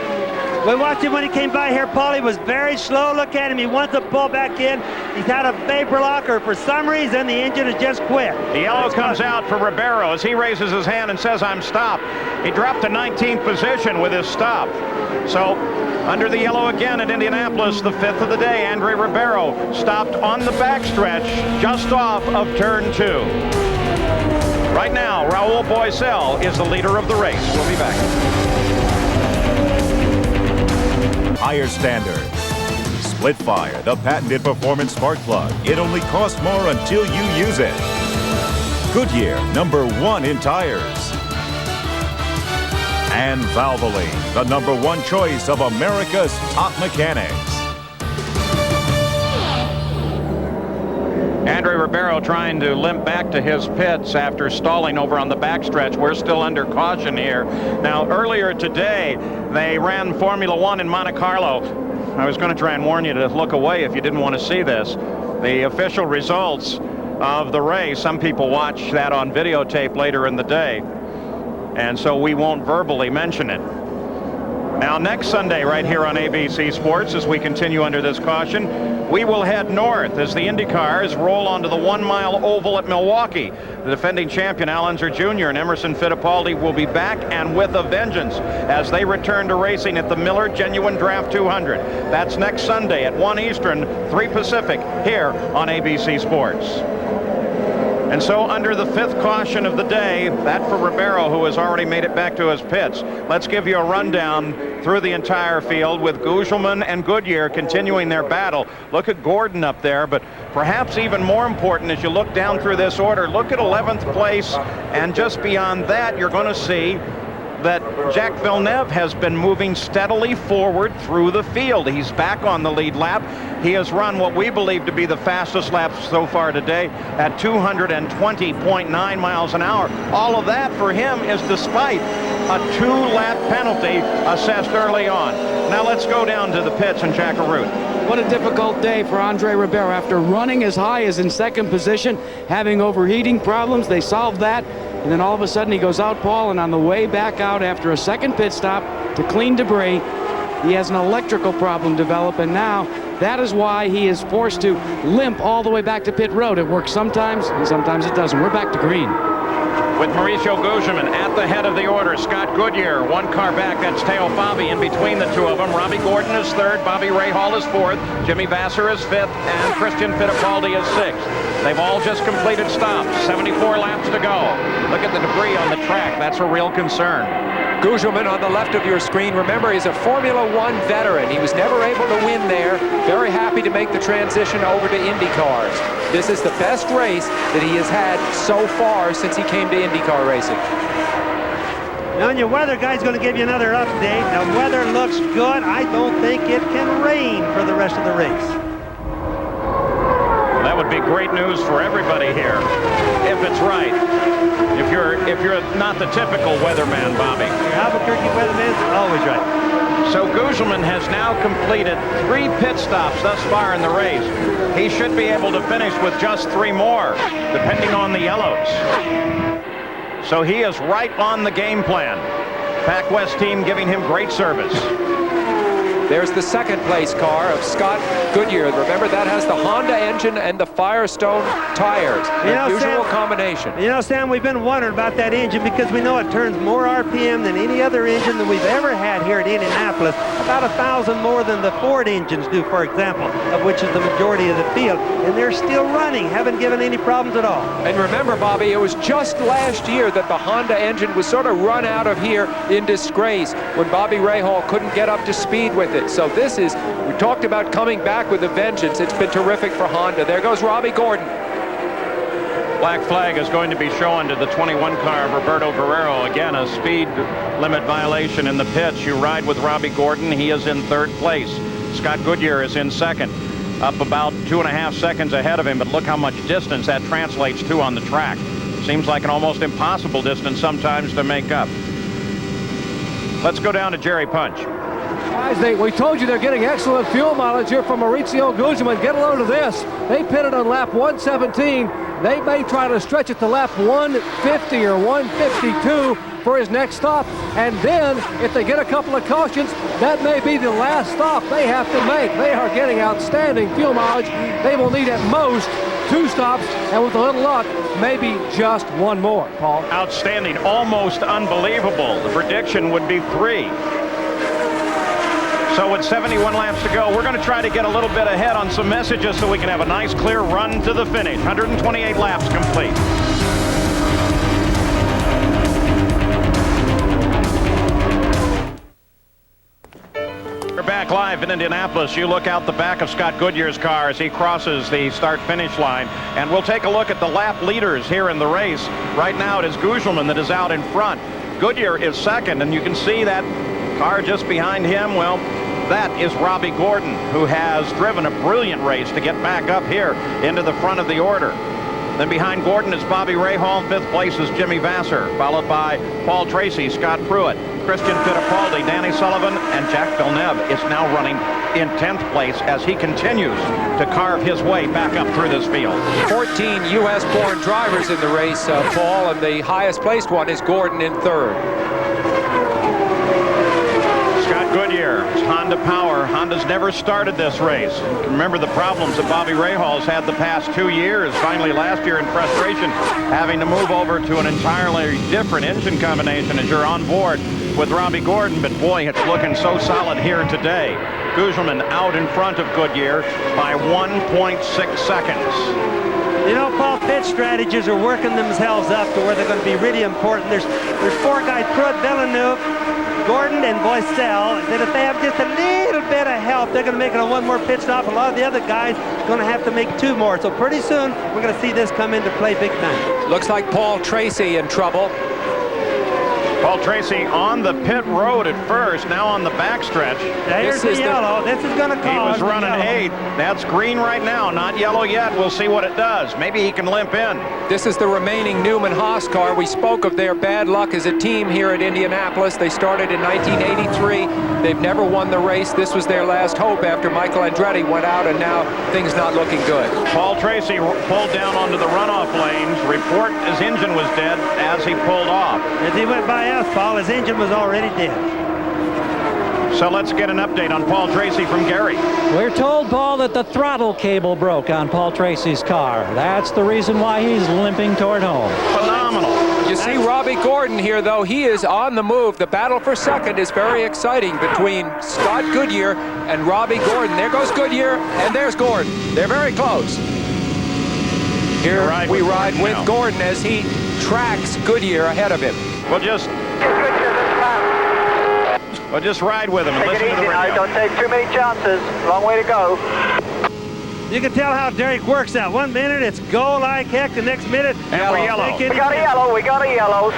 We watched him when he came by here, Paul. He was very slow. Look at him. He wants to pull back in. He's had a vapor lock, or for some reason the engine has just quit. The yellow comes out for Ribeiro as he raises his hand and says, "I'm stopped." He dropped to 19th position with his stop. So under the yellow again at Indianapolis, the 5th of the day, Andre Ribeiro stopped on the backstretch just off of turn 2. Right now, Raul Boesel is the leader of the race. We'll be back. Higher standard. Split Fire, the patented performance spark plug. It only costs more until you use it. Goodyear, #1 in tires. And Valvoline, the #1 choice of America's top mechanics. Andre Ribeiro trying to limp back to his pits after stalling over on the backstretch. We're still under caution here. Now, earlier today, they ran Formula One in Monte Carlo. I was going to try and warn you to look away if you didn't want to see this. The official results of the race, some people watch that on videotape later in the day, and so we won't verbally mention it. Now, next Sunday, right here on ABC Sports, as we continue under this caution, we will head north as the Indy cars roll onto the 1-mile oval at Milwaukee. The defending champion, Al Unser Jr. and Emerson Fittipaldi, will be back and with a vengeance as they return to racing at the Miller Genuine Draft 200. That's next Sunday at 1 Eastern, 3 Pacific, here on ABC Sports. And so under the 5th caution of the day, that for Ribeiro, who has already made it back to his pits. Let's give you a rundown through the entire field with Gugelmin and Goodyear continuing their battle. Look at Gordon up there, but perhaps even more important as you look down through this order, look at 11th place, and just beyond that, you're going to see that Jacques Villeneuve has been moving steadily forward through the field. He's back on the lead lap. He has run what we believe to be the fastest lap so far today at 220.9 miles an hour. All of that for him is despite a 2-lap penalty assessed early on. Now let's go down to the pits and Jack Arute. What a difficult day for Andre Ribeiro. After running as high as in 2nd position, having overheating problems, they solved that. And then all of a sudden he goes out, Paul, and on the way back out after a 2nd pit stop to clean debris, he has an electrical problem develop, and now that is why he is forced to limp all the way back to pit road. It works sometimes, and sometimes it doesn't. We're back to green. With Mauricio Gugelmin at the head of the order, Scott Goodyear, 1 car back, that's Teo Fabi in between the two of them. Robbie Gordon is 3rd, Bobby Rahal is 4th, Jimmy Vasser is 5th, and Christian Fittipaldi is 6th. They've all just completed stops, 74 laps to go. Look at the debris on the track, that's a real concern. Gugelmin on the left of your screen. Remember, he's a Formula One veteran. He was never able to win there. Very happy to make the transition over to Indy cars. This is the best race that he has had so far since he came to IndyCar racing. Now, your weather guy's going to give you another update. The weather looks good. I don't think it can rain for the rest of the race. That would be great news for everybody here, if it's right. If you're not the typical weatherman, Bobby. Your Albuquerque weatherman's always right. So Gugelmin has now completed 3 pit stops thus far in the race. He should be able to finish with just 3 more, depending on the yellows. So he is right on the game plan. Pac West team giving him great service. There's the 2nd place car of Scott Goodyear. Remember, that has the Honda engine and the Firestone tires. Unusual combination. You know, Sam, we've been wondering about that engine because we know it turns more RPM than any other engine that we've ever had here at Indianapolis. about 1,000 more than the Ford engines do, for example, of which is the majority of the field. And they're still running, haven't given any problems at all. And remember, Bobby, it was just last year that the Honda engine was sort of run out of here in disgrace when Bobby Rahal couldn't get up to speed with it. So this is, we talked about coming back with a vengeance. It's been terrific for Honda. There goes Robbie Gordon. Black flag is going to be shown to the 21 car of Roberto Guerrero. Again, a speed limit violation in the pits. You ride with Robbie Gordon. He is in third place. Scott Goodyear is in second, up about 2.5 seconds ahead of him, but look how much distance that translates to on the track. Seems like an almost impossible distance sometimes to make up. Let's go down to Jerry Punch. Guys, we told you they're getting excellent fuel mileage here from Maurizio Gugelmin. Get a load of this. They pitted on lap 117. They may try to stretch it to lap 150 or 152 for his next stop. And then, if they get a couple of cautions, that may be the last stop they have to make. They are getting outstanding fuel mileage. They will need at most 2 stops, and with a little luck, maybe just 1 more, Paul. Outstanding, almost unbelievable. The prediction would be 3. So with 71 laps to go, we're going to try to get a little bit ahead on some messages so we can have a nice clear run to the finish. 128 laps complete. We're back live in Indianapolis. You look out the back of Scott Goodyear's car as he crosses the start-finish line. And we'll take a look at the lap leaders here in the race. Right now it is Gugelmin that is out in front. Goodyear is second, and you can see that car just behind him. Well, that is Robbie Gordon, who has driven a brilliant race to get back up here into the front of the order. Then behind Gordon is Bobby Rahal. 5th place is Jimmy Vasser, followed by Paul Tracy, Scott Pruitt, Christian Fittipaldi, Danny Sullivan, and Jack Villeneuve is now running in 10th place as he continues to carve his way back up through this field. 14 U.S.-born drivers in the race, Paul, and the highest placed one is Gordon in 3rd. Goodyear, Honda power. Honda's never started this race. Remember the problems that Bobby Rahal's had the past 2 years. Finally last year in frustration, having to move over to an entirely different engine combination as you're on board with Robbie Gordon. But boy, it's looking so solid here today. Gugelmin out in front of Goodyear by 1.6 seconds. You know, Paul, pit strategies are working themselves up to where they're going to be really important. There's 4 guys, Pruitt, Villeneuve, Gordon, and Boissel, that if they have just a little bit of help, they're going to make it on 1 more pit stop. A lot of the other guys are going to have to make 2 more. So pretty soon, we're going to see this come into play big time. Looks like Paul Tracy in trouble. Paul Tracy on the pit road at first, now on the backstretch. There's the yellow. This is going to cause. He was running 8. That's green right now, not yellow yet. We'll see what it does. Maybe he can limp in. This is the remaining Newman-Haas car. We spoke of their bad luck as a team here at Indianapolis. They started in 1983. They've never won the race. This was their last hope after Michael Andretti went out, and now things not looking good. Paul Tracy pulled down onto the runoff lanes. Report his engine was dead as he pulled off. As he went by us, Paul, his engine was already dead. So let's get an update on Paul Tracy from Gary. We're told, Paul, that the throttle cable broke on Paul Tracy's car. That's the reason why he's limping toward home. Phenomenal. You see Robbie Gordon here, though. He is on the move. The battle for second is very exciting between Scott Goodyear and Robbie Gordon. There goes Goodyear, and there's Gordon. They're very close. Here we ride with Gordon as he tracks Goodyear ahead of him. We'll just ride with him and listen to the radio. Don't take too many chances. Long way to go. You can tell how Derek works out. 1 minute it's go like heck. The next minute we're yellow. We got a yellow. We got a yellow.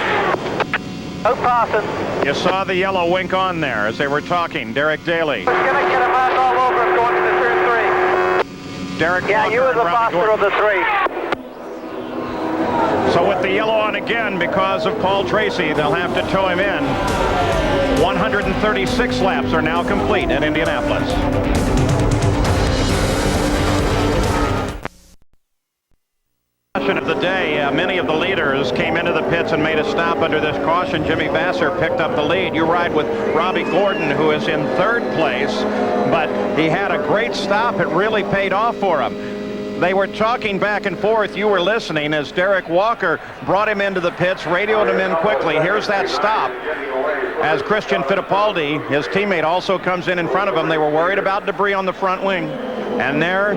No passing. You saw the yellow wink on there as they were talking. Derek Daly. We're gonna get a man all over him going into turn 3. Derek. Yeah, Walker you were the faster of the 3. So with the yellow on again because of Paul Tracy, they'll have to tow him in. 136 laps are now complete at Indianapolis. Of the day, many of the leaders came into the pits and made a stop under this caution. Jimmy Vasser picked up the lead. You ride with Robbie Gordon, who is in 3rd place, but he had a great stop. It really paid off for him. They were talking back and forth. You were listening as Derek Walker brought him into the pits, radioed him in quickly. Here's that stop. As Christian Fittipaldi, his teammate, also comes in front of him. They were worried about debris on the front wing. And there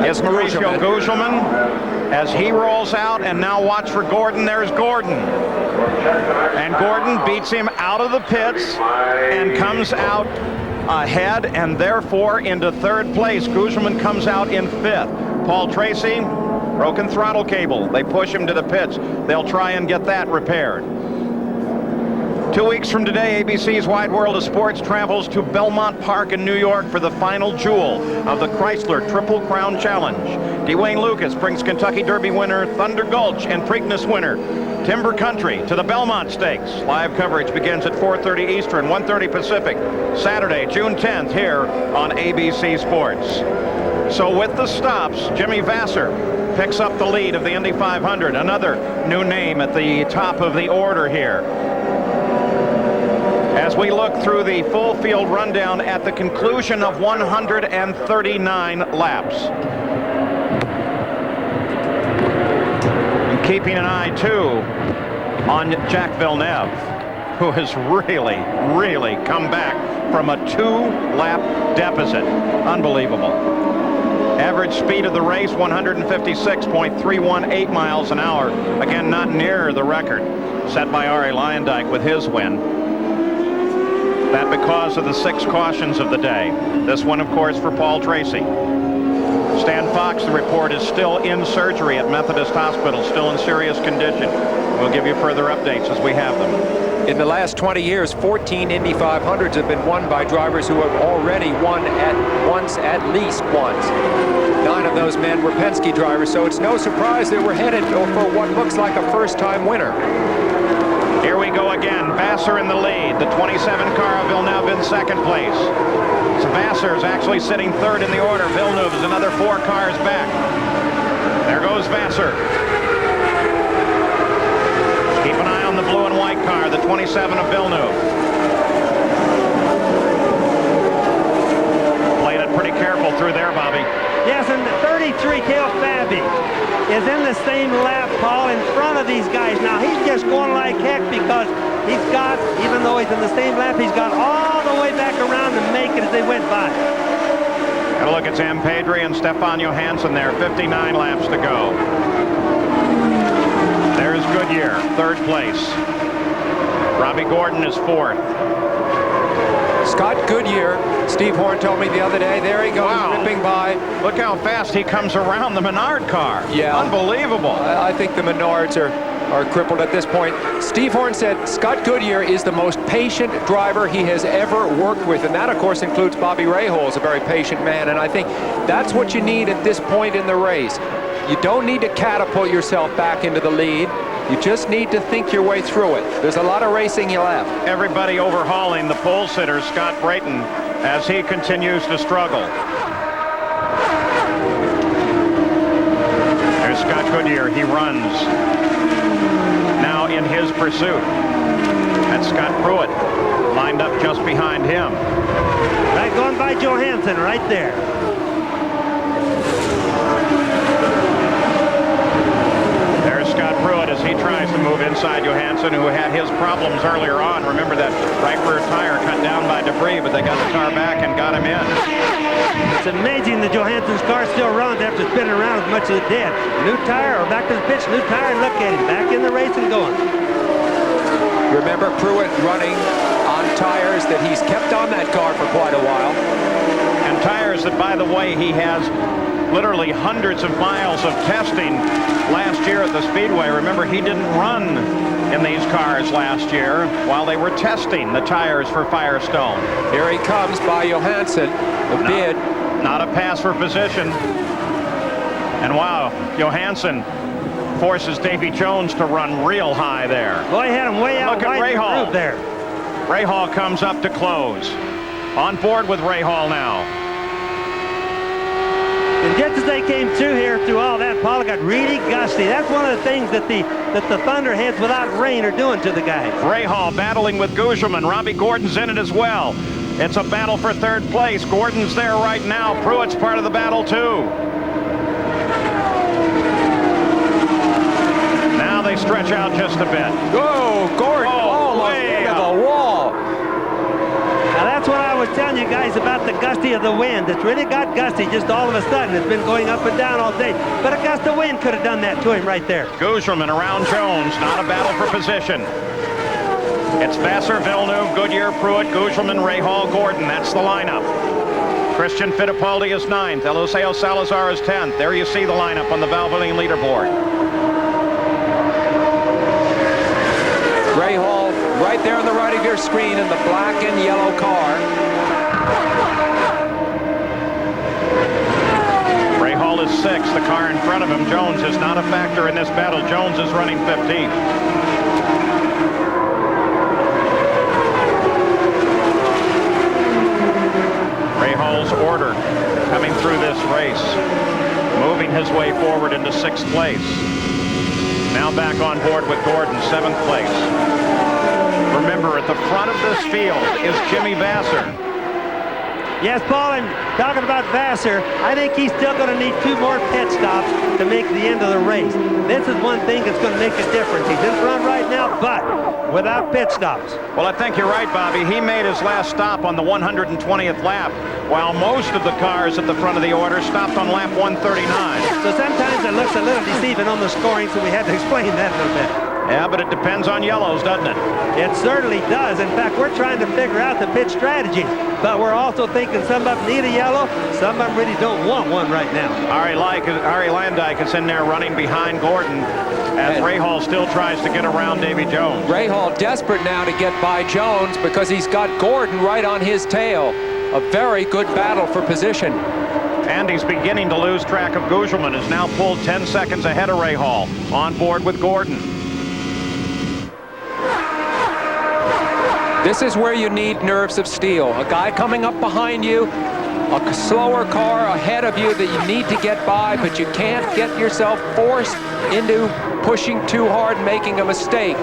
is Mauricio Gugelmin as he rolls out. And now watch for Gordon. There's Gordon. And Gordon beats him out of the pits and comes out ahead and therefore into third place. Gugelmin comes out in fifth. Paul Tracy, broken throttle cable. They push him to the pits. They'll try and get that repaired. 2 weeks from today, ABC's Wide World of Sports travels to Belmont Park in New York for the final jewel of the Chrysler Triple Crown Challenge. Dwayne Lucas brings Kentucky Derby winner Thunder Gulch and Preakness winner Timber Country to the Belmont Stakes. Live coverage begins at 4:30 Eastern, 1:30 Pacific, Saturday, June 10th, here on ABC Sports. So with the stops, Jimmy Vasser picks up the lead of the Indy 500. Another new name at the top of the order here. As we look through the full field rundown at the conclusion of 139 laps. And keeping an eye, too, on Jacques Villeneuve, who has really come back from a 2-lap deficit. Unbelievable. Average speed of the race, 156.318 miles an hour. Again, not near the record set by Arie Luyendyk with his win. That because of the 6 cautions of the day. This one, of course, for Paul Tracy. Stan Fox, the report, is still in surgery at Methodist Hospital, still in serious condition. We'll give you further updates as we have them. In the last 20 years, 14 Indy 500s have been won by drivers who have already won at least once. 9 of those men were Penske drivers, so it's no surprise that we're headed for what looks like a first-time winner. Here we go again. Vasser in the lead. The 27 car of Villeneuve in second place. So Vasser is actually sitting third in the order. Villeneuve is another 4 cars back. There goes Vasser. Keep an eye on the blue and white car, the 27 of Villeneuve. Played it pretty careful through there, Bobby. Yes, and the 33 Cale Fabby is in the same lap, Paul, in front of these guys. Now, he's just going like heck because he's got, even though he's in the same lap, he's got all the way back around to make it as they went by. Got a look at Sam Pedri and Stefan Johansson there, 59 laps to go. There's Goodyear, third place. Robbie Gordon is fourth. Scott Goodyear, Steve Horn told me the other day, there he goes, ripping by. Look how fast he comes around the Menard car. Yeah. Unbelievable. I think the Menards are crippled at this point. Steve Horn said Scott Goodyear is the most patient driver he has ever worked with, and that, of course, includes Bobby Rahal, a very patient man, and I think that's what you need at this point in the race. You don't need to catapult yourself back into the lead. You just need to think your way through it. There's a lot of racing left. Everybody overhauling the pole sitter, Scott Brayton, as he continues to struggle. There's Scott Goodyear. He runs now in his pursuit. That's Scott Pruitt lined up just behind him. Right, going by Johansson right there. Scott Pruitt as he tries to move inside Johansson, who had his problems earlier on. Remember that right rear tire cut down by debris, but they got the car back and got him in. It's amazing that Johansson's car still runs after spinning around as much as it did. New tire, or back to the pitch, new tire, and look at him, back in the race and going. Remember Pruitt running on tires that he's kept on that car for quite a while. And tires that, by the way, he has literally hundreds of miles of testing last year at the Speedway. Remember, he didn't run in these cars last year while they were testing the tires for Firestone. Here he comes by Johansson, the bid. Not a pass for position. And wow, Johansson forces Davy Jones to run real high there. Boy, he had him way out. Look at Rahal there. Rahal comes up to close. On board with Rahal now. And just as they came through here, through all that, Paul, got really gusty. That's one of the things that the Thunderheads without rain are doing to the guys. Rahal battling with Gugelmin. Robbie Gordon's in it as well. It's a battle for third place. Gordon's there right now. Pruitt's part of the battle too. stretch out just a bit. Oh, Gordon almost into the wall. Now that's what I was telling you guys about the gusty of the wind. It's really got gusty just all of a sudden. It's been going up and down all day. But a gust of wind could have done that to him right there. Gugelman around Jones, not a battle for position. It's Vassar, Villeneuve, Goodyear, Pruitt, Gugelman, Rahal, Gordon. That's the lineup. Christian Fittipaldi is 9th. Eliseo Salazar is 10th. There you see the lineup on the Valvoline leaderboard. Rahal right there on the right of your screen in the black and yellow car. Rahal is 6th. The car in front of him, Jones, is not a factor in this battle. Jones is running 15th. Rahal's order coming through this race, moving his way forward into 6th place. Now back on board with Gordon, 7th place. Remember, at the front of this field is Jimmy Vassar. Yes, Paul, and talking about Vassar, I think he's still going to need 2 more pit stops to make the end of the race. This is one thing that's going to make a difference. He's in front right now, but without pit stops. Well, I think you're right, Bobby. He made his last stop on the 120th lap, while most of the cars at the front of the order stopped on lap 139. So sometimes it looks a little deceiving on the scoring, so we had to explain that a little bit. Yeah, but it depends on yellows, doesn't it? It certainly does. In fact, we're trying to figure out the pit strategy, but we're also thinking some of them need a yellow, some of them really don't want one right now. Ari Landijk is in there running behind Gordon as Rahal still tries to get around Davy Jones. Rahal desperate now to get by Jones because he's got Gordon right on his tail. A very good battle for position. And he's beginning to lose track of Gugelman, is now pulled 10 seconds ahead of Rahal, on board with Gordon. This is where you need nerves of steel. A guy coming up behind you, a slower car ahead of you that you need to get by, but you can't get yourself forced into pushing too hard and making a mistake.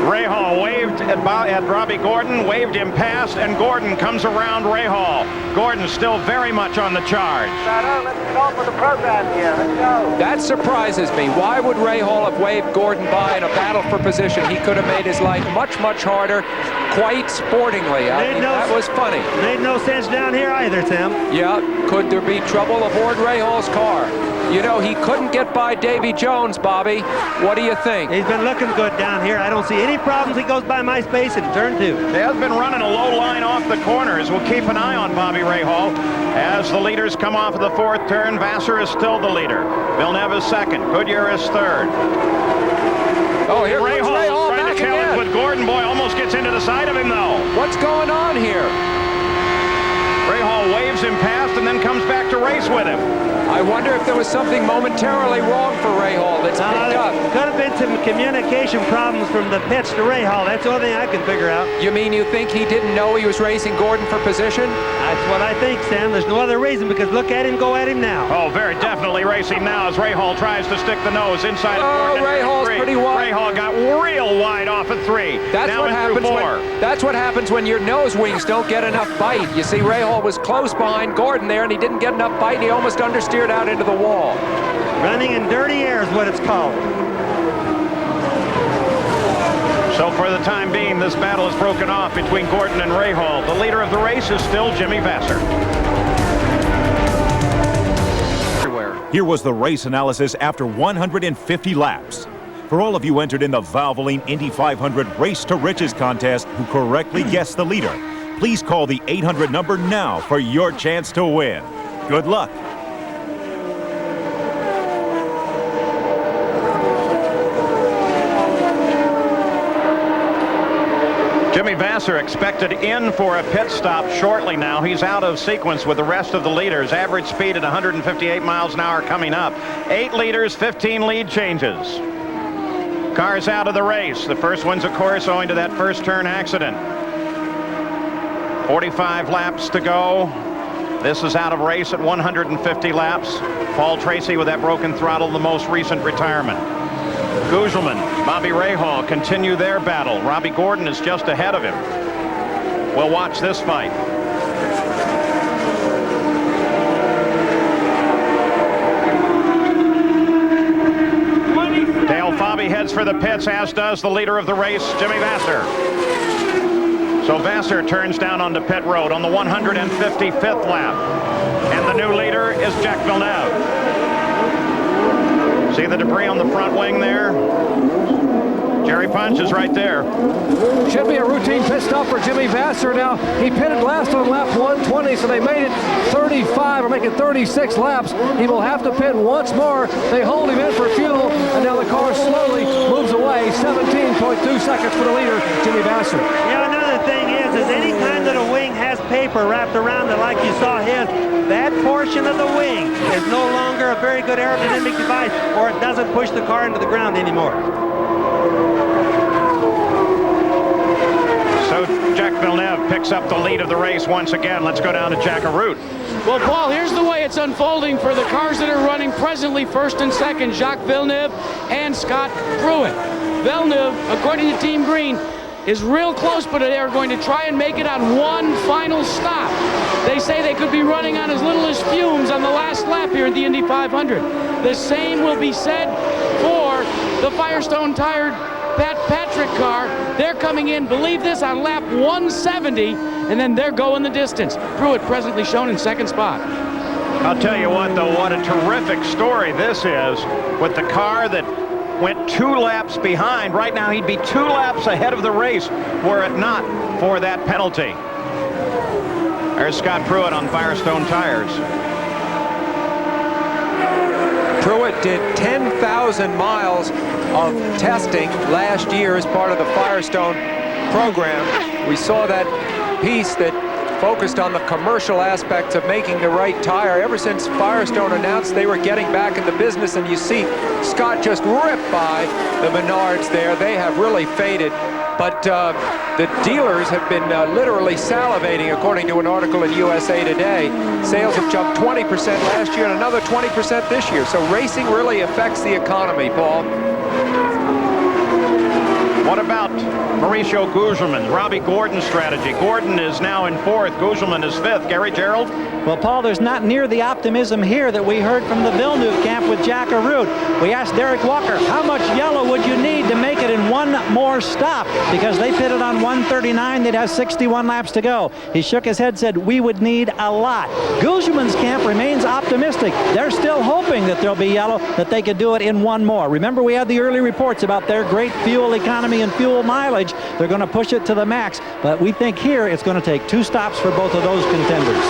Rahal waved at Robbie Gordon, waved him past, and Gordon comes around Rahal. Gordon still very much on the charge. Let's get on with the program here. Let's go. That surprises me. Why would Rahal have waved Gordon by in a battle for position? He could have made his life much, much harder, quite sportingly. I mean, that was funny. Made no sense down here either, Tim. Yeah, could there be trouble aboard Rahal's car? You know, he couldn't get by Davy Jones, Bobby. What do you think? He's been looking good down here. I don't see any problems. He goes by my space in turn 2. They have been running a low line off the corners. We'll keep an eye on Bobby Rahal. As the leaders come off of the 4th turn, Vassar is still the leader. Villeneuve is 2nd. Goodyear is 3rd. Oh, here comes Rahal trying back to challenge again. with Gordon. Boy, almost gets into the side of him, though. What's going on here? Rahal waves him past and then comes back to race with him. I wonder if there was something momentarily wrong for Rahal that's picked up. Could have been some communication problems from the pits to Rahal. That's the only thing I can figure out. You mean you think he didn't know he was racing Gordon for position? That's what I think, Sam. There's no other reason, because look at him go at him now. Oh, very definitely racing now as Rahal tries to stick the nose inside of Gordon. Rahal's pretty wide. Rahal got real wide off at 3. That's now what happens. That's what happens when your nose wings don't get enough bite. You see, Rahal was close behind Gordon there, and he didn't get enough bite, and he almost understeered out into the wall. Running in dirty air is what it's called. So for the time being, this battle is broken off between Gordon and Rahal. The leader of the race is still Jimmy Vassar. Here was the race analysis after 150 laps. For all of you entered in the Valvoline Indy 500 Race to Riches contest who correctly guessed the leader, please call the 800 number now for your chance to win. Good luck. Jimmy Vassar expected in for a pit stop shortly now. He's out of sequence with the rest of the leaders. Average speed at 158 miles an hour coming up. 8 leaders, 15 lead changes. Cars out of the race. The first one's, of course, owing to that first turn accident. 45 laps to go. This is out of race at 150 laps. Paul Tracy with that broken throttle, the most recent retirement. Gugelman, Bobby Rahal continue their battle. Robbie Gordon is just ahead of him. We'll watch this fight. Dale Fabi for the pits, as does the leader of the race, Jimmy Vasser. So Vasser turns down onto pit road on the 155th lap. And the new leader is Jacques Villeneuve. See the debris on the front wing there? Jerry Punch is right there. Should be a routine pit stop for Jimmy Vasser now. He pitted last on lap 120, so they made it 35 or make it 36 laps. He will have to pit once more. They hold him in for fuel, and now the car slowly moves away. 17.2 seconds for the leader, Jimmy Vasser. Yeah, another thing is any time that a wing has paper wrapped around it like you saw his, that portion of the wing is no longer a very good aerodynamic device, or it doesn't push the car into the ground anymore. So Jacques Villeneuve picks up the lead of the race once again. Let's go down to Jack Arute. Well, Paul, here's the way it's unfolding for the cars that are running presently first and second, Jacques Villeneuve and Scott Pruitt. Villeneuve, according to Team Green, is real close, but they're going to try and make it on one final stop. They say they could be running on as little as fumes on the last lap here at the Indy 500. The same will be said for the Firestone Tire Pat Patrick car. They're coming in, believe this, on lap 170, and then they're going the distance. Pruitt presently shown in second spot. I'll tell you what, though, what a terrific story this is with the car that went 2 laps behind. Right now, he'd be 2 laps ahead of the race were it not for that penalty. There's Scott Pruitt on Firestone tires. Pruitt did 10,000 miles of testing last year as part of the Firestone program. We saw that piece that focused on the commercial aspects of making the right tire ever since Firestone announced they were getting back in the business, and you see Scott just ripped by the Menards there. They have really faded, but the dealers have been literally salivating, according to an article in USA Today. Sales have jumped 20% last year and another 20% this year, so racing really affects the economy, Paul. What about Mauricio Gugelmin, Robbie Gordon's strategy? Gordon is now in 4th, Gugelmin is 5th. Gary Gerald? Well, Paul, there's not near the optimism here that we heard from the Villeneuve camp with Jack Arute. We asked Derek Walker, how much yellow would you need to make it in one more stop? Because they pitted on 139, they'd have 61 laps to go. He shook his head, said, we would need a lot. Gugelmin's camp remains optimistic. They're still hoping that there'll be yellow, that they could do it in one more. Remember, we had the early reports about their great fuel economy and fuel mileage. They're going to push it to the max, but we think here it's going to take 2 stops for both of those contenders.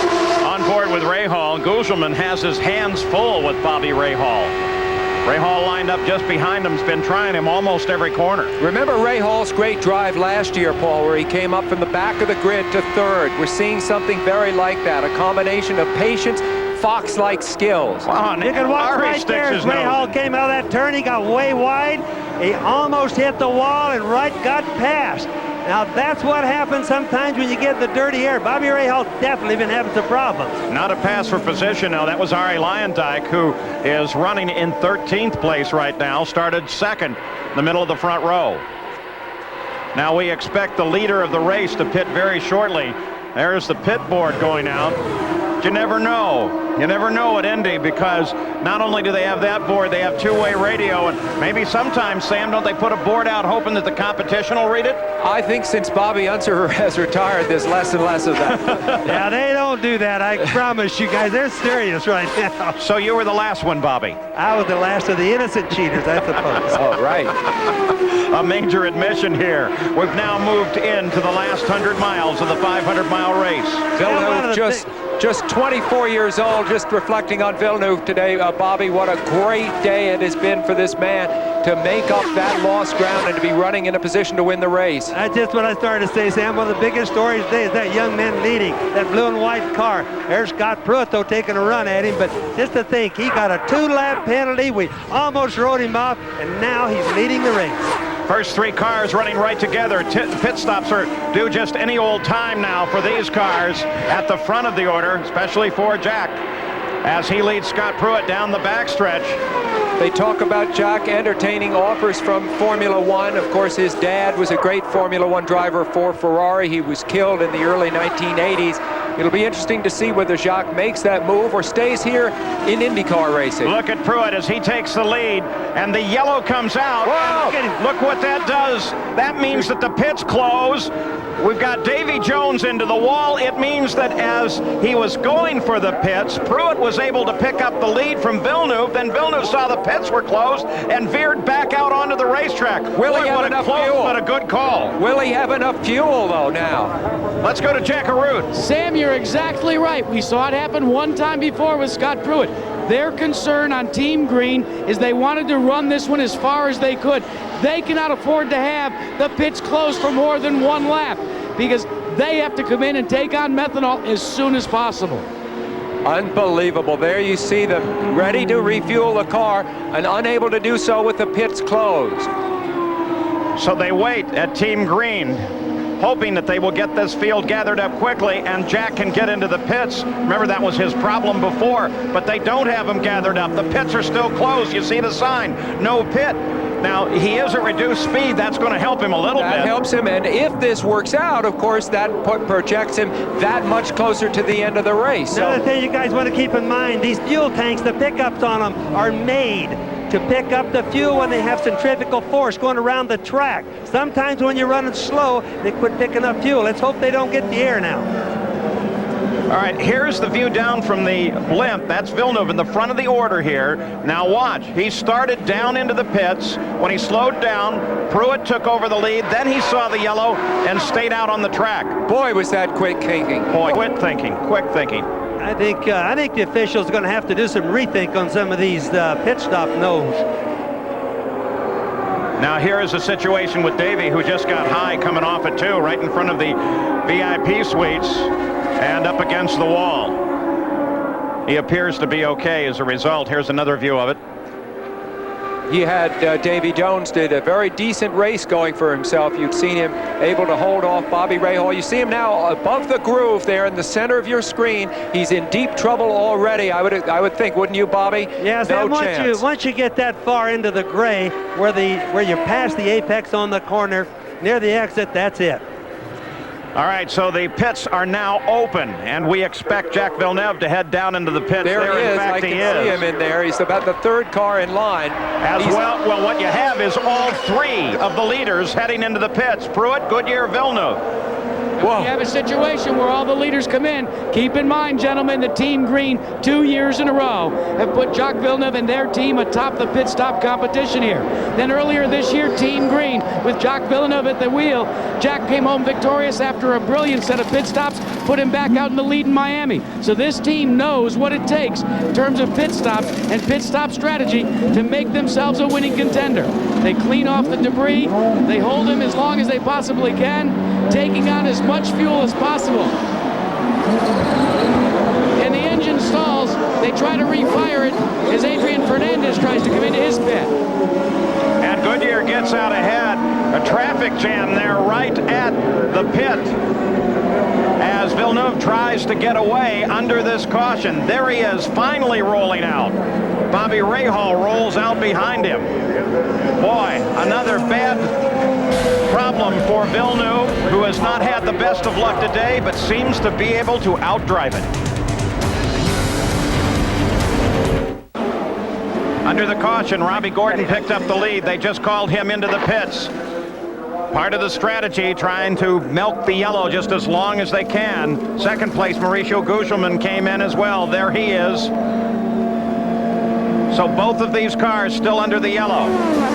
On board with Rahal, Gugelmin has his hands full with Bobby Rahal. Rahal lined up just behind him, has been trying him almost every corner. Remember Rahal's great drive last year, Paul, where he came up from the back of the grid to 3rd. We're seeing something very like that, a combination of patience, Fox-like skills. Wow, you can watch right there as Rahal came out of that turn. He got way wide. He almost hit the wall and right got past. Now that's what happens sometimes when you get the dirty air. Bobby Rahal definitely been having some problems. Not a pass for position now. That was Ari Luyendyk, who is running in 13th place right now. Started 2nd in the middle of the front row. Now we expect the leader of the race to pit very shortly. There's the pit board going out. You never know. You never know at Indy, because not only do they have that board, they have 2-way radio, and maybe sometimes, Sam, don't they put a board out hoping that the competition will read it? I think since Bobby Unser has retired, there's less and less of that. Yeah, they don't do that. I promise you guys, they're serious right now. So you were the last one, Bobby. I was the last of the innocent cheaters, I suppose. Oh, right. A major admission here. We've now moved into the last 100 miles of the 500-mile race. Villeneuve just 24 years old, just reflecting on Villeneuve today, Bobby, what a great day it has been for this man to make up that lost ground and to be running in a position to win the race. That's just what I started to say, Sam. One of the biggest stories today is that young man leading that blue and white car. There's Scott Pruitt, though, taking a run at him, but just to think, he got a 2-lap penalty. We almost rode him off, and now he's leading the race. First 3 cars running right together. Pit stops are due just any old time now for these cars at the front of the order, especially for Jack, as he leads Scott Pruitt down the backstretch. They talk about Jack entertaining offers from Formula One. Of course, his dad was a great Formula One driver for Ferrari. He was killed in the early 1980s. It'll be interesting to see whether Jacques makes that move or stays here in IndyCar racing. Look at Pruitt as he takes the lead, and the yellow comes out. Look what that does. That means that the pits close. We've got Davy Jones into the wall. It means that as he was going for the pits, Pruitt was able to pick up the lead from Villeneuve. Then Villeneuve saw the pits were closed and veered back out onto the racetrack. Will he have enough fuel? But a good call. Will he have enough fuel, though, now? Let's go to Jack Arute. Sam, you're exactly right. We saw it happen one time before with Scott Pruitt. Their concern on Team Green is they wanted to run this one as far as they could. They cannot afford to have the pits closed for more than one lap because they have to come in and take on methanol as soon as possible. Unbelievable. There you see them ready to refuel the car and unable to do so with the pits closed. So they wait at Team Green, hoping that they will get this field gathered up quickly and Jack can get into the pits. Remember, that was his problem before, but they don't have him gathered up. The pits are still closed. You see the sign, no pit. Now, he is at reduced speed. That's going to help him a little bit. That helps him, and if this works out, of course, that projects him that much closer to the end of the race. Another thing you guys want to keep in mind, these fuel tanks, the pickups on them are made to pick up the fuel when they have centrifugal force going around the track. Sometimes when you're running slow, they quit picking up fuel. Let's hope they don't get the air now. All right, here's the view down from the blimp. That's Villeneuve in the front of the order here. Now watch, he started down into the pits. When he slowed down, Pruitt took over the lead. Then he saw the yellow and stayed out on the track. Boy, was that quick thinking. Boy, quick thinking. I think the officials are going to have to do some rethink on some of these pit stop no's. Now here is a situation with Davey, who just got high coming off at 2, right in front of the VIP suites and up against the wall. He appears to be okay as a result. Here's another view of it. He had Davy Jones did a very decent race going for himself. You've seen him able to hold off Bobby Rahal. You see him now above the groove there in the center of your screen. He's in deep trouble already. I would think, wouldn't you, Bobby? Yes, no and once you get that far into the gray, where you pass the apex on the corner near the exit, that's it. All right, so the pits are now open, and we expect Jacques Villeneuve to head down into the pits. There he is. In fact, I can see him in there. He's about the third car in line. Well, what you have is all 3 of the leaders heading into the pits. Pruitt, Goodyear, Villeneuve. Well, you have a situation where all the leaders come in. Keep in mind, gentlemen, the Team Green 2 years in a row have put Jacques Villeneuve and their team atop the pit stop competition here. Then earlier this year, Team Green with Jacques Villeneuve at the wheel. Jack came home victorious after a brilliant set of pit stops, put him back out in the lead in Miami. So this team knows what it takes in terms of pit stops and pit stop strategy to make themselves a winning contender. They clean off the debris. They hold him as long as they possibly can, taking on as much fuel as possible. And the engine stalls. They try to refire it as Adrian Fernandez tries to come into his pit. And Goodyear gets out ahead. A traffic jam there right at the pit as Villeneuve tries to get away under this caution. There he is, finally rolling out. Bobby Rahal rolls out behind him. Boy, another bad problem for Villeneuve, who has not had the best of luck today, but seems to be able to outdrive it. Under the caution, Robbie Gordon picked up the lead. They just called him into the pits. Part of the strategy, trying to milk the yellow just as long as they can. Second place, Mauricio Gugelmin came in as well. There he is. So both of these cars still under the yellow.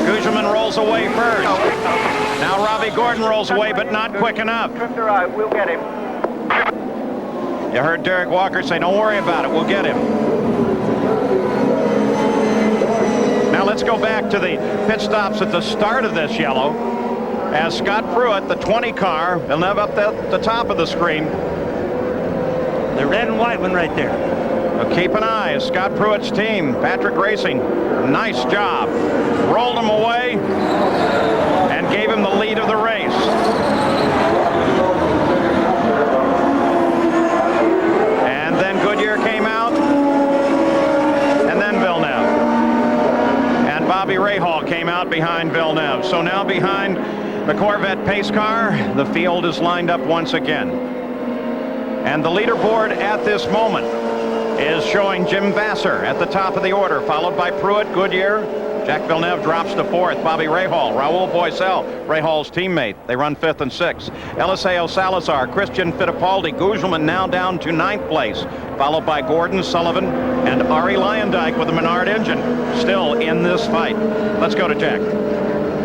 Gugelmin rolls away first. Now Robbie Gordon rolls away, but not quick enough. We'll get him. You heard Derek Walker say, don't worry about it, we'll get him. Now let's go back to the pit stops at the start of this yellow. As Scott Pruitt, the 20 car, will have up the top of the screen. The red and white one right there. Now keep an eye. Scott Pruitt's team, Patrick Racing, nice job. Rolled him away and gave him the lead of the race. And then Goodyear came out, and then Villeneuve. And Bobby Rahal came out behind Villeneuve. So now behind the Corvette pace car, the field is lined up once again. And the leaderboard at this moment is showing Jim Vassar at the top of the order, followed by Pruitt, Goodyear. Jack Villeneuve drops to 4th. Bobby Rahal, Raul Boisel, Rahal's teammate. They run 5th and 6th. Eliseo Salazar, Christian Fittipaldi, Gugelmin now down to 9th place, followed by Gordon Sullivan and Arie Luyendyk with a Menard engine still in this fight. Let's go to Jack.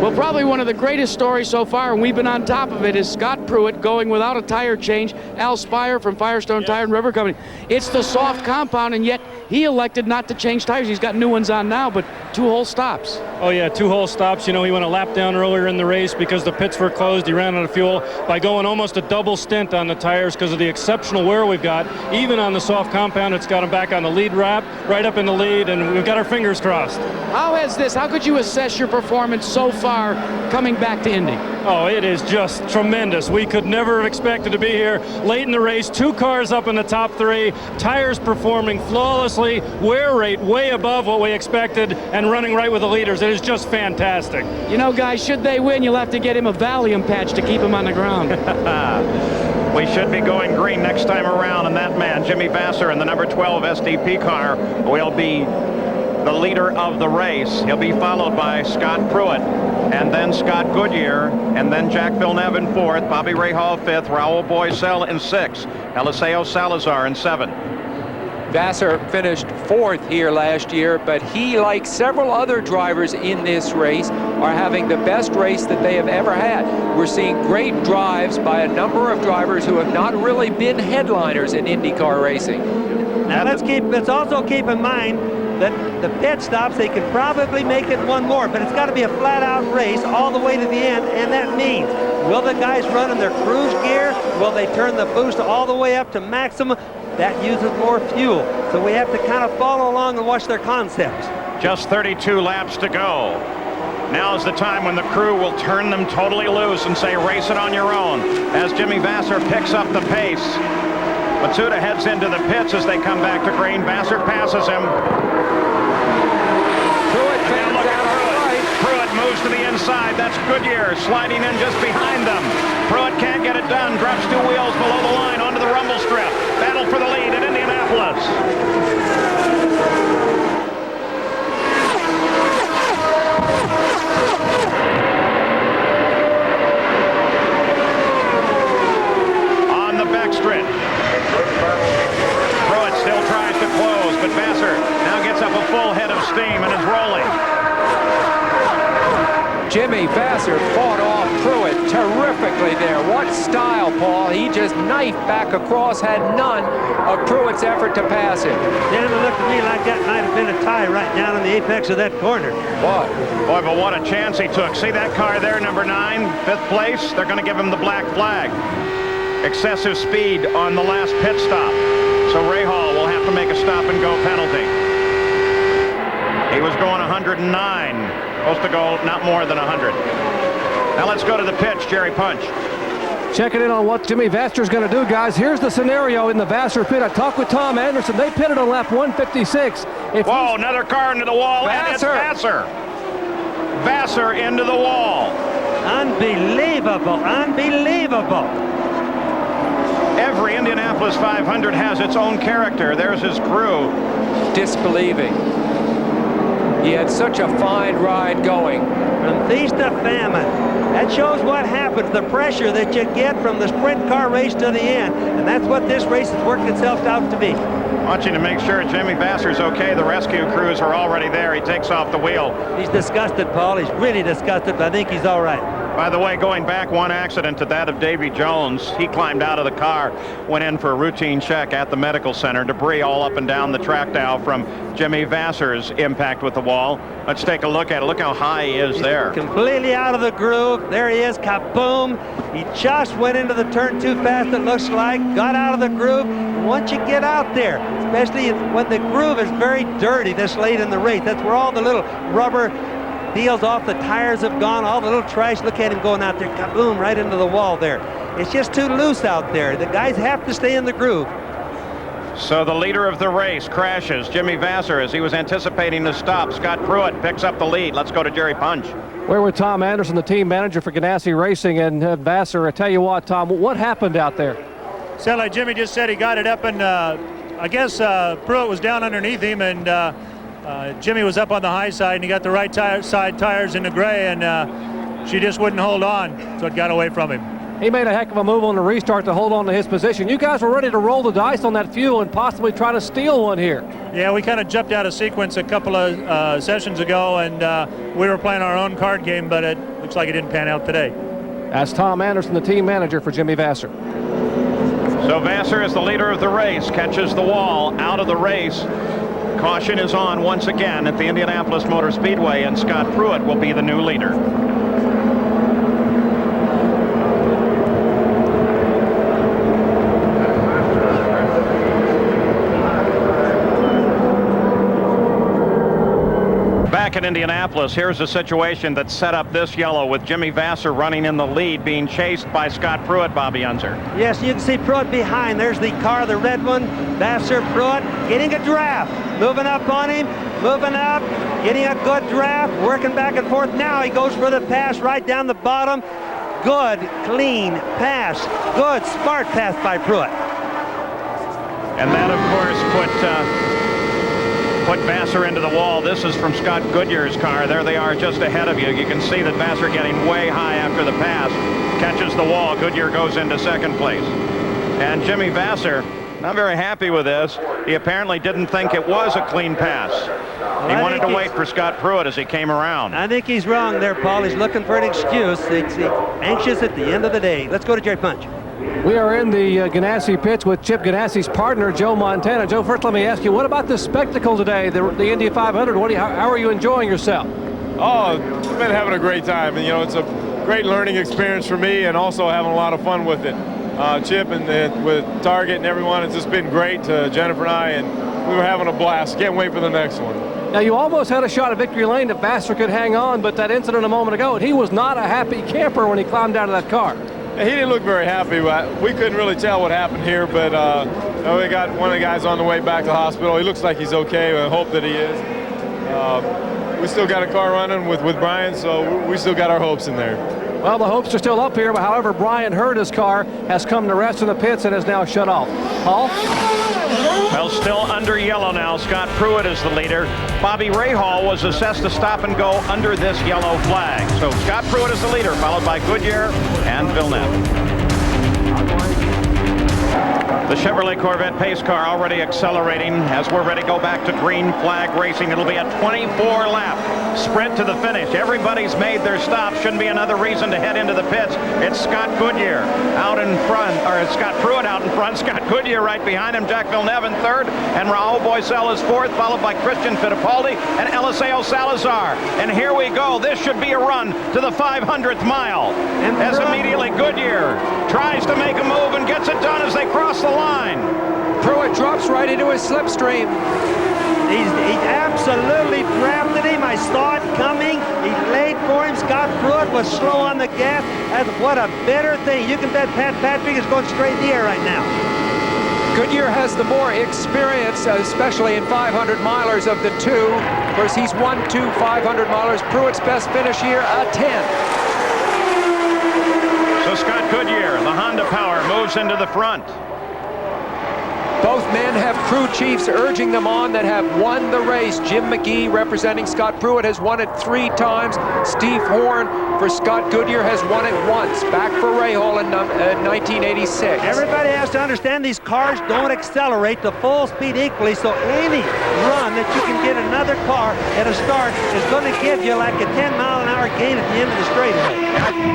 Well, probably one of the greatest stories so far, and we've been on top of it, is Scott Pruitt going without a tire change. Al Spire from Firestone Tire and River Company. It's the soft compound, and yet he elected not to change tires. He's got new ones on now, but 2 whole stops. Oh, yeah, 2 whole stops. You know, he went a lap down earlier in the race because the pits were closed. He ran out of fuel by going almost a double stint on the tires because of the exceptional wear we've got. Even on the soft compound, it's got him back on the lead wrap, right up in the lead, and we've got our fingers crossed. How could you assess your performance so far coming back to Indy? Oh, it is just tremendous. We could never have expected to be here late in the race. 2 cars up in the top 3, tires performing flawlessly, wear rate way above what we expected, and running right with the leaders. It is just fantastic. You know, guys, should they win, you'll have to get him a Valium patch to keep him on the ground. We should be going green next time around, and that man, Jimmy Vassar, in the number 12 SDP car, will be the leader of the race. He'll be followed by Scott Pruitt, and then Scott Goodyear, and then Jack Villeneuve in 4th, Bobby Rahal 5th, Raul Boisel in 6th, Eliseo Salazar in 7th. Vassar finished 4th here last year, but he, like several other drivers in this race, are having the best race that they have ever had. We're seeing great drives by a number of drivers who have not really been headliners in IndyCar racing. Now let's also keep in mind that the pit stops, they could probably make it one more, but it's got to be a flat-out race all the way to the end, and that means, will the guys run in their cruise gear? Will they turn the boost all the way up to maximum? That uses more fuel, so we have to kind of follow along and watch their concepts. Just 32 laps to go. Now's the time when the crew will turn them totally loose and say, race it on your own. As Jimmy Vassar picks up the pace, Matsuda heads into the pits as they come back to green. Vassar passes him. Pruitt moves to the inside. That's Goodyear sliding in just behind them. Pruitt can't get it done. Drops 2 wheels below the line onto the rumble strip. Battle for the lead at Indianapolis. On the backstretch. Pruitt still tries to close, but Vassar now gets up a full head of steam and is rolling. Jimmy Vassar fought off Pruitt terrifically there. What style, Paul. He just knifed back across, had none of Pruitt's effort to pass him. Damn, it looked to me like that might have been a tie right down in the apex of that corner. Boy, but what a chance he took. See that car there, number 9, 5th place? They're going to give him the black flag. Excessive speed on the last pit stop. So Rahal will have to make a stop-and-go penalty. He was going 109. Supposed to go not more than 100. Now let's go to the pitch, Jerry Punch. Checking in on what Jimmy Vassar's going to do, guys. Here's the scenario in the Vassar pit. I talked with Tom Anderson. They pitted on lap 156. Whoa, another car into the wall, and it's Vassar. Vassar into the wall. Unbelievable, unbelievable. Every Indianapolis 500 has its own character. There's his crew. Disbelieving. He had such a fine ride going. From feast to famine. That shows what happens, the pressure that you get from the sprint car race to the end. And that's what this race has worked itself out to be. Watching to make sure Jimmy Vassar's okay. The rescue crews are already there. He takes off the wheel. He's disgusted, Paul. He's really disgusted, but I think he's all right. By the way, going back one accident to that of Davy Jones, he climbed out of the car, went in for a routine check at the medical center. Debris all up and down the track now from Jimmy Vassar's impact with the wall. Let's take a look at it. Look how high he is there. Completely out of the groove. There he is, kaboom. He just went into the turn too fast, it looks like, got out of the groove. Once you get out there, especially when the groove is very dirty this late in the race, that's where all the little rubber deals off the tires have gone, all the little trash. Look at him going out there, kaboom, right into the wall there. It's just too loose out there. The guys have to stay in the groove. So the leader of the race crashes, Jimmy Vassar, as he was anticipating the stop. Scott Pruitt picks up the lead. Let's go to Jerry Punch. We're with Tom Anderson, the team manager for Ganassi Racing, and Vassar. I tell you what, Tom, what happened out there? Sound like Jimmy just said he got it up, and I guess Pruitt was down underneath him, and Jimmy was up on the high side, and he got the right side tires in the gray, and she just wouldn't hold on, so it got away from him. He made a heck of a move on the restart to hold on to his position. You guys were ready to roll the dice on that fuel and possibly try to steal one here. Yeah, we kind of jumped out of sequence a couple of sessions ago, and we were playing our own card game, but it looks like it didn't pan out today. That's Tom Anderson, the team manager for Jimmy Vasser. So Vasser is the leader of the race, catches the wall out of the race. Caution is on once again at the Indianapolis Motor Speedway, and Scott Pruitt will be the new leader. Back in Indianapolis, here's a situation that set up this yellow with Jimmy Vasser running in the lead, being chased by Scott Pruitt, Bobby Unser. Yes, you can see Pruitt behind. There's the car, the red one. Vasser, Pruitt, getting a draft. Moving up on him, moving up, getting a good draft, working back and forth. Now he goes for the pass right down the bottom. Good, clean pass. Good, smart pass by Pruitt. And that, of course, put Vasser into the wall. This is from Scott Goodyear's car. There they are just ahead of you. You can see that Vasser getting way high after the pass. Catches the wall. Goodyear goes into second place. And Jimmy Vasser, not very happy with this. He apparently didn't think it was a clean pass. He wanted to wait for Scott Pruitt as he came around. I think he's wrong there, Paul. He's looking for an excuse. He's anxious at the end of the day. Let's go to Jerry Punch. We are in the Ganassi pits with Chip Ganassi's partner, Joe Montana. Joe, first let me ask you, what about this spectacle today, the Indy 500? How are you enjoying yourself? Oh, I've been having a great time. And, you know, it's a great learning experience for me and also having a lot of fun with it. Chip and with Target and everyone, it's just been great. Jennifer and I, and we were having a blast. Can't wait for the next one. Now, you almost had a shot at victory lane if Vasser could hang on, but that incident a moment ago, he was not a happy camper when he climbed out of that car. He didn't look very happy. We couldn't really tell what happened here, but we got one of the guys on the way back to the hospital. He looks like he's okay. I hope that he is. We still got a car running with Brian, so we still got our hopes in there. Well, the hopes are still up here, but however, Brian Hurta's car has come to rest in the pits and is now shut off. Paul? Well, still under yellow now. Scott Pruitt is the leader. Bobby Rahal was assessed to stop and go under this yellow flag. So Scott Pruitt is the leader, followed by Goodyear and Villeneuve. The Chevrolet Corvette pace car already accelerating as we're ready to go back to green flag racing. It'll be a 24-lap sprint to the finish. Everybody's made their stop. Shouldn't be another reason to head into the pits. It's Scott Goodyear out in front, or it's Scott Pruitt out in front. Scott Goodyear right behind him. Jack Villeneuve in third, and Raul Boesel is fourth, followed by Christian Fittipaldi and Eliseo Salazar. And here we go. This should be a run to the 500th mile. As immediately Goodyear tries to make a move and gets it done as they cross the line. Pruitt drops right into his slipstream. He absolutely drafted him. I saw it coming. He laid for him. Scott Pruitt was slow on the gas. What a better thing. You can bet Pat Patrick is going straight in the air right now. Goodyear has the more experience, especially in 500 milers of the two. Of course, he's won 2 500 milers. Pruitt's best finish here, a 10. So Scott Goodyear, the Honda power, moves into the front. Both men have crew chiefs urging them on that have won the race. Jim McGee, representing Scott Pruitt, has won it 3 times. Steve Horn for Scott Goodyear has won it once, back for Rahal in 1986. Everybody has to understand these cars don't accelerate to full speed equally, so any run that you can get another car at a start is going to give you like a 10-mile-an-hour gain at the end of the straightaway.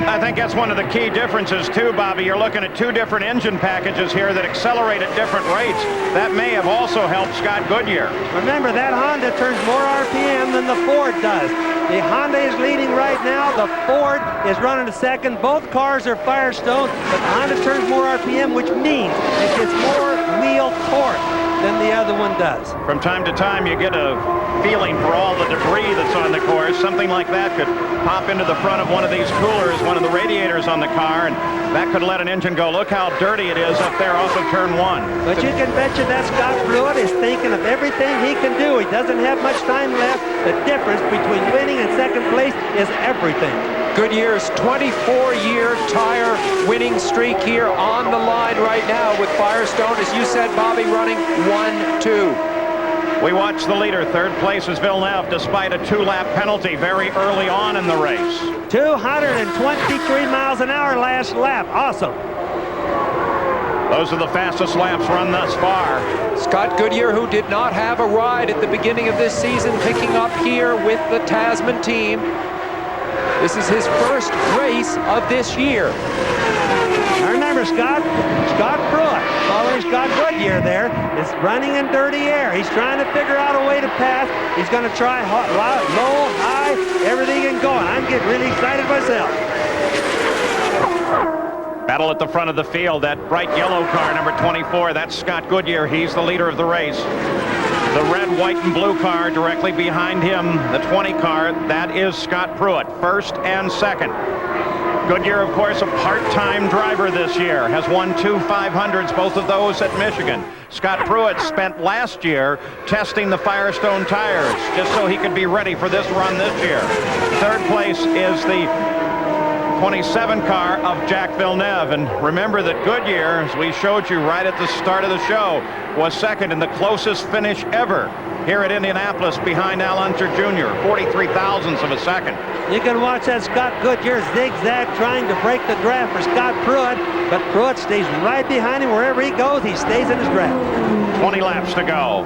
I think that's one of the key differences too, Bobby. You're looking at 2 different engine packages here that accelerate at different rates. That may have also helped Scott Goodyear. Remember, that Honda turns more RPM than the Ford does. The Honda is leading right now. The Ford is running to second. Both cars are Firestone, but the Honda turns more RPM, which means it gets more wheel torque than the other one does. From time to time, you get a feeling for all the debris that's on the course. Something like that could pop into the front of one of these coolers, one of the radiators on the car, and that could let an engine go. Look how dirty it is up there off of turn 1. But you can bet you that Scott Pruitt is thinking of everything he can do. He doesn't have much time left. The difference between winning and second place is everything. Goodyear's 24-year tire winning streak here on the line right now with Firestone, as you said, Bobby, running 1-2. We watch the leader. Third place is Villeneuve, despite a 2-lap penalty very early on in the race. 223 miles an hour last lap. Awesome. Those are the fastest laps run thus far. Scott Goodyear, who did not have a ride at the beginning of this season, picking up here with the Tasman team. This is his first race of this year. I remember Scott Pruitt, following Scott Goodyear there, is running in dirty air. He's trying to figure out a way to pass. He's going to try low, high, everything and going. I'm getting really excited myself. Battle at the front of the field. That bright yellow car, number 24, that's Scott Goodyear. He's the leader of the race. The red, white, and blue car directly behind him, the 20 car, that is Scott Pruitt, first and second. Goodyear, of course, a part-time driver this year, has won 2 500s, both of those at Michigan. Scott Pruitt spent last year testing the Firestone tires just so he could be ready for this run this year. Third place is the 27 car of Jack Villeneuve. And remember that Goodyear, as we showed you right at the start of the show, was second in the closest finish ever here at Indianapolis behind Al Unser Jr., 43 thousandths of a second. You can watch that Scott Goodyear zigzag trying to break the draft for Scott Pruitt, but Pruitt stays right behind him wherever he goes. He stays in his draft. 20 laps to go.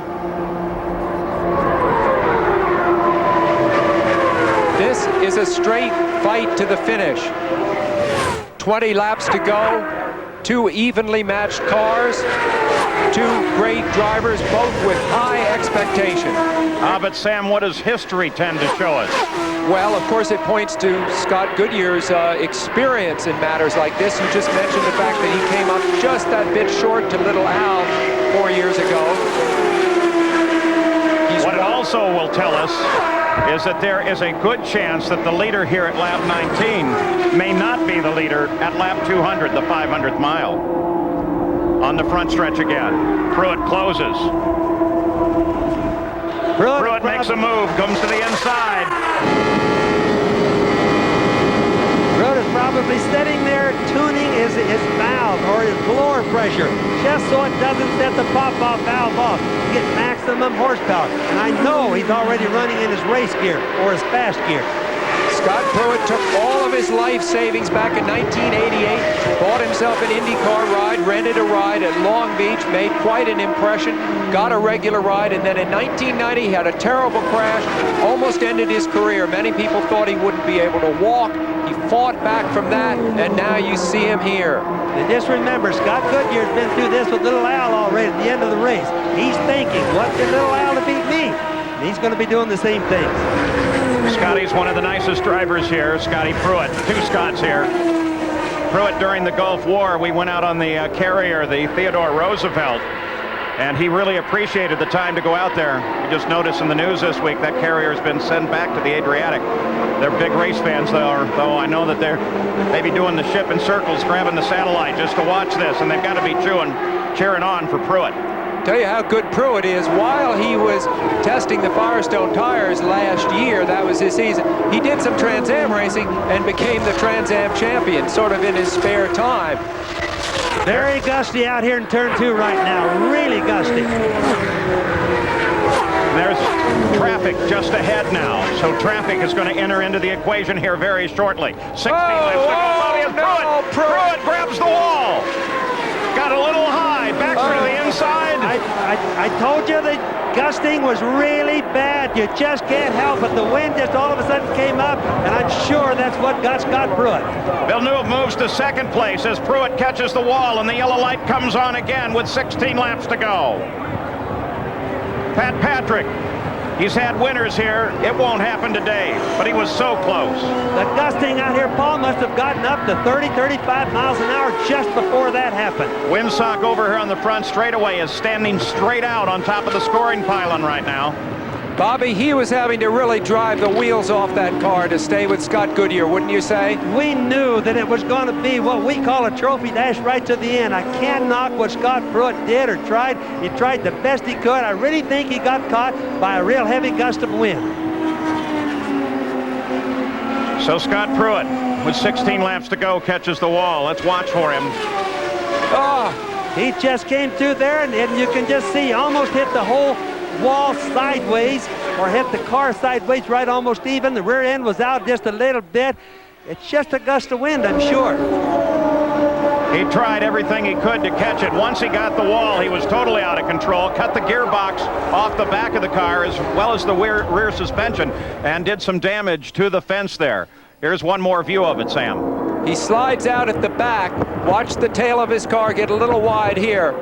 This is a straight fight to the finish. 20 laps to go. 2 evenly matched cars. 2 great drivers, both with high expectation. But Sam, what does history tend to show us? Well, of course, it points to Scott Goodyear's experience in matters like this. You just mentioned the fact that he came up just that bit short to little Al 4 years ago. What it also will tell us is that there is a good chance that the leader here at lap 19 may not be the leader at lap 200, the 500th mile. On the front stretch again. Pruitt closes. Pruitt makes a move, comes to the inside. Pruitt is probably sitting there tuning his valve or his blower pressure just so it doesn't set the pop-off valve off. Get maximum horsepower. And I know he's already running in his race gear or his fast gear. Scott Pruitt took all of his life savings back in 1988, bought himself an IndyCar ride, rented a ride at Long Beach, made quite an impression, got a regular ride, and then in 1990 he had a terrible crash, almost ended his career. Many people thought he wouldn't be able to walk. He fought back from that, and now you see him here. And just remember, Scott Goodyear's been through this with little Al already at the end of the race. He's thinking, what did little Al to beat me? And he's going to be doing the same thing. Scotty's one of the nicest drivers here, Scotty Pruitt. 2 Scotts here. Pruitt, during the Gulf War, we went out on the carrier, the Theodore Roosevelt, and he really appreciated the time to go out there. You just noticed in the news this week that carrier has been sent back to the Adriatic. They're big race fans, though I know that they're maybe doing the ship in circles, grabbing the satellite just to watch this, and they've got to be cheering on for Pruitt. Tell you how good Pruitt is. While he was testing the Firestone tires last year, that was his season, he did some Trans Am racing and became the Trans Am champion, sort of in his spare time. Very gusty out here in turn 2 right now, really gusty. There's traffic just ahead now, so traffic is going to enter into the equation here very shortly. 16 laps to go. Pruitt grabs the wall. Got a little high, back to the inside. I told you the gusting was really bad. You just can't help it. The wind just all of a sudden came up, and I'm sure that's what got Scott Pruitt. Villeneuve moves to second place as Pruitt catches the wall, and the yellow light comes on again with 16 laps to go. Pat Patrick, he's had winners here. It won't happen today, but he was so close. The gusting out here, Paul, must have gotten up to 30, 35 miles an hour just before that happened. Windsock over here on the front straightaway is standing straight out on top of the scoring pylon right now. Bobby, he was having to really drive the wheels off that car to stay with Scott Goodyear, wouldn't you say? We knew that it was going to be what we call a trophy dash right to the end. I can't knock what Scott Pruitt did or tried. He tried the best he could. I really think he got caught by a real heavy gust of wind. So Scott Pruitt, with 16 laps to go, catches the wall. Let's watch for him. Oh, he just came through there, and you can just see he almost hit the whole wall sideways, or hit the car sideways, right almost even. The rear end was out just a little bit. It's just a gust of wind, I'm sure. He tried everything he could to catch it. Once he got the wall, he was totally out of control, cut the gearbox off the back of the car as well as the rear suspension, and did some damage to the fence there. Here's one more view of it, Sam. He slides out at the back. Watch the tail of his car get a little wide here.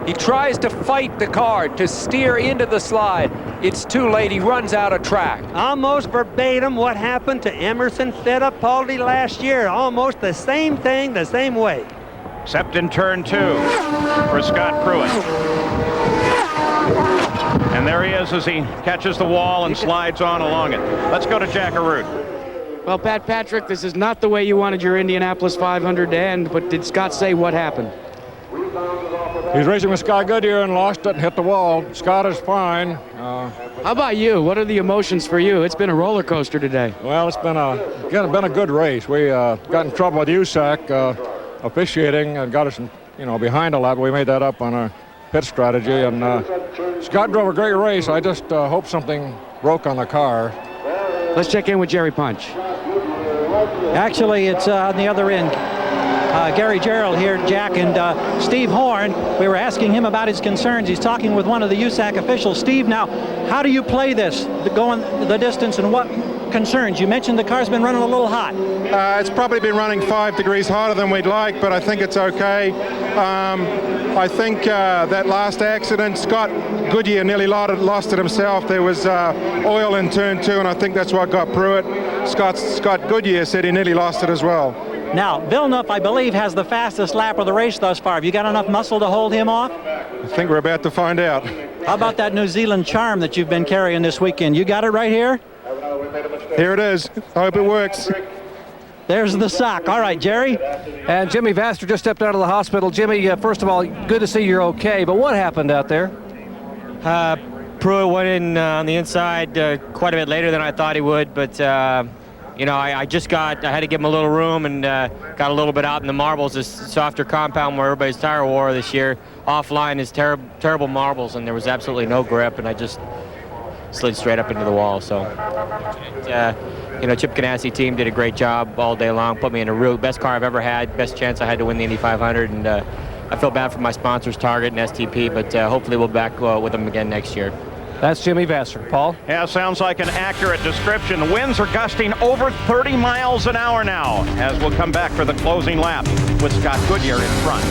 He tries to fight the car to steer into the slide. It's too late. He runs out of track. Almost verbatim what happened to Emerson Fittipaldi last year. Almost the same thing, the same way. Except in turn 2 for Scott Pruitt. And there he is as he catches the wall and slides on along it. Let's go to Jack Arute. Well, Pat Patrick, this is not the way you wanted your Indianapolis 500 to end, but did Scott say what happened? He's racing with Scott Goodyear and lost it and hit the wall. Scott is fine. How about you? What are the emotions for you? It's been a roller coaster today. Well, it's been a good race. We got in trouble with USAC officiating and got us, behind a lot. But we made that up on our pit strategy. And Scott drove a great race. I just hope something broke on the car. Let's check in with Jerry Punch. Actually, it's on the other end. Gary Gerald here, Jack, and Steve Horn. We were asking him about his concerns. He's talking with one of the USAC officials. Steve, now, how do you play this, going the distance, and what concerns? You mentioned the car's been running a little hot. It's probably been running 5 degrees hotter than we'd like, but I think it's okay. I think that last accident, Scott Goodyear nearly lost it himself. There was oil in turn 2, and I think that's what got Pruitt. Scott Goodyear said he nearly lost it as well. Now, Villeneuve, I believe, has the fastest lap of the race thus far. Have you got enough muscle to hold him off? I think we're about to find out. How about that New Zealand charm that you've been carrying this weekend? You got it right here? Here it is. I hope it works. There's the sock. All right, Jerry. And Jimmy Vaster just stepped out of the hospital. Jimmy, first of all, good to see you're okay, but what happened out there? Pruitt went in on the inside quite a bit later than I thought he would, but I had to give him a little room and got a little bit out in the marbles, this softer compound where everybody's tire wore this year. Offline is terrible marbles, and there was absolutely no grip, and I just slid straight up into the wall. So, Chip Ganassi team did a great job all day long, put me in a real best car I've ever had, best chance I had to win the Indy 500, and I feel bad for my sponsors, Target and STP, but hopefully we'll be back with them again next year. That's Jimmy Vassar. Paul? Yeah, sounds like an accurate description. The winds are gusting over 30 miles an hour now, as we'll come back for the closing lap with Scott Goodyear in front.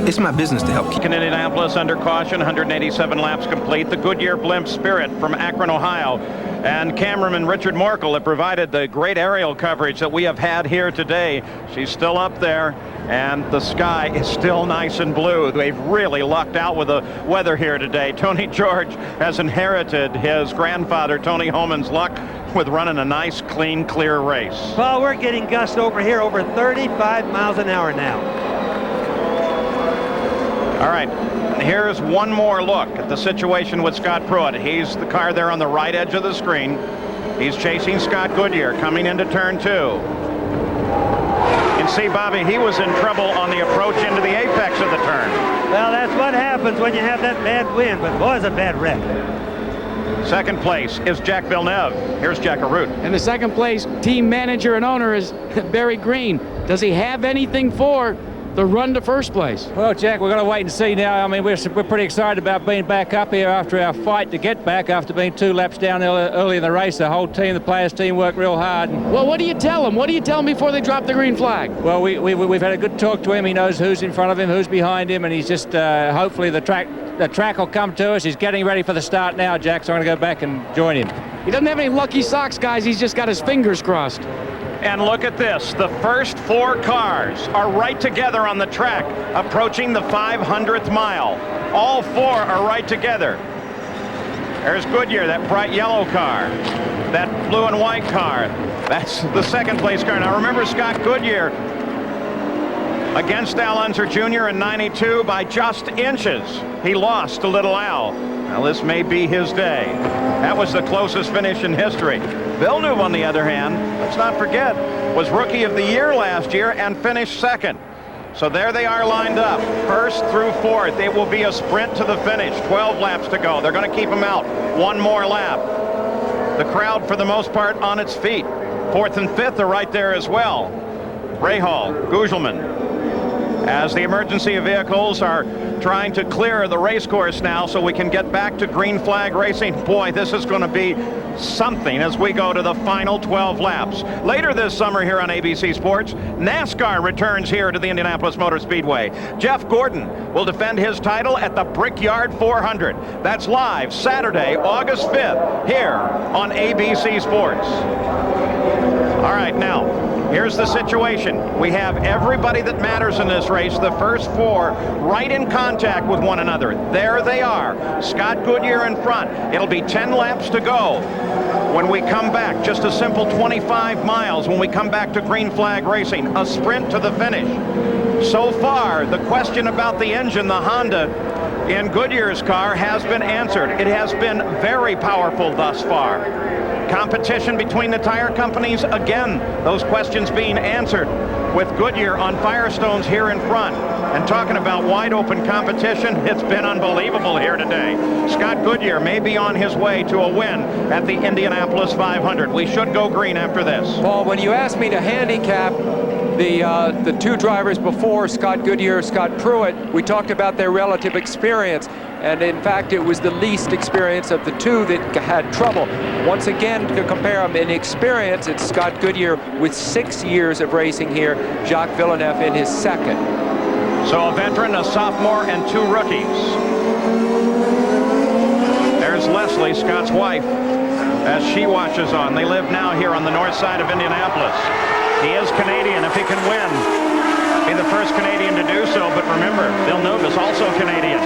It's my business to help keep in Indianapolis under caution, 187 laps complete. The Goodyear Blimp Spirit from Akron, Ohio. And cameraman Richard Morkel have provided the great aerial coverage that we have had here today. She's still up there, and the sky is still nice and blue. They've really lucked out with the weather here today. Tony George has inherited his grandfather, Tony Homan's luck with running a nice, clean, clear race. Well, we're getting gusts over here over 35 miles an hour now. All right, here's one more look at the situation with Scott Pruitt. He's the car there on the right edge of the screen. He's chasing Scott Goodyear coming into turn 2. You can see, Bobby, he was in trouble on the approach into the apex of the turn. Well, that's what happens when you have that bad wind, but boy, it's a bad wreck. Second place is Jack Villeneuve. Here's Jack Arute. And the second place team manager and owner is Barry Green. Does he have anything for the run to first place? Well, Jack, we're going to wait and see now. I mean, we're pretty excited about being back up here after our fight to get back after being 2 laps down early in the race. The whole team, the players' team worked real hard. Well, what do you tell them? What do you tell them before they drop the green flag? Well, we've had a good talk to him. He knows who's in front of him, who's behind him, and he's just hopefully the track will come to us. He's getting ready for the start now, Jack, so I'm going to go back and join him. He doesn't have any lucky socks, guys. He's just got his fingers crossed. And look at this. The first 4 cars are right together on the track, approaching the 500th mile. All 4 are right together. There's Goodyear, that bright yellow car. That blue and white car. That's the second place car. Now remember, Scott Goodyear against Al Unser Jr. in '92 by just inches. He lost to Little Al. Now, this may be his day. That was the closest finish in history. Villeneuve, on the other hand, let's not forget, was Rookie of the Year last year and finished second. So there they are lined up, first through fourth. It will be a sprint to the finish, 12 laps to go. They're going to keep them out one more lap. The crowd, for the most part, on its feet. Fourth and fifth are right there as well. Rahal, Gugelman, as the emergency vehicles are trying to clear the race course now so we can get back to green flag racing. Boy, this is going to be something as we go to the final 12 laps. Later this summer here on ABC Sports, NASCAR returns here to the Indianapolis Motor Speedway. Jeff Gordon will defend his title at the Brickyard 400. That's live Saturday, August 5th, here on ABC Sports. All right, now, here's the situation. We have everybody that matters in this race, the first four, right in contact with one another. There they are. Scott Goodyear in front. It'll be 10 laps to go when we come back. Just a simple 25 miles when we come back to green flag racing. A sprint to the finish. So far, the question about the engine, the Honda in Goodyear's car, has been answered. It has been very powerful thus far. Competition between the tire companies, again, those questions being answered with Goodyear on Firestones here in front. And talking about wide open competition, it's been unbelievable here today. Scott Goodyear may be on his way to a win at the Indianapolis 500. We should go green after this. Paul, when you asked me to handicap the two drivers before, Scott Goodyear, Scott Pruitt, we talked about their relative experience. And in fact, it was the least experience of the two that had trouble. Once again, to compare them in experience, it's Scott Goodyear with 6 years of racing here, Jacques Villeneuve in his second. So a veteran, a sophomore, and two rookies. There's Leslie, Scott's wife, as she watches on. They live now here on the north side of Indianapolis. He is Canadian. If he can win, be the first Canadian to do so. But remember, Villeneuve is also Canadian.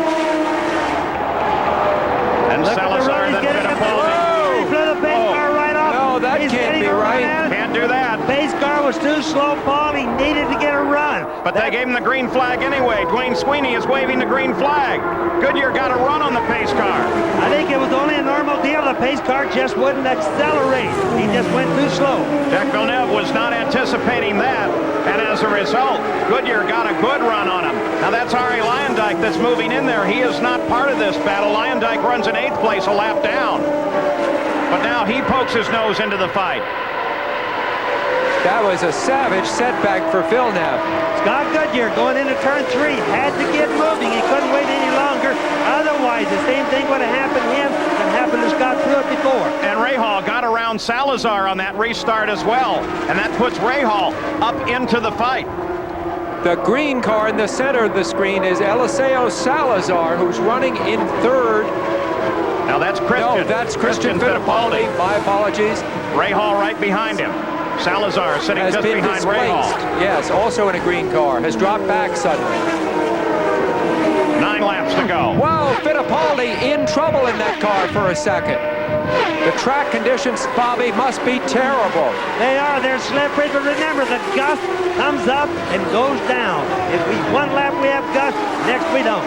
And Salazar, then Fittipaldi. He blew the pace car right off. No, that can't be right. Can't do that. Pace car was too slow, Paul. He needed to get a run. But they gave him the green flag anyway. Dwayne Sweeney is waving the green flag. Goodyear got a run on the pace car. I think it was only a normal deal. The pace car just wouldn't accelerate. He just went too slow. Jacques Villeneuve was not anticipating that. And as a result, Goodyear got a good run on him. Now that's Arie Luyendyk that's moving in there. He is not part of this battle. Luyendyk runs in 8th place, a lap down. But now he pokes his nose into the fight. That was a savage setback for Villeneuve. Scott Goodyear going into turn 3 had to get moving. He couldn't wait any longer. Otherwise, the same thing would have happened to him that happened to Scott Pruitt before. And Rahal got around Salazar on that restart as well. And that puts Rahal up into the fight. The green car in the center of the screen is Eliseo Salazar, who's running in 3rd. Now that's Christian. No, that's Christian Fittipaldi. My apologies. Rahal right behind him. Salazar sitting just behind Rahal. Yes, also in a green car. Has dropped back suddenly. 9 laps to go. Wow, Fittipaldi in trouble in that car for a second. The track conditions, Bobby, must be terrible. They are. They're slippery, but remember, the gust comes up and goes down. If we one lap we have gust, next we don't.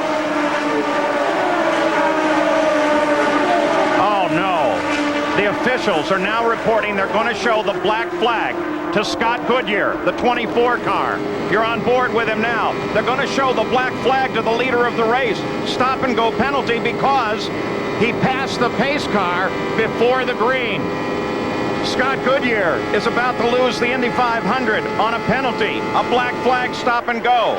Oh, no. The officials are now reporting they're going to show the black flag to Scott Goodyear, the 24 car. You're on board with him now. They're going to show the black flag to the leader of the race. Stop and go penalty because he passed the pace car before the green. Scott Goodyear is about to lose the Indy 500 on a penalty. A black flag stop and go.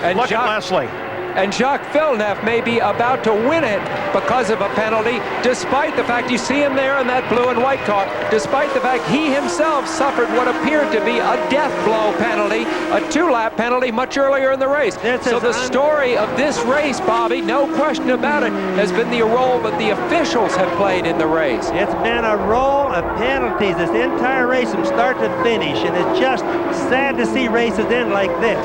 And look at Leslie. And Jacques Villeneuve may be about to win it because of a penalty, despite the fact you see him there in that blue and white car, despite the fact he himself suffered what appeared to be a death blow penalty, a 2-lap penalty much earlier in the race. So the story of this race, Bobby, no question about it, has been the role that the officials have played in the race. It's been a roll of penalties this entire race from start to finish, and it's just sad to see races end like this.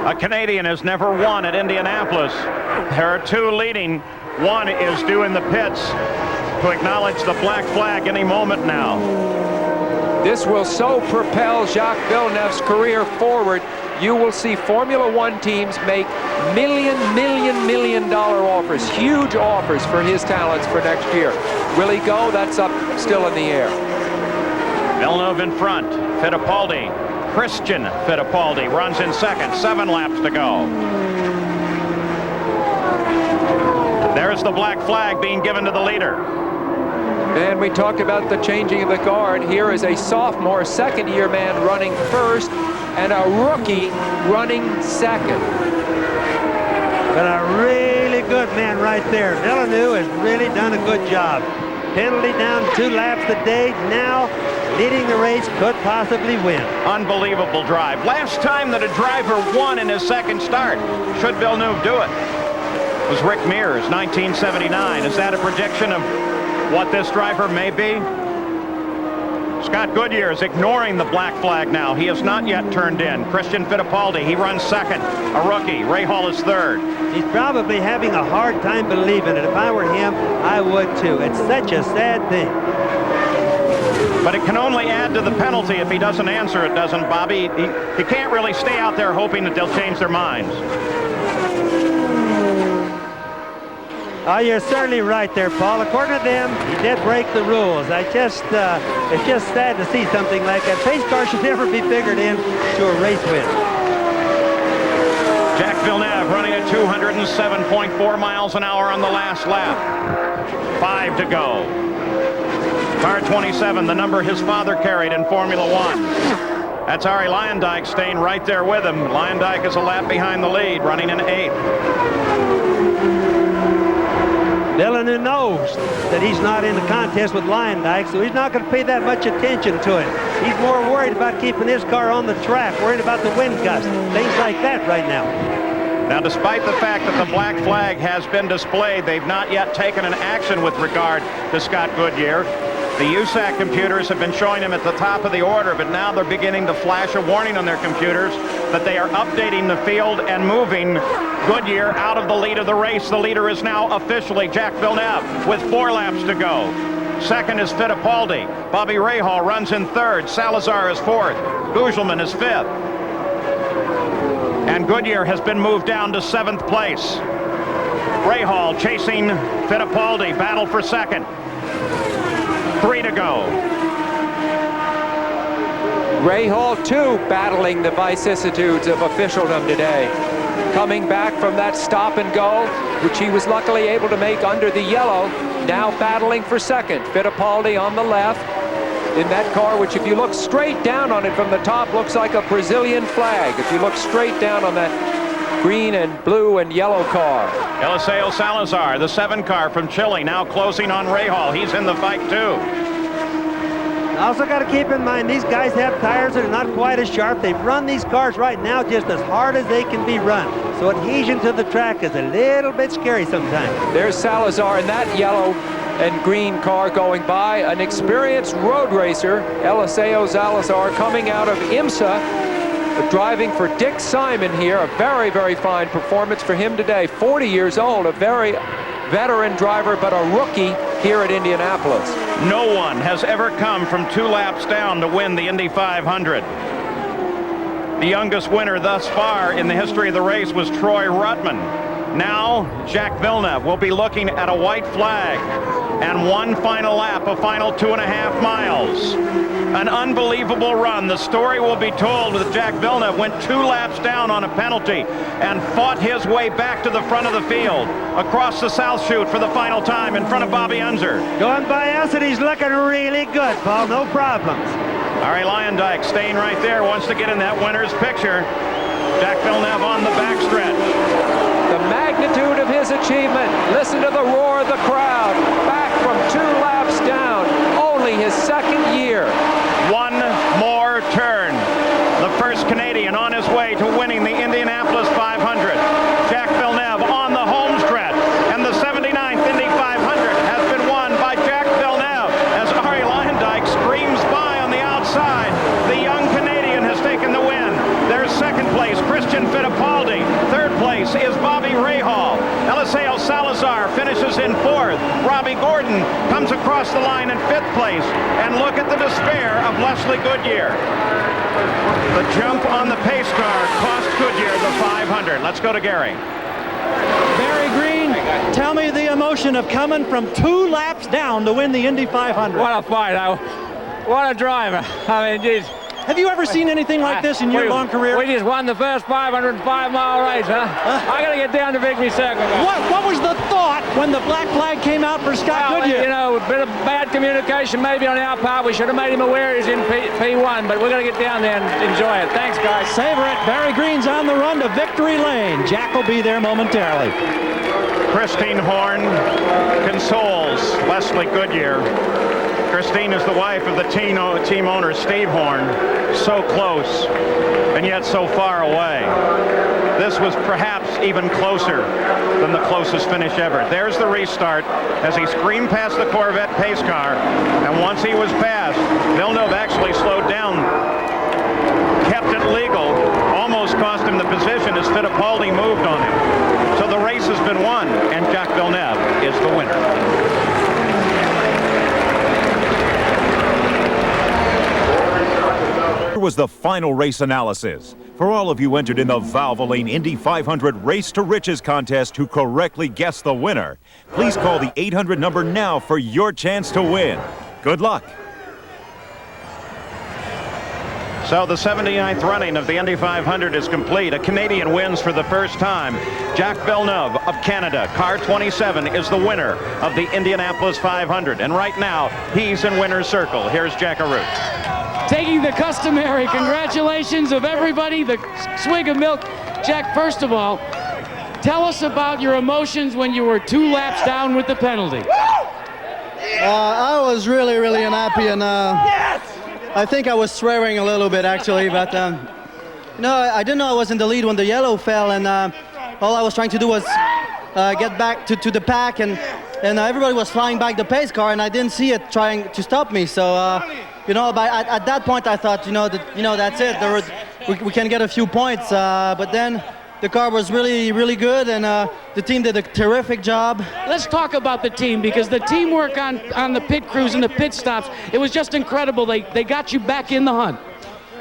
A Canadian has never won at Indianapolis. There are 2 leading. One is due in the pits to acknowledge the black flag any moment now. This will so propel Jacques Villeneuve's career forward. You will see Formula One teams make million dollar offers, huge offers for his talents for next year. Will he go? That's up still in the air. Villeneuve in front. Fittipaldi, Christian Fittipaldi runs in second. 7 laps to go. There's the black flag being given to the leader. And we talked about the changing of the guard. Here is a sophomore, second-year man running first, and a rookie running second. But a really good man right there. Villeneuve has really done a good job. Penalty down 2 laps today. Now leading the race, could possibly win. Unbelievable drive. Last time that a driver won in his second start, should Villeneuve do it, was Rick Mears, 1979. Is that a prediction of what this driver may be? Scott Goodyear is ignoring the black flag now. He has not yet turned in. Christian Fittipaldi, he runs second. A rookie. Ray Hall is third. He's probably having a hard time believing it. If I were him, I would too. It's such a sad thing. But it can only add to the penalty if he doesn't answer it, doesn't Bobby? He can't really stay out there hoping that they'll change their minds. Oh, you're certainly right there, Paul. According to them, he did break the rules. It's just sad to see something like that. Pace car should never be figured in to a race win. Jacques Villeneuve running at 207.4 miles an hour on the last lap. 5 to go. Car 27, the number his father carried in Formula One. That's Arie Luyendyk staying right there with him. Luyendyk is a lap behind the lead, running in 8th. Villeneuve knows that he's not in the contest with Luyendyk, so he's not going to pay that much attention to it. He's more worried about keeping his car on the track, worried about the wind gust, things like that right now. Now, despite the fact that the black flag has been displayed, they've not yet taken an action with regard to Scott Goodyear. The USAC computers have been showing him at the top of the order, but now they're beginning to flash a warning on their computers that they are updating the field and moving Goodyear out of the lead of the race. The leader is now officially Jacques Villeneuve with 4 laps to go. Second is Fittipaldi. Bobby Rahal runs in third. Salazar is fourth. Gugelmin is fifth. And Goodyear has been moved down to 7th place. Rahal chasing Fittipaldi. Battle for second. 3 to go. Rahal, too, battling the vicissitudes of officialdom today. Coming back from that stop and go, which he was luckily able to make under the yellow, now battling for second. Fittipaldi on the left in that car, which if you look straight down on it from the top, looks like a Brazilian flag. If you look straight down on that green and blue and yellow car. Eliseo Salazar, the 7 car from Chile, now closing on Rahal. He's in the fight too. Also got to keep in mind, these guys have tires that are not quite as sharp. They've run these cars right now just as hard as they can be run. So adhesion to the track is a little bit scary sometimes. There's Salazar in that yellow and green car going by. An experienced road racer, Eliseo Salazar, coming out of IMSA, driving for Dick Simon here. A very, very fine performance for him today. 40 years old, a very veteran driver, but a rookie here at Indianapolis. No one has ever come from 2 laps down to win the Indy 500. The youngest winner thus far in the history of the race was Troy Ruttman. Now, Jacques Villeneuve will be looking at a white flag and one final lap, a final 2.5 miles. An unbelievable run. The story will be told with Jacques Villeneuve went 2 laps down on a penalty and fought his way back to the front of the field, across the South Chute for the final time in front of Bobby Unser. Going by us, and he's looking really good, Paul. No problems. Arie Luyendyk staying right there, wants to get in that winner's picture. Jacques Villeneuve on the backstretch. The magnitude of his achievement. Listen to the roar of the crowd. Back from 2 laps down. Only his second year. One more turn. The first Canadian on his way to winning the Indianapolis 500. Jacques Villeneuve on the home stretch. And the 79th Indy 500 has been won by Jacques Villeneuve as Arie Luyendyk screams by on the outside. The young Canadian has taken the win. There's second place, Christian Fittipaldi. Third place is Bobby Rahal. Eliseo Salazar Salazar finishes in 4th. Robbie Gordon comes across the line in 5th place. And look at the despair of Leslie Goodyear. The jump on the pace car cost Goodyear the 500. Let's go to Gary. Barry Green, tell me the emotion of coming from 2 laps down to win the Indy 500. What a fight. What a driver. I mean, geez. Have you ever seen anything like this in your long career? We just won the first 505-mile race, huh? I got to get down to victory circle. What was the thought when the black flag came out for Scott Goodyear? You know, a bit of bad communication maybe on our part. We should have made him aware he's in P1, but we're going to get down there and enjoy it. Thanks, guys. Savor it. Barry Green's on the run to victory lane. Jack will be there momentarily. Christine Horn consoles Leslie Goodyear. Christine is the wife of the team owner, Steve Horn. So close, and yet so far away. This was perhaps even closer than the closest finish ever. There's the restart as he screamed past the Corvette pace car, and once he was past, Villeneuve actually slowed down, kept it legal, almost cost him the position as Fittipaldi moved on him. So the race has been won, and Jacques Villeneuve is the winner. Was the final race analysis. For all of you entered in the Valvoline Indy 500 Race to Riches contest who correctly guessed the winner, please call the 800 number now for your chance to win. Good luck. So the 79th running of the Indy 500 is complete. A Canadian wins for the first time. Jacques Villeneuve of Canada, car 27, is the winner of the Indianapolis 500. And right now, he's in winner's circle. Here's Jack Arute. Taking the customary congratulations of everybody, the swig of milk. Jack, first of all, tell us about your emotions when you were 2 laps down with the penalty. I was really, really unhappy, and I think I was swearing a little bit, actually, but no, I didn't know I was in the lead when the yellow fell, and all I was trying to do was get back to the pack, and everybody was flying back the pace car, and I didn't see it trying to stop me, so but at that point I thought, that's it. We can get a few points, but then the car was really, really good, and the team did a terrific job. Let's talk about the team, because the teamwork on the pit crews and the pit stops, it was just incredible. They got you back in the hunt.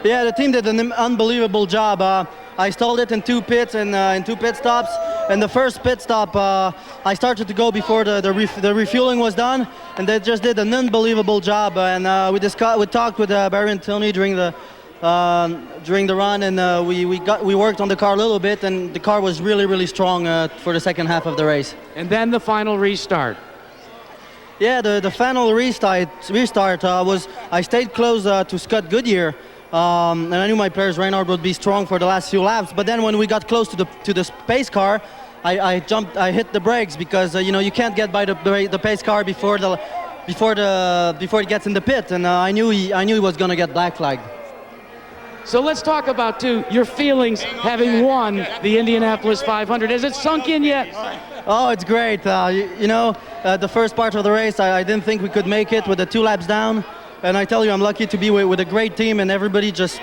Yeah, the team did an unbelievable job. I stalled it in 2 pits and in 2 pit stops. And the first pit stop, I started to go before the refueling was done, and they just did an unbelievable job. And we talked with Barry and Tony during the run, and we worked on the car a little bit, and the car was really, really strong for the second half of the race. And then the final restart. Yeah, the final restart was, I stayed close to Scott Goodyear. And I knew my players, Reynard, would be strong for the last few laps. But then when we got close to the pace car, I hit the brakes, because you can't get by the pace car before it gets in the pit. And I knew he was going to get black flagged. So let's talk about, too, your feelings having won the Indianapolis 500. Has it sunk in yet? Oh, it's great. The first part of the race, I didn't think we could make it with the 2 laps down. And I tell you, I'm lucky to be with a great team, and everybody just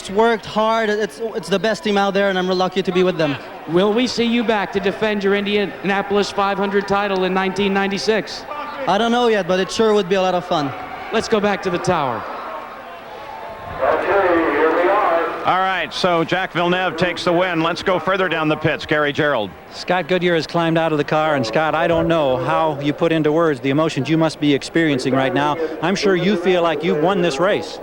worked hard. It's the best team out there, and I'm real lucky to be with them. Will we see you back to defend your Indianapolis 500 title in 1996? I don't know yet, but it sure would be a lot of fun. Let's go back to the tower. All right, so Jacques Villeneuve takes the win. Let's go further down the pits. Gary Gerald. Scott Goodyear has climbed out of the car, and Scott, I don't know how you put into words the emotions you must be experiencing right now. I'm sure you feel like you've won this race.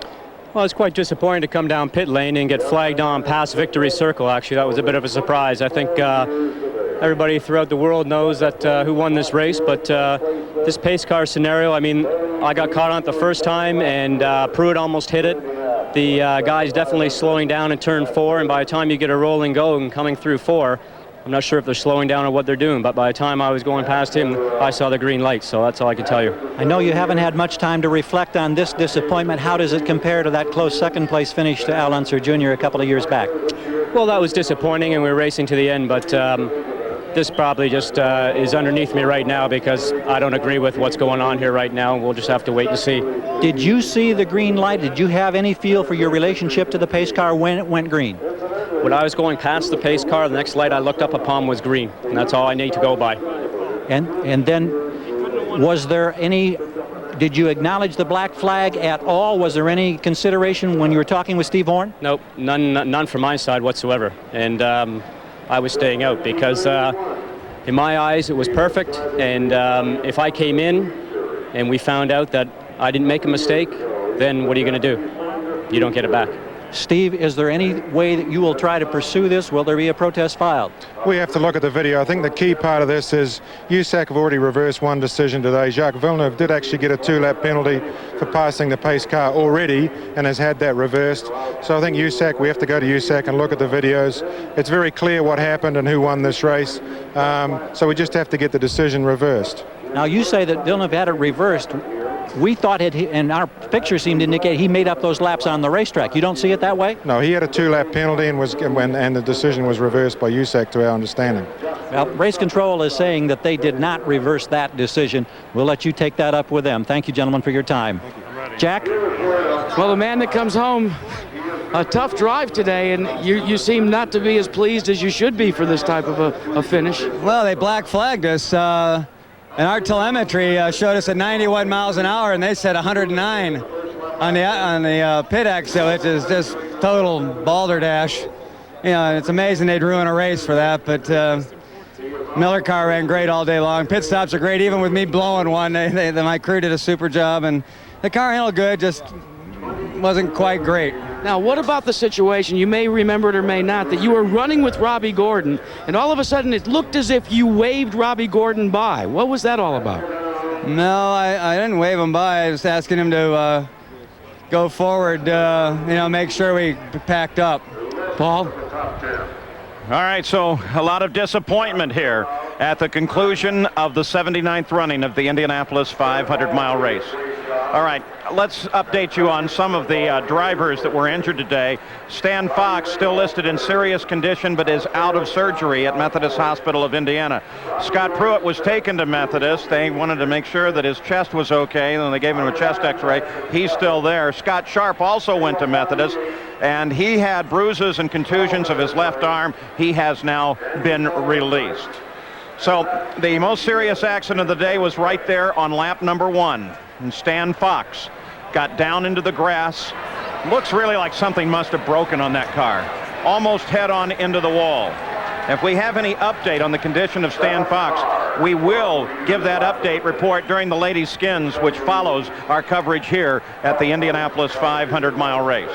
Well, it's quite disappointing to come down pit lane and get flagged on past victory circle. Actually, that was a bit of a surprise. I think everybody throughout the world knows that who won this race, but this pace car scenario, I mean, I got caught on it the first time, and Pruitt almost hit it. The guy's definitely slowing down in turn 4, and by the time you get a rolling go and coming through 4, I'm not sure if they're slowing down or what they're doing, but by the time I was going past him, I saw the green light, so that's all I can tell you. I know you haven't had much time to reflect on this disappointment. How does it compare to that close second-place finish to Al Unser Jr. a couple of years back? Well, that was disappointing, and we were racing to the end, but this probably just is underneath me right now, because I don't agree with what's going on here right now, and we'll just have to wait and see. Did you see the green light? Did you have any feel for your relationship to the pace car when it went green? When I was going past the pace car, the next light I looked up upon was green, and that's all I need to go by. And then, was there any, did you acknowledge the black flag at all? Was there any consideration when you were talking with Steve Horn? Nope, none from my side whatsoever. And I was staying out because in my eyes it was perfect. And if I came in and we found out that I didn't make a mistake, then what are you going to do? You don't get it back. Steve, is there any way that you will try to pursue this? Will there be a protest filed? We have to look at the video. I think the key part of this is USAC have already reversed one decision today. Jacques Villeneuve did actually get a 2-lap penalty for passing the pace car already and has had that reversed. So I think USAC, we have to go to USAC and look at the videos. It's very clear what happened and who won this race. So we just have to get the decision reversed. Now, you say that Villeneuve had it reversed. We thought it, and our picture seemed to indicate he made up those laps on the racetrack. You don't see it that way? No, he had a 2-lap penalty and the decision was reversed by USAC to our understanding. Well, race control is saying that they did not reverse that decision. We'll let you take that up with them. Thank you, gentlemen, for your time. Jack? Well, the man that comes home, a tough drive today, and you seem not to be as pleased as you should be for this type of a finish. Well, they black flagged us. And our telemetry showed us at 91 miles an hour, and they said 109 on the pit exit, which is just total balderdash. You know, it's amazing they'd ruin a race for that, but Miller car ran great all day long. Pit stops are great, even with me blowing one. My crew did a super job, and the car handled good, just wasn't quite great. Now, what about the situation, you may remember it or may not, that you were running with Robbie Gordon, and all of a sudden it looked as if you waved Robbie Gordon by. What was that all about? No, I didn't wave him by. I was asking him to go forward, you know, make sure we packed up. Paul? All right, so a lot of disappointment here at the conclusion of the 79th running of the Indianapolis 500-mile race. All right, let's update you on some of the drivers that were injured today. Stan Fox, still listed in serious condition, but is out of surgery at Methodist Hospital of Indiana. Scott Pruitt was taken to Methodist. They wanted to make sure that his chest was okay, and they gave him a chest x-ray. He's still there. Scott Sharp also went to Methodist, and he had bruises and contusions of his left arm. He has now been released. So the most serious accident of the day was right there on lap number 1. And Stan Fox got down into the grass. Looks really like something must have broken on that car. Almost head on into the wall. If we have any update on the condition of Stan Fox, we will give that update report during the Ladies Skins, which follows our coverage here at the Indianapolis 500-mile race.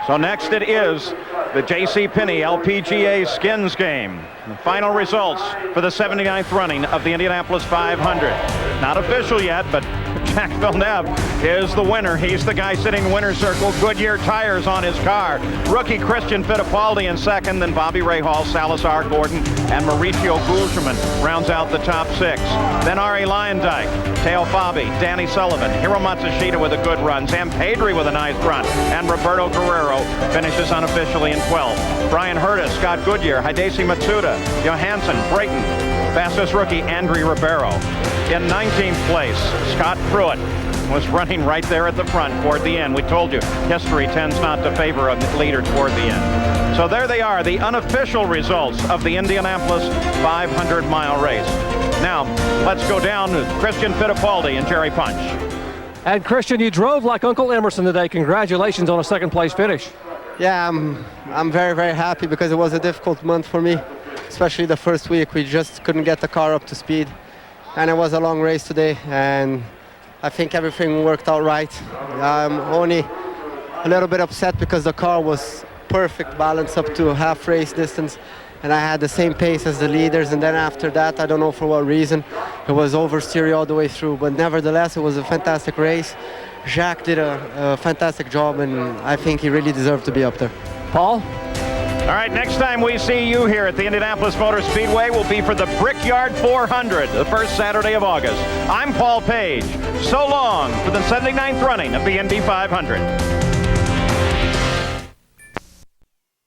So next it is the J.C. Penney LPGA Skins game. The final results for the 79th running of the Indianapolis 500. Not official yet, but Jacques Villeneuve is the winner. He's the guy sitting in the winner's circle. Goodyear tires on his car. Rookie Christian Fittipaldi in second, then Bobby Rahal, Salazar Gordon, and Mauricio Gulgerman rounds out the top 6. Then Ari Luyendyk, Teo Fabi, Danny Sullivan, Hiro Matsushita with a good run, Sam Pedri with a nice run, and Roberto Guerrero finishes unofficially in 12th. Brian Hurtis, Scott Goodyear, Hidesi Matsuda, Johansson, Brayton, fastest rookie Andrew Ribeiro. In 19th place, Scott Pruitt was running right there at the front toward the end. We told you, history tends not to favor a leader toward the end. So there they are, the unofficial results of the Indianapolis 500-mile race. Now, let's go down to Christian Fittipaldi and Jerry Punch. And Christian, you drove like Uncle Emerson today. Congratulations on a second-place finish. Yeah, I'm very, very happy because it was a difficult month for me, especially the first week. We just couldn't get the car up to speed. And it was a long race today, and I think everything worked out right. I'm only a little bit upset because the car was perfect balance up to half race distance, and I had the same pace as the leaders, and then after that, I don't know for what reason, it was oversteery all the way through. But nevertheless, it was a fantastic race. Jacques did a fantastic job, and I think he really deserved to be up there. Paul? All right, next time we see you here at the Indianapolis Motor Speedway will be for the Brickyard 400, the first Saturday of August. I'm Paul Page. So long for the 79th running of the Indy 500.